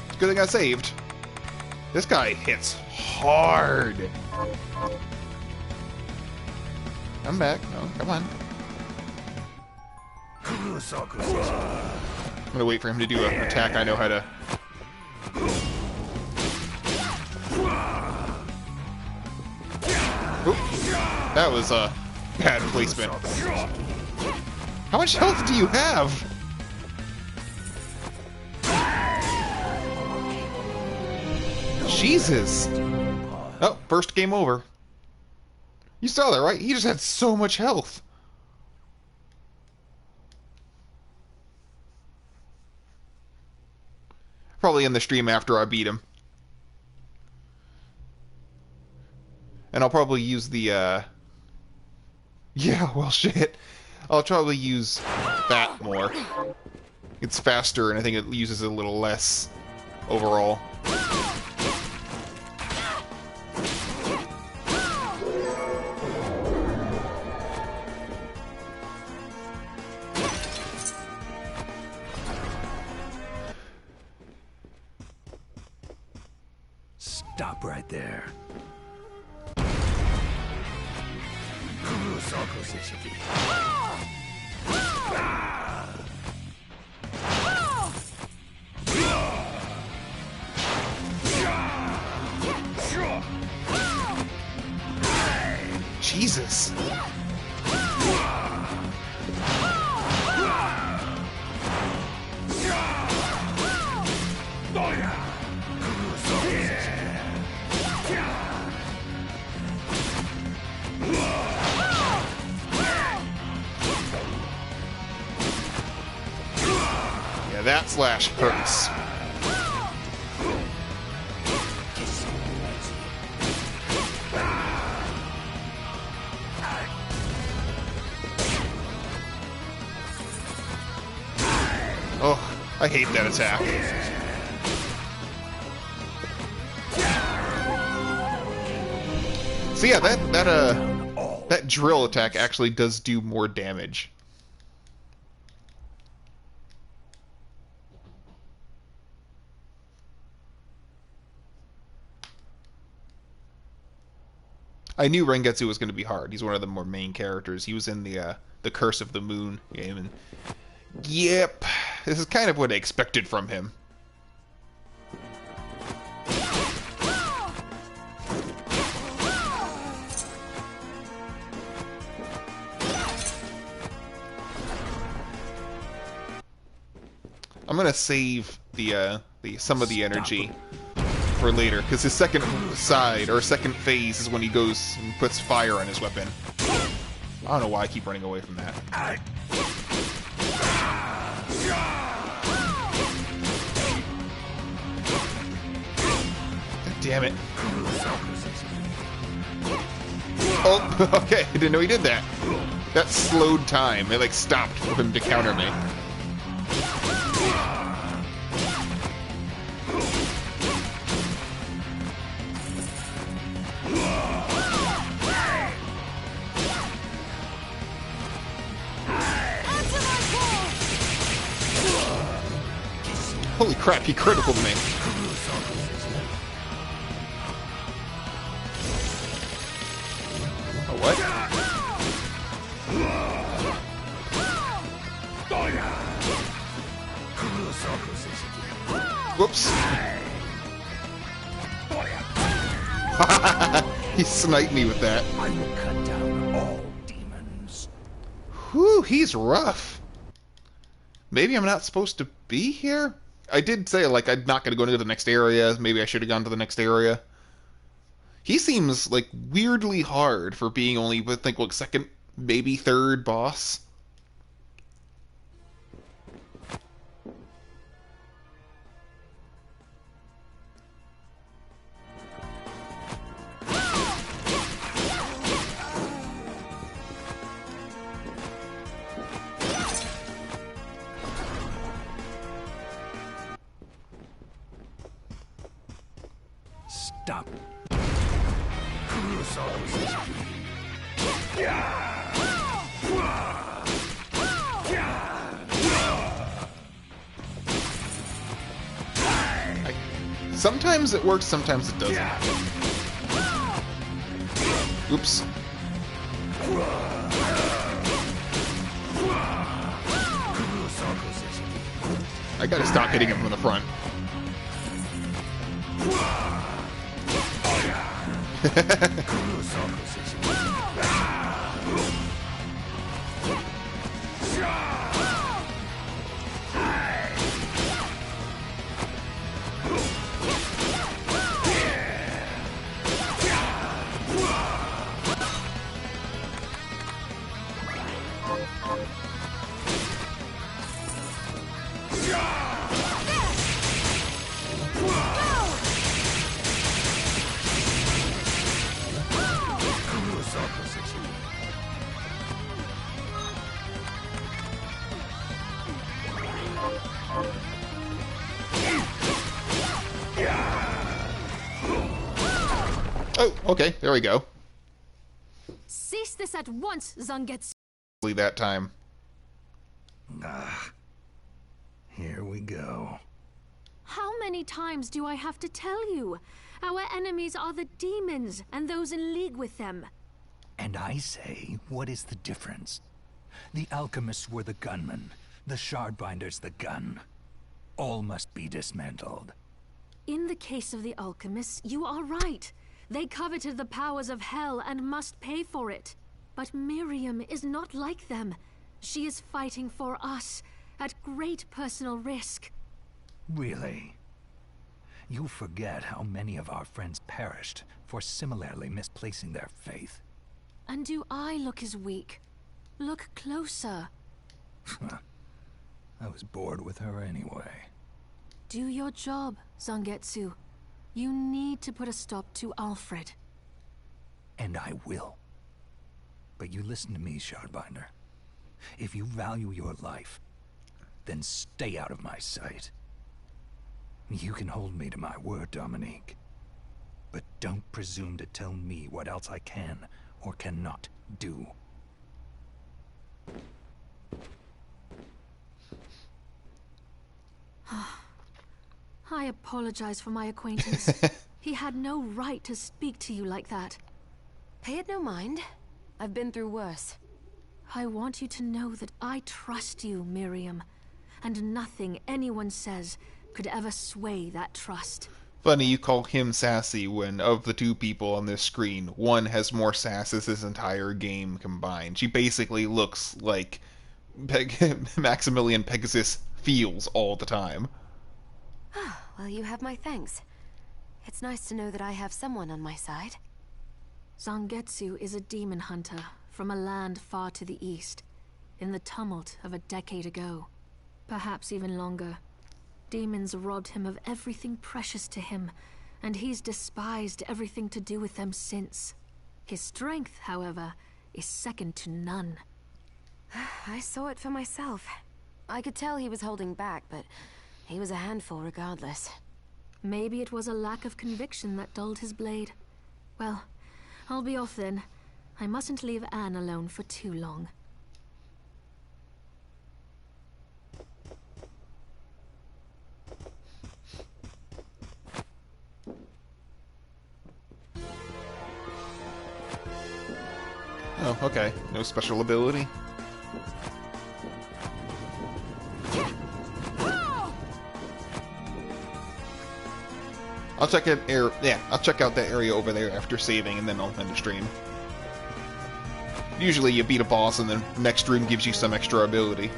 It's a good thing I saved. This guy hits hard. I'm back. Oh, come on. I'm gonna wait for him to do an attack I know how to. Oop. That was a bad placement. How much health do you have? Jesus. Oh, first game over. You saw that, right? He just had so much health. Probably in the stream after I beat him. And I'll probably use the, yeah, well, shit. I'll probably use that more. It's faster, and I think it uses a little less overall. Stop right there. Jesus. Yeah, that slash hurts. Oh, I hate that attack. So yeah, that drill attack actually does do more damage. I knew Rengetsu was going to be hard. He's one of the more main characters. He was in the Curse of the Moon game, and yep, this is kind of what I expected from him. I'm gonna save the some of the energy for later, because his second side, or second phase, is when he goes and puts fire on his weapon. I don't know why I keep running away from that. God damn it. Oh, okay, I didn't know he did that. That slowed time. It, like, stopped for him to counter me. Holy crap, he criticaled me. Oh, what? Whoops. He sniped me with that. I will cut down all demons. Whew, he's rough. Maybe I'm not supposed to be here? I did say, like, I'm not going to go to the next area. Maybe I should have gone to the next area. He seems, like, weirdly hard for being only, I think, like, second, maybe third boss. Stop. Sometimes it works, sometimes it doesn't. Oops. I gotta stop hitting him from the front. Oh, okay, there we go. Cease this at once, Zangetsu. That time. Ah, here we go. How many times do I have to tell you? Our enemies are the demons and those in league with them. And I say, what is the difference? The alchemists were the gunmen, the shardbinders the gun. All must be dismantled. In the case of the alchemists, you are right. They coveted the powers of hell and must pay for it. But Miriam is not like them. She is fighting for us, at great personal risk. Really? You forget how many of our friends perished for similarly misplacing their faith. And do I look as weak? Look closer. I was bored with her anyway. Do your job, Zangetsu. You need to put a stop to Alfred. And I will. But you listen to me, Shardbinder. If you value your life, then stay out of my sight. You can hold me to my word, Dominique. But don't presume to tell me what else I can or cannot do. I apologize for my acquaintance. He had no right to speak to you like that. Pay it no mind. I've been through worse. I want you to know that I trust you, Miriam. And nothing anyone says could ever sway that trust. Funny you call him sassy when, of the two people on this screen, one has more sass as this entire game combined. She basically looks like Maximilian Pegasus feels all the time. Well, you have my thanks. It's nice to know that I have someone on my side. Zangetsu is a demon hunter from a land far to the east, in the tumult of a decade ago. Perhaps even longer. Demons robbed him of everything precious to him, and he's despised everything to do with them since. His strength, however, is second to none. I saw it for myself. I could tell he was holding back, but he was a handful regardless. Maybe it was a lack of conviction that dulled his blade. Well, I'll be off then. I mustn't leave Anne alone for too long. Oh, okay. No special ability. I'll check it. I'll check out that area over there after saving, and then I'll end the stream. Usually, you beat a boss, and then next room gives you some extra ability.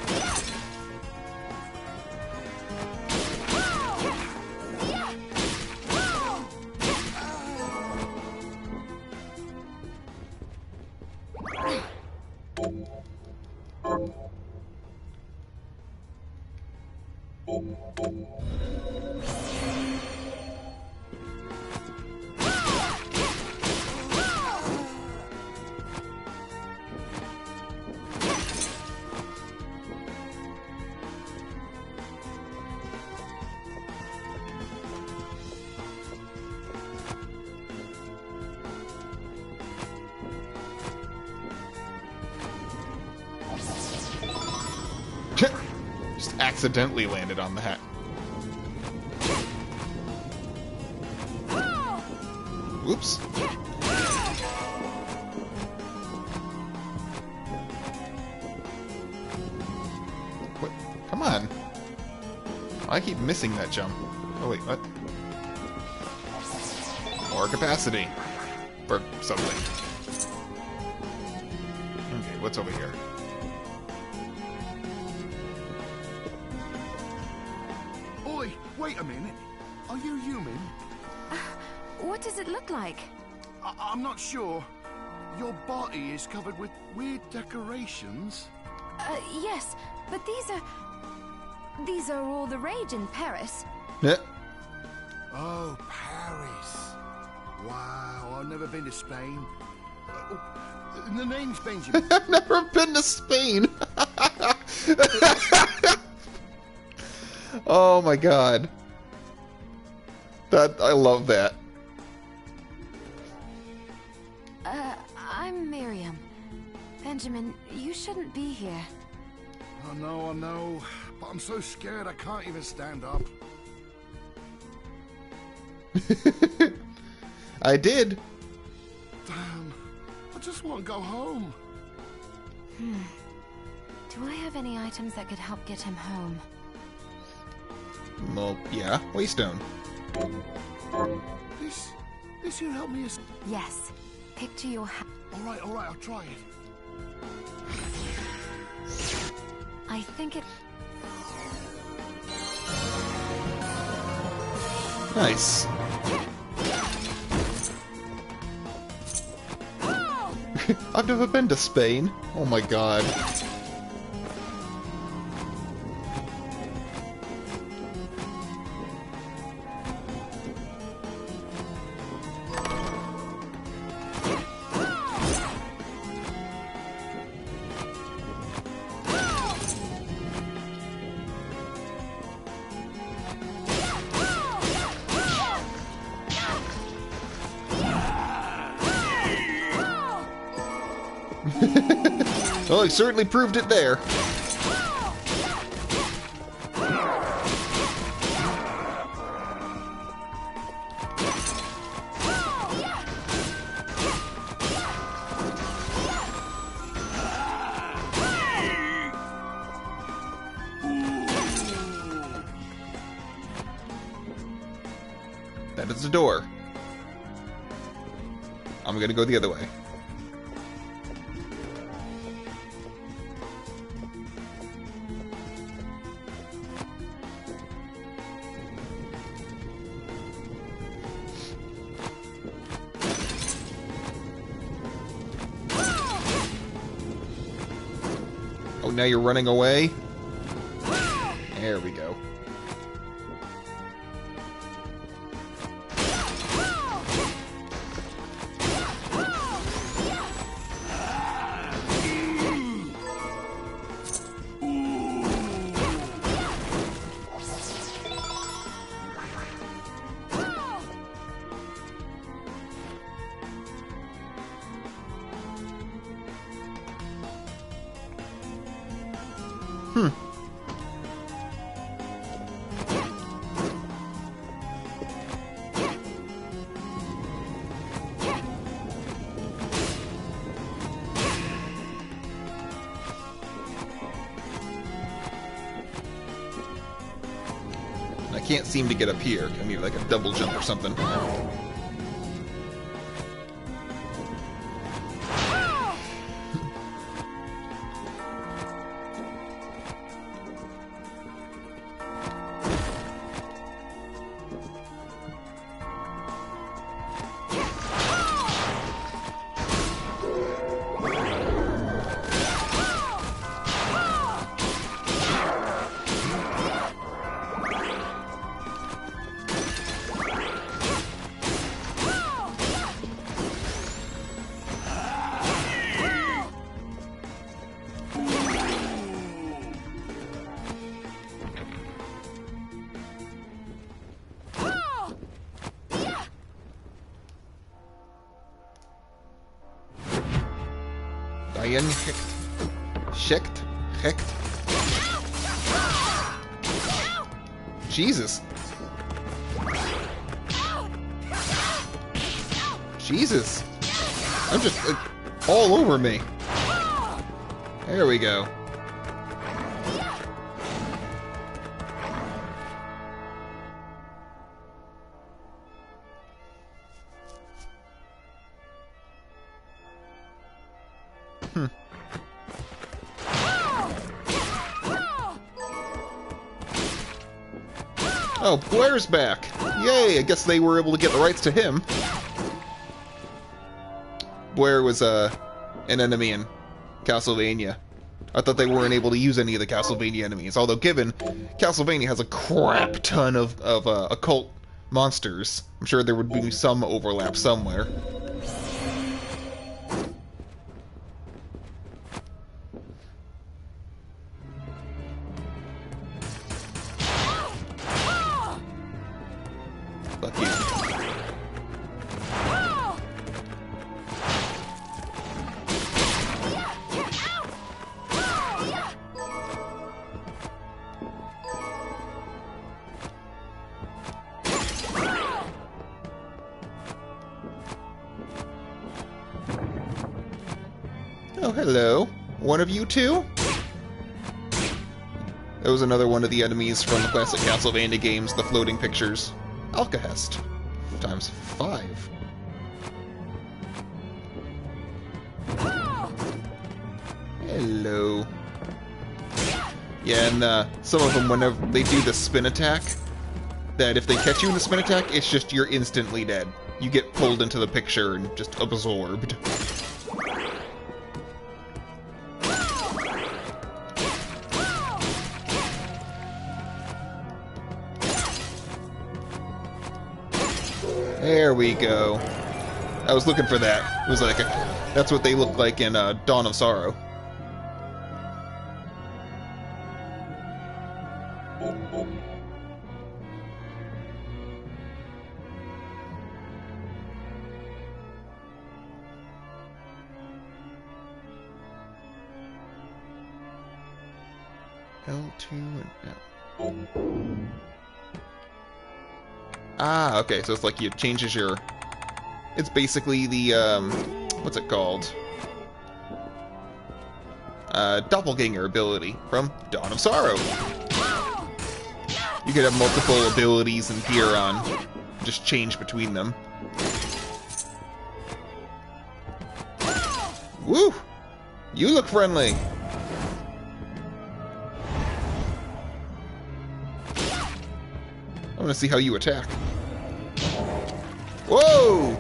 Just accidentally landed on that. Oops. What? Come on. I keep missing that jump. Oh wait, what? More capacity. Or something. Okay, what's over here? Oi, wait a minute. Are you human? What does it look like? I'm not sure. Your body is covered with weird decorations. Yes, but these are all the rage in Paris. Yeah. Oh, Paris. Wow, I've never been to Spain. The name's Benjamin. I've never been to Spain. Oh my god. I love that. I'm Miriam. Benjamin, you shouldn't be here. I know, but I'm so scared I can't even stand up. I did. Damn, I just want to go home. Do I have any items that could help get him home? Well, yeah, Waystone. This will help me. Yes. Picture your All right, I'll try it. I think it... Nice. I've never been to Spain. Oh my god. Well, he certainly proved it there. That is the door. I'm gonna go the other way. Oh, now you're running away? There we go. can't seem to get up here. I need like a double jump or something. Hecht. Jesus. Jesus. I'm just like, all over me. There we go. Oh, Blair's back! Yay! I guess they were able to get the rights to him. Blair was an enemy in Castlevania. I thought they weren't able to use any of the Castlevania enemies, although given Castlevania has a crap ton of occult monsters, I'm sure there would be some overlap somewhere. Fuck you. Oh, hello. One of you two? That was another one of the enemies from the classic Castlevania games, the floating pictures. Alcahest. Times 5. Hello. Yeah, and some of them, whenever they do the spin attack, that if they catch you in the spin attack, it's just you're instantly dead. You get pulled into the picture and just absorbed. There we go. I was looking for that. It was like that's what they look like in Dawn of Sorrow. L2 and L. Ah, okay, so it's like it changes your... It's basically the, what's it called? Doppelganger ability from Dawn of Sorrow. You could have multiple abilities and gear on. Just change between them. Woo! You look friendly! I want to see how you attack. Whoa!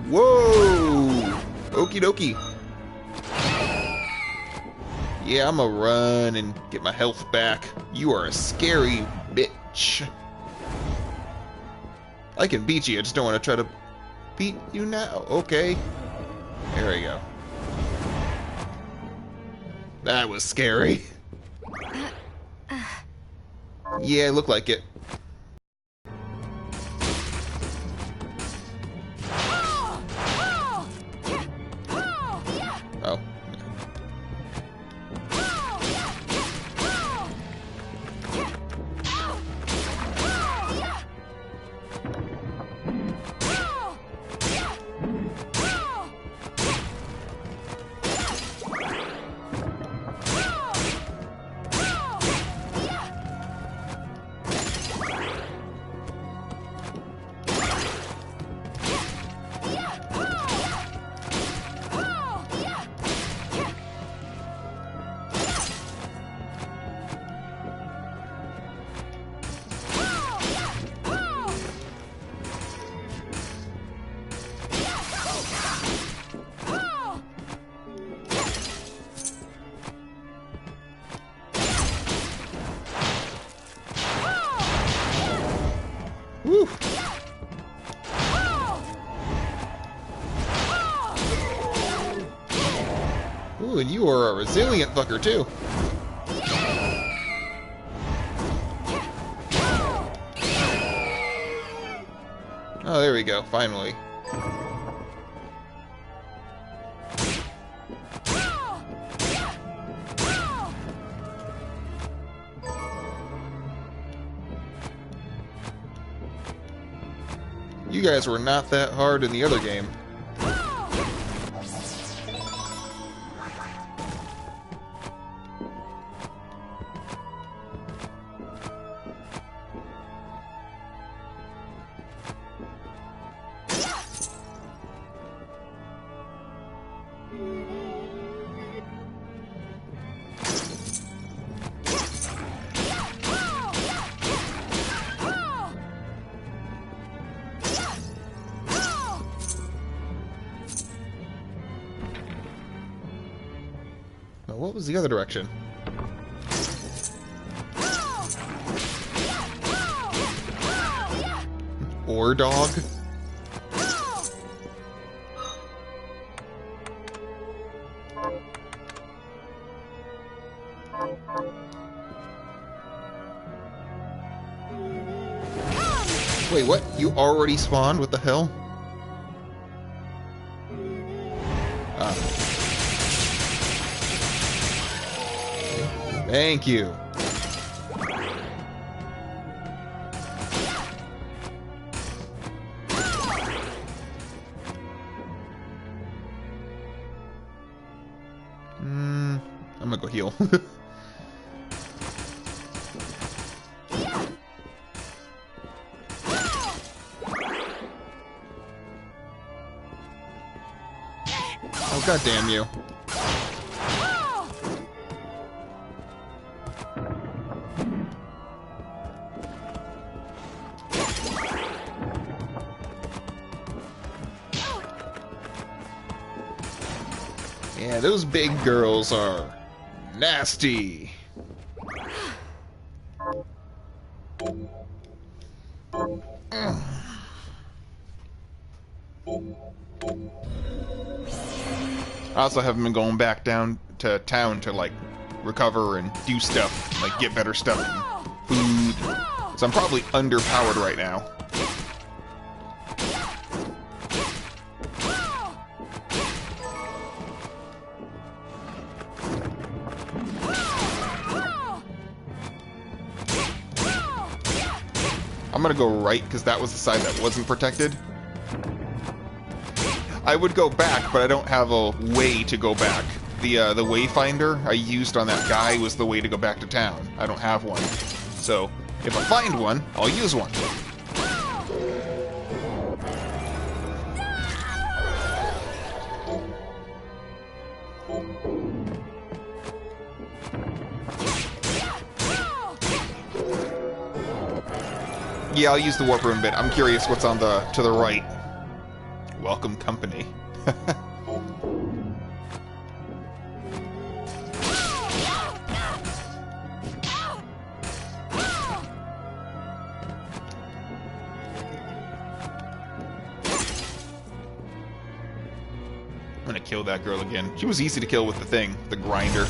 Whoa! Okie dokie. Yeah, I'm gonna run and get my health back. You are a scary bitch. I can beat you, I just don't want to try to beat you now. Okay. There we go. That was scary. Yeah, it looked like it. Oh. Ooh, and you are a resilient fucker, too. Oh, there we go, finally. You guys were not that hard in the other game. Now, what was the other direction? Or dog? Wait, what? You already spawned? What the hell? Ah. Thank you. I'm gonna go heal. Oh, god damn you. Yeah, those big girls are nasty. I also haven't been going back down to town to, like, recover and do stuff, like get better stuff and food. So I'm probably underpowered right now. I'm gonna go right, because that was the side that wasn't protected. I would go back, but I don't have a way to go back. The wayfinder I used on that guy was the way to go back to town. I don't have one. So, if I find one, I'll use one. Yeah, I'll use the warp room bit. I'm curious what's on the to the right. Welcome company. I'm gonna kill that girl again. She was easy to kill with the thing, the grinder.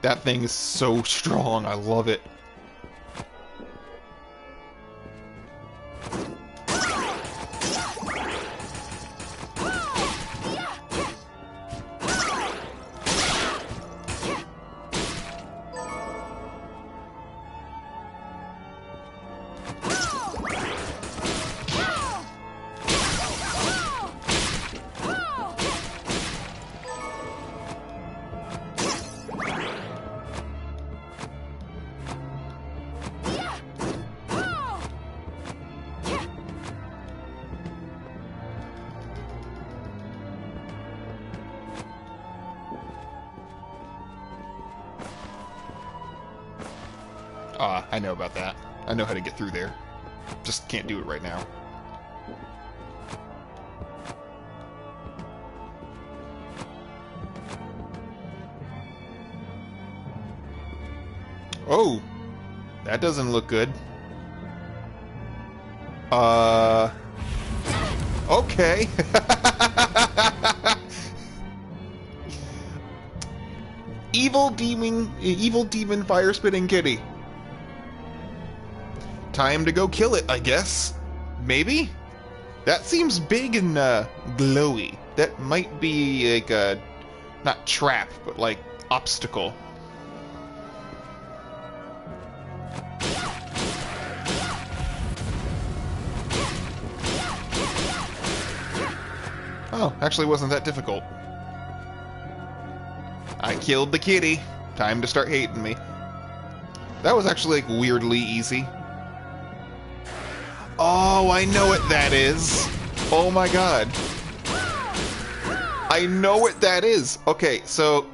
That thing is so strong, I love it. I know about that. I know how to get through there. Just can't do it right now. Oh! That doesn't look good. Okay. Evil demon fire spitting kitty. Time to go kill it, I guess. Maybe? That seems big and glowy. That might be like a, not trap, but like obstacle. Oh, actually wasn't that difficult. I killed the kitty. Time to start hating me. That was actually like weirdly easy. Oh, I know what that is. Oh my god. I know what that is. Okay, so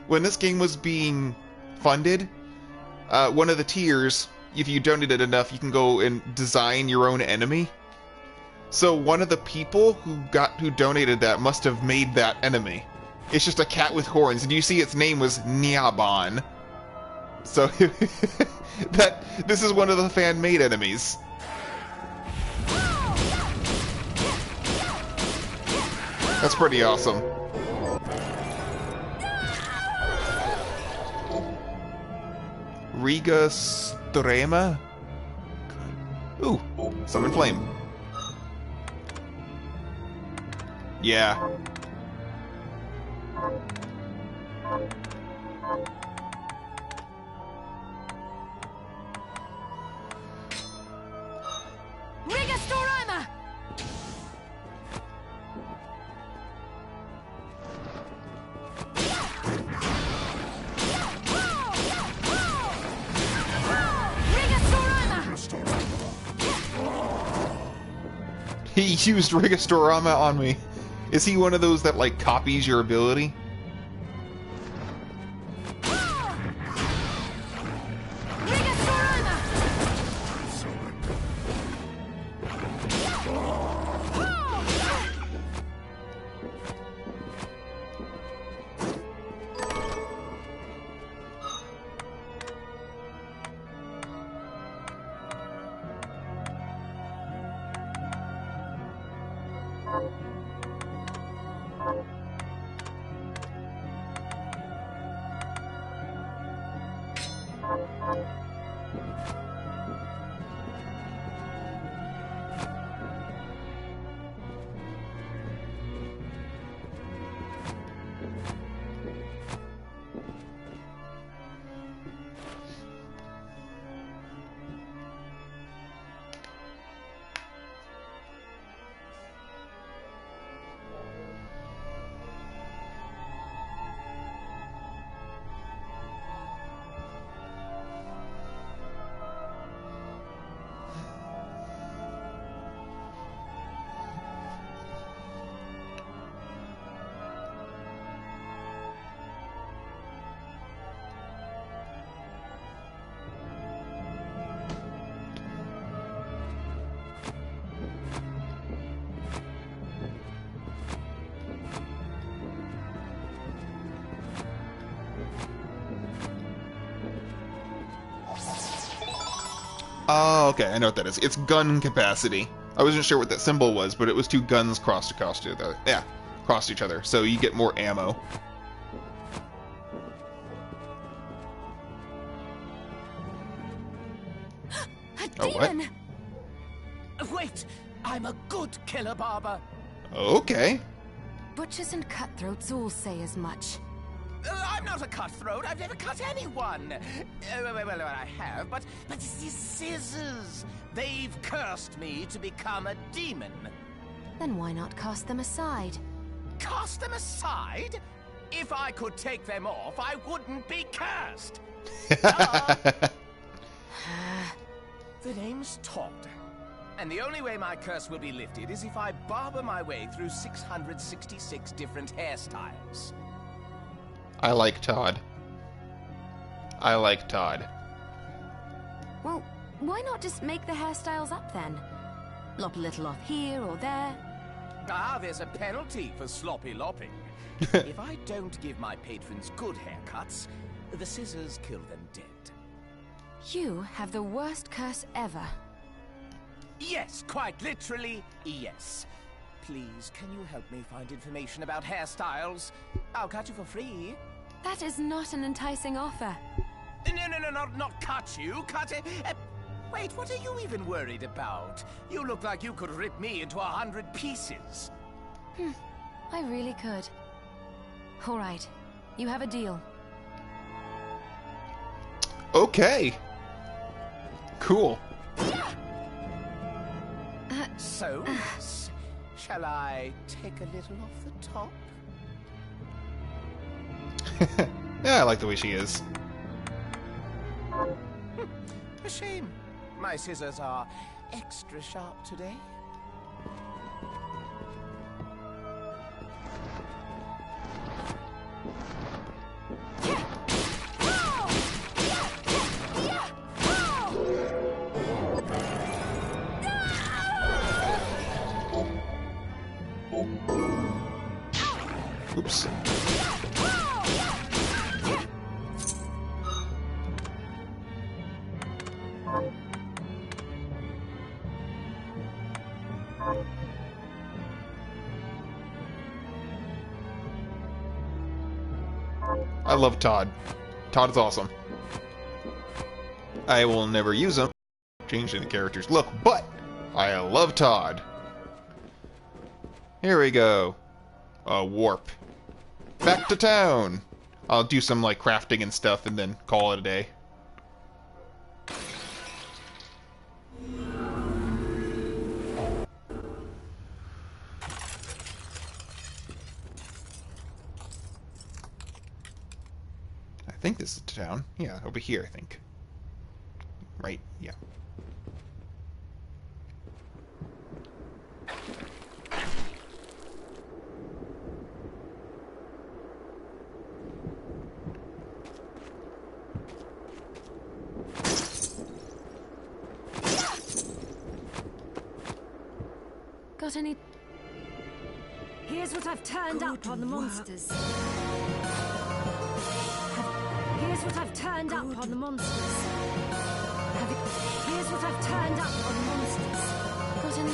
when this game was being funded, one of the tiers, if you donated enough, you can go and design your own enemy. So one of the people who donated that must have made that enemy. It's just a cat with horns, and you see its name was Nyaban. So this is one of the fan-made enemies. That's pretty awesome. Riga Strema? Ooh, summon flame. Yeah. Riga Storima! He used Rigastorama on me. Is he one of those that, like, copies your ability? Oh, okay, I know what that is. It's gun capacity. I wasn't sure what that symbol was, but it was two guns crossed across each other. Yeah, crossed each other, so you get more ammo. A demon! Wait! I'm a good killer, Barber! Okay. Butchers and cutthroats all say as much. I'm not a cutthroat. I've never cut anyone. Well, I have, but these scissors. They've cursed me to become a demon. Then why not cast them aside? Cast them aside? If I could take them off, I wouldn't be cursed. The name's Todd. And the only way my curse will be lifted is if I barber my way through 666 different hairstyles. I like Todd. I like Todd. Well, why not just make the hairstyles up then? Lop a little off here or there. Ah, there's a penalty for sloppy lopping. If I don't give my patrons good haircuts, the scissors kill them dead. You have the worst curse ever. Yes, quite literally, yes. please, can you help me find information about hairstyles? I'll cut you for free. That is not an enticing offer. No, not cut you. Cut it. Wait, what are you even worried about? You look like you could rip me into 100 pieces. I really could. All right, you have a deal. Okay. Cool. So, shall I take a little off the top? Yeah, I like the way she is. A shame. My scissors are extra sharp today. Oops. I love Todd. Todd is awesome. I will never use him, changing the character's look, but I love Todd. Here we go. A warp. Back to town. I'll do some like crafting and stuff and then call it a day. I think this is town. Yeah, over here, I think. Right? Yeah. Got any... Here's what I've turned up on the monsters. Here's what I've turned up on the monsters. Here's what I've turned up on the monsters. Got any...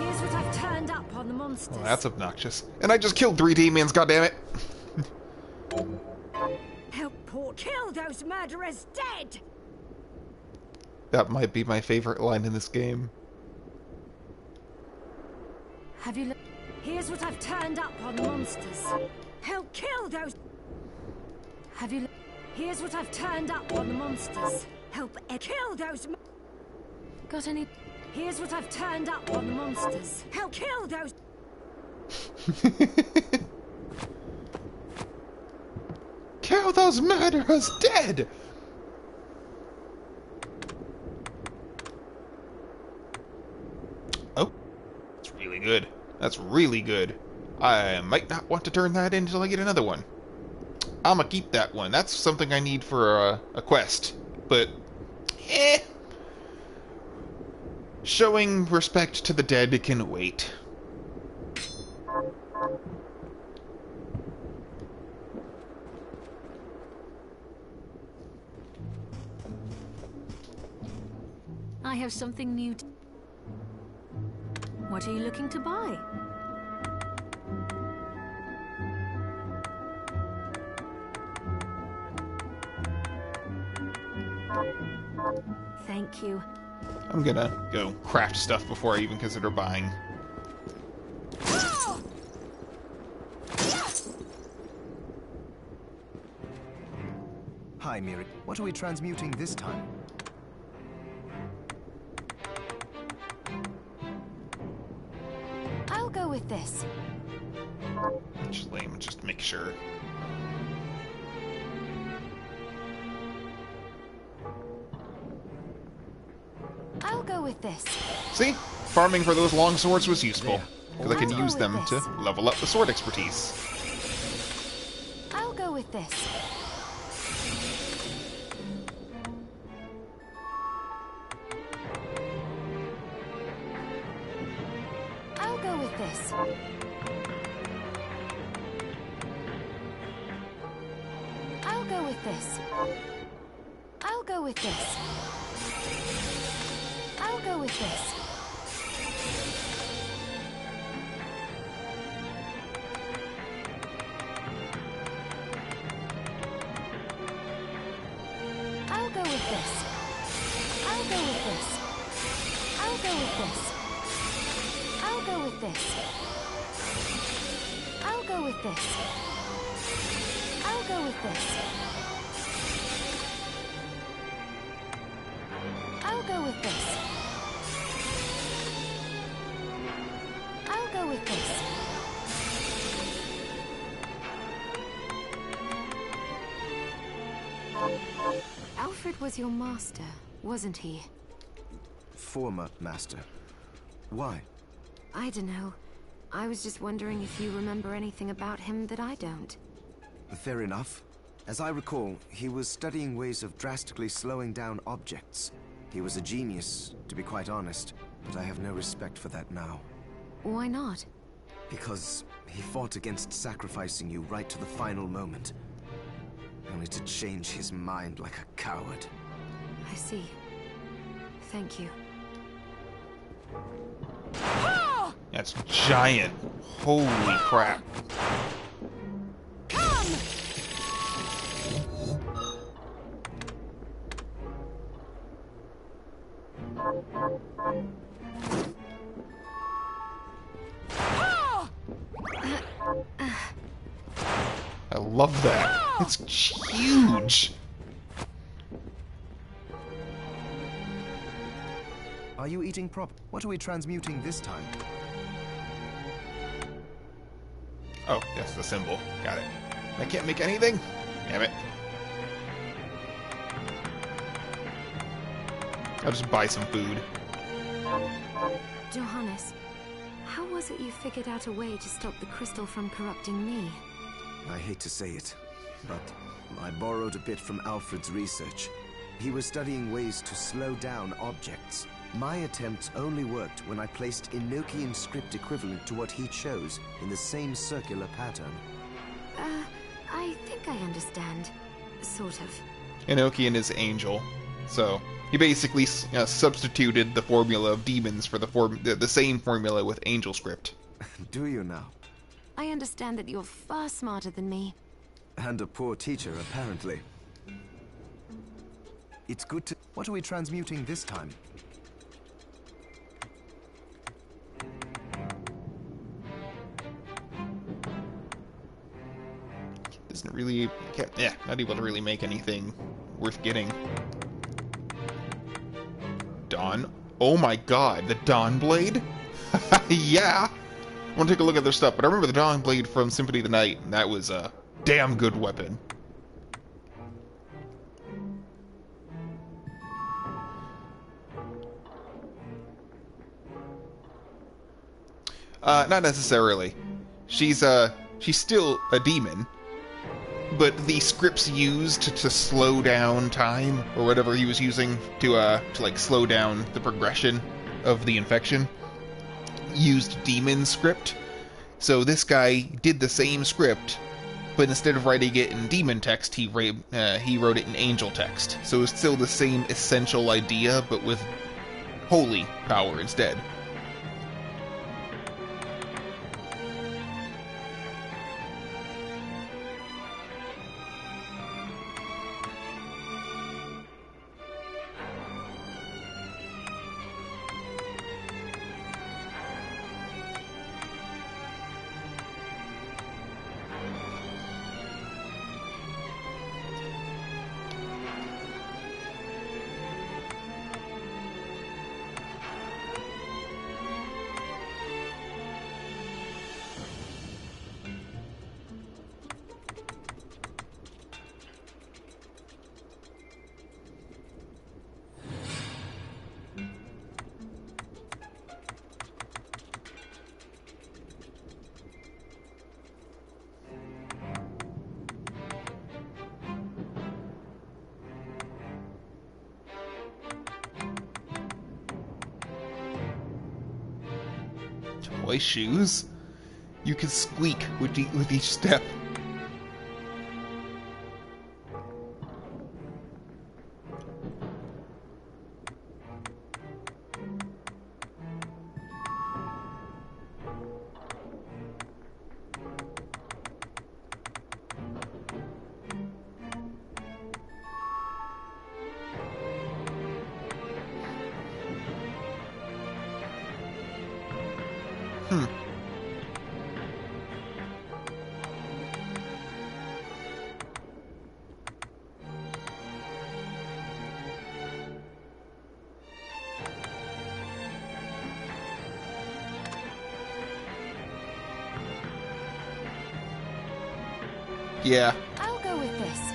Here's what I've turned up on the monsters. Oh, that's obnoxious. And I just killed 3 demons, goddammit! Help poor kill those murderers dead! That might be my favorite line in this game. Have you... Here's what I've turned up on the monsters. Help kill those... Have you... Here's what I've turned up on the monsters. Help kill those... Got any... Here's what I've turned up on the monsters. Help kill those... Kill those murderers dead! Oh. That's really good. That's really good. I might not want to turn that in until I get another one. I'ma keep that one. That's something I need for a quest. But, showing respect to the dead can wait. I have something new to... What are you looking to buy? Thank you. I'm gonna go craft stuff before I even consider buying. Hi, Miri. What are we transmuting this time? I'll go with this. Just lame, just make sure. I'll go with this. See? Farming for those long swords was useful, because I can I'll go use with them this. to level up the sword expertise. I'll go with this. I'll go with this. I'll go with this. I'll go with this. I'll go with this. with this. I'll go with this. I'll go with this. I'll go with this. I'll go with this. I'll go with this. I'll go with this. I'll go with this. Alfred was your master, wasn't he? Former master. Why? I don't know. I was just wondering if you remember anything about him that I don't. Fair enough. As I recall, he was studying ways of drastically slowing down objects. He was a genius, to be quite honest, but I have no respect for that now. Why not? Because he fought against sacrificing you right to the final moment. Only to change his mind like a coward. I see. Thank you. That's giant. Holy crap. Come! I love that. It's huge. Are you eating What are we transmuting this time? Oh, that's the symbol. Got it. I can't make anything? Damn it. I'll just buy some food. Johannes, how was it you figured out a way to stop the crystal from corrupting me? I hate to say it, but I borrowed a bit from Alfred's research. He was studying ways to slow down objects. My attempts only worked when I placed Enochian script equivalent to what he chose in the same circular pattern. I think I understand. Sort of. Enochian is angel, so he basically substituted the formula of demons for the same formula with angel script. Do you now? I understand that you're far smarter than me. And a poor teacher, apparently. It's good to... What are we transmuting this time? Doesn't really... not able to really make anything worth getting. Dawn? Oh my god, the Dawn Blade? Yeah! I want to take a look at their stuff, but I remember the Dawn Blade from Symphony of the Night, and that was a damn good weapon. Not necessarily. She's still a demon, but the scripts used to slow down time, or whatever he was using to like slow down the progression of the infection, used demon script. So this guy did the same script, but instead of writing it in demon text, he wrote it in angel text. So it's still the same essential idea, but with holy power instead. Toy shoes? You can squeak with each step. Yeah. I'll go with this.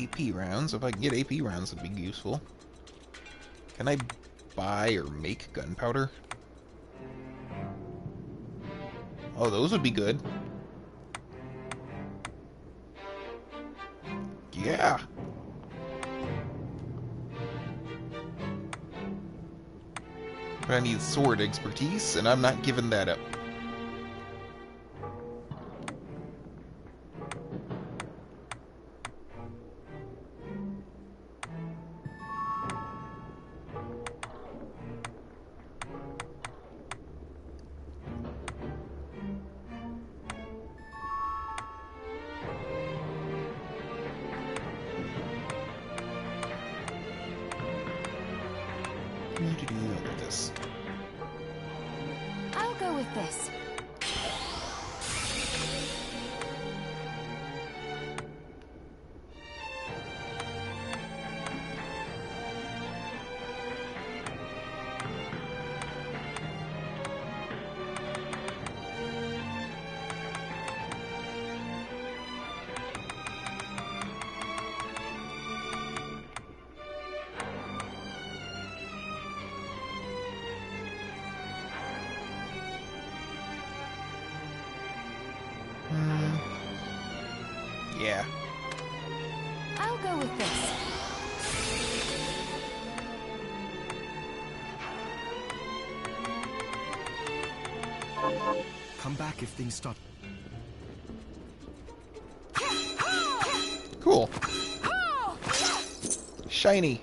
AP rounds. If I can get AP rounds, that'd be useful. Can I buy or make gunpowder? Oh, those would be good. Yeah! But I need sword expertise, and I'm not giving that up. Need to do like this. I'll go with this. Yeah. I'll go with this. Come back if things start. Cool. Shiny.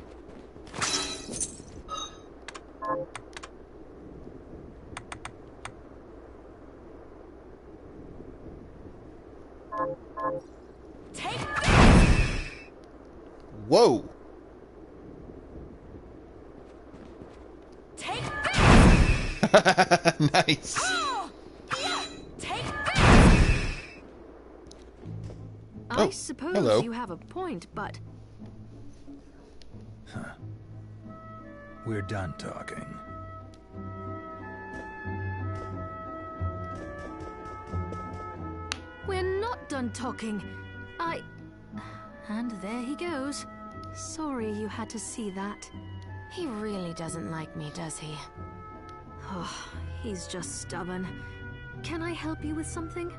Whoa. Take Nice. I suppose hello. you have a point, but We're done talking. we're not done talking. And there he goes. Sorry you had to see that. He really doesn't like me, does he? Oh, he's just stubborn. Can I help you with something?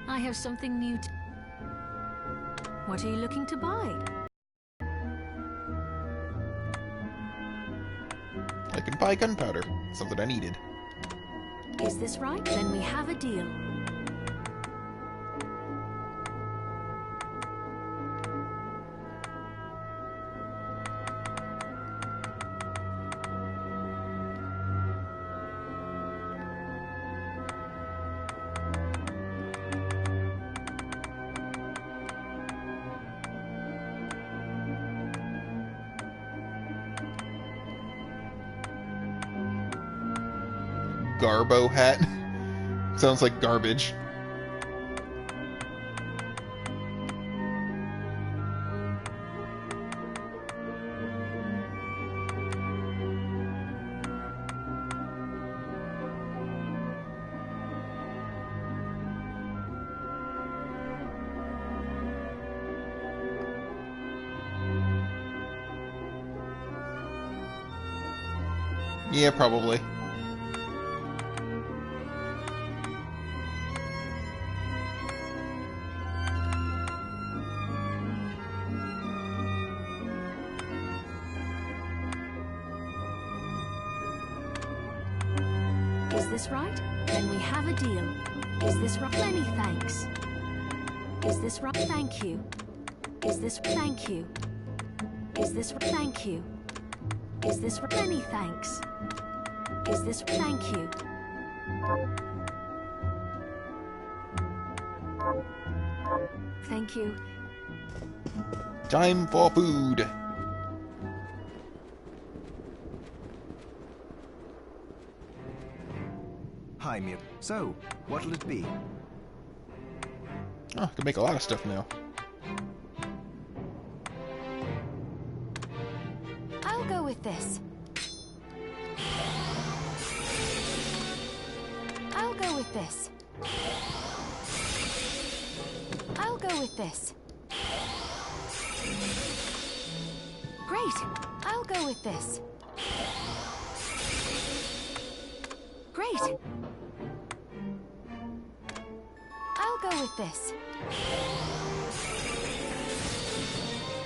I have something new to... What are you looking to buy? I can buy gunpowder. Something I needed. Is this right? Then we have a deal. Garbo hat. Sounds like garbage. Yeah, probably. this right? Then we have a deal. Is this right? Many thanks. Is this right? Thank you. Is this thank you? Is this thank you? Is this many thanks? Is this thank you? Thank you. Time for food. Hi, Mir. So, what'll it be? Oh, I can make a lot of stuff now. I'll go with this. I'll go with this. I'll go with this. Great. I'll go with this. Great. I'll go with this.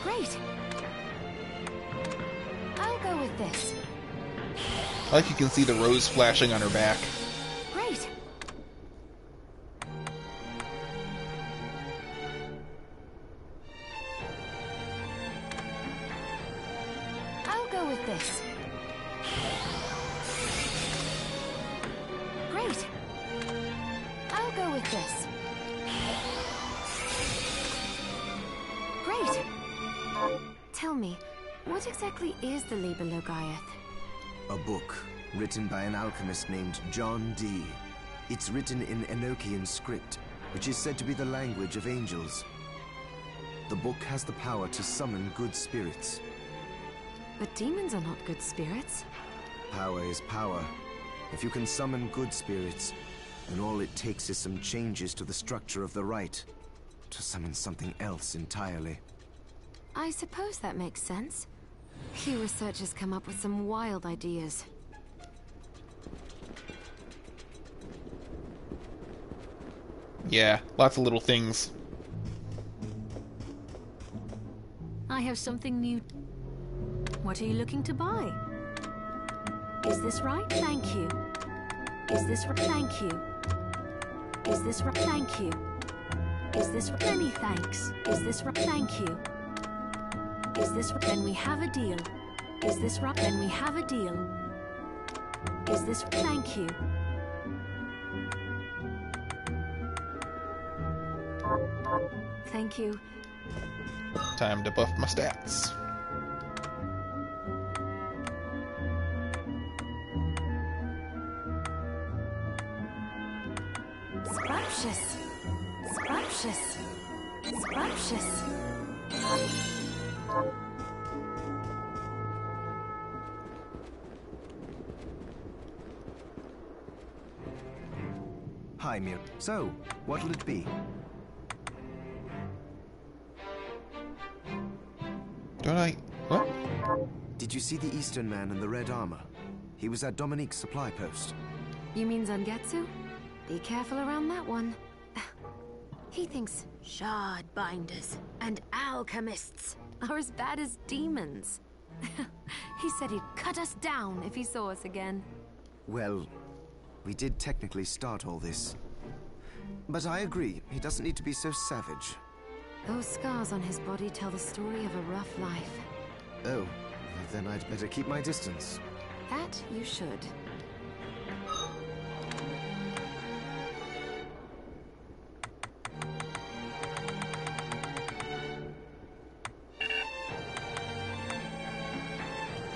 Great. I'll go with this. I like you can see the rose flashing on her back. Great. I'll go with this. Great. I'll go with this. Great. Tell me, what exactly is the Liber Logaeth? A book written by an alchemist named John Dee. It's written in Enochian script, which is said to be the language of angels. The book has the power to summon good spirits. But demons are not good spirits. Power is power. If you can summon good spirits, then all it takes is some changes to the structure of the rite to summon something else entirely. I suppose that makes sense. You researchers come up with some wild ideas. Yeah, lots of little things. I have something new. What are you looking to buy? Is this right? Thank you. Is this right? Thank you. Is this right? Thank you. Is this right? Many thanks. Is this right? Thank you. Is this right? Then we have a deal. Is this right? Then we have a deal. Is this right? Thank you. Thank you. Time to buff my stats. Scrumptious. Scrumptious. Scrumptious. Hi, Mir. So, what'll it be? Don't I? What? Did you see the Eastern man in the red armor? He was at Dominique's supply post. You mean Zangetsu? Be careful around that one. He thinks shard binders and alchemists are as bad as demons. He said he'd cut us down if he saw us again. Well, we did technically start all this. But I agree, he doesn't need to be so savage. Those scars on his body tell the story of a rough life. Oh, then I'd better keep my distance. That you should.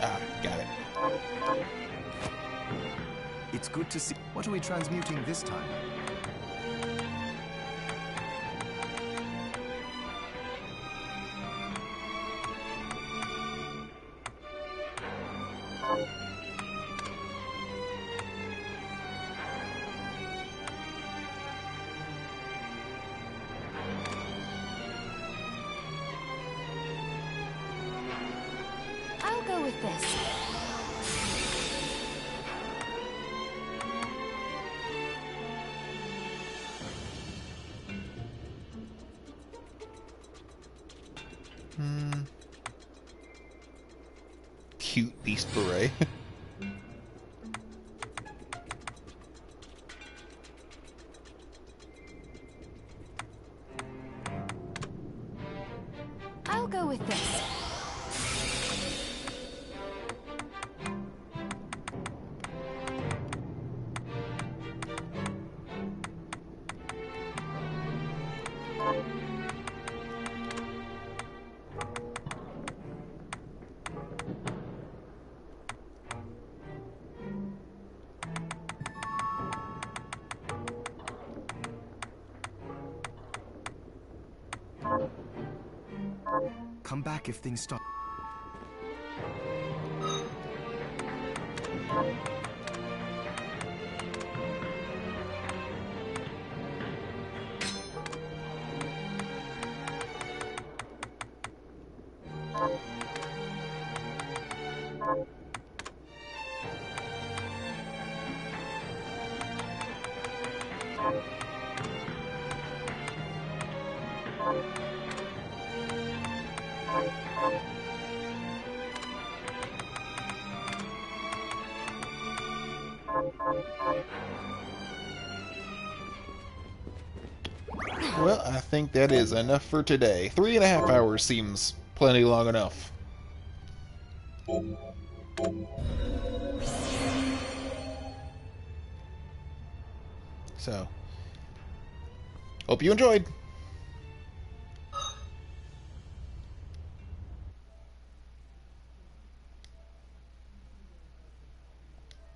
Ah, got it. It's good to see. What are we transmuting this time? I'll go with this. Cute beast beret. I'll go with this. Come back if things stop. Well, I think that is enough for today. 3.5 hours seems plenty long enough. So, hope you enjoyed.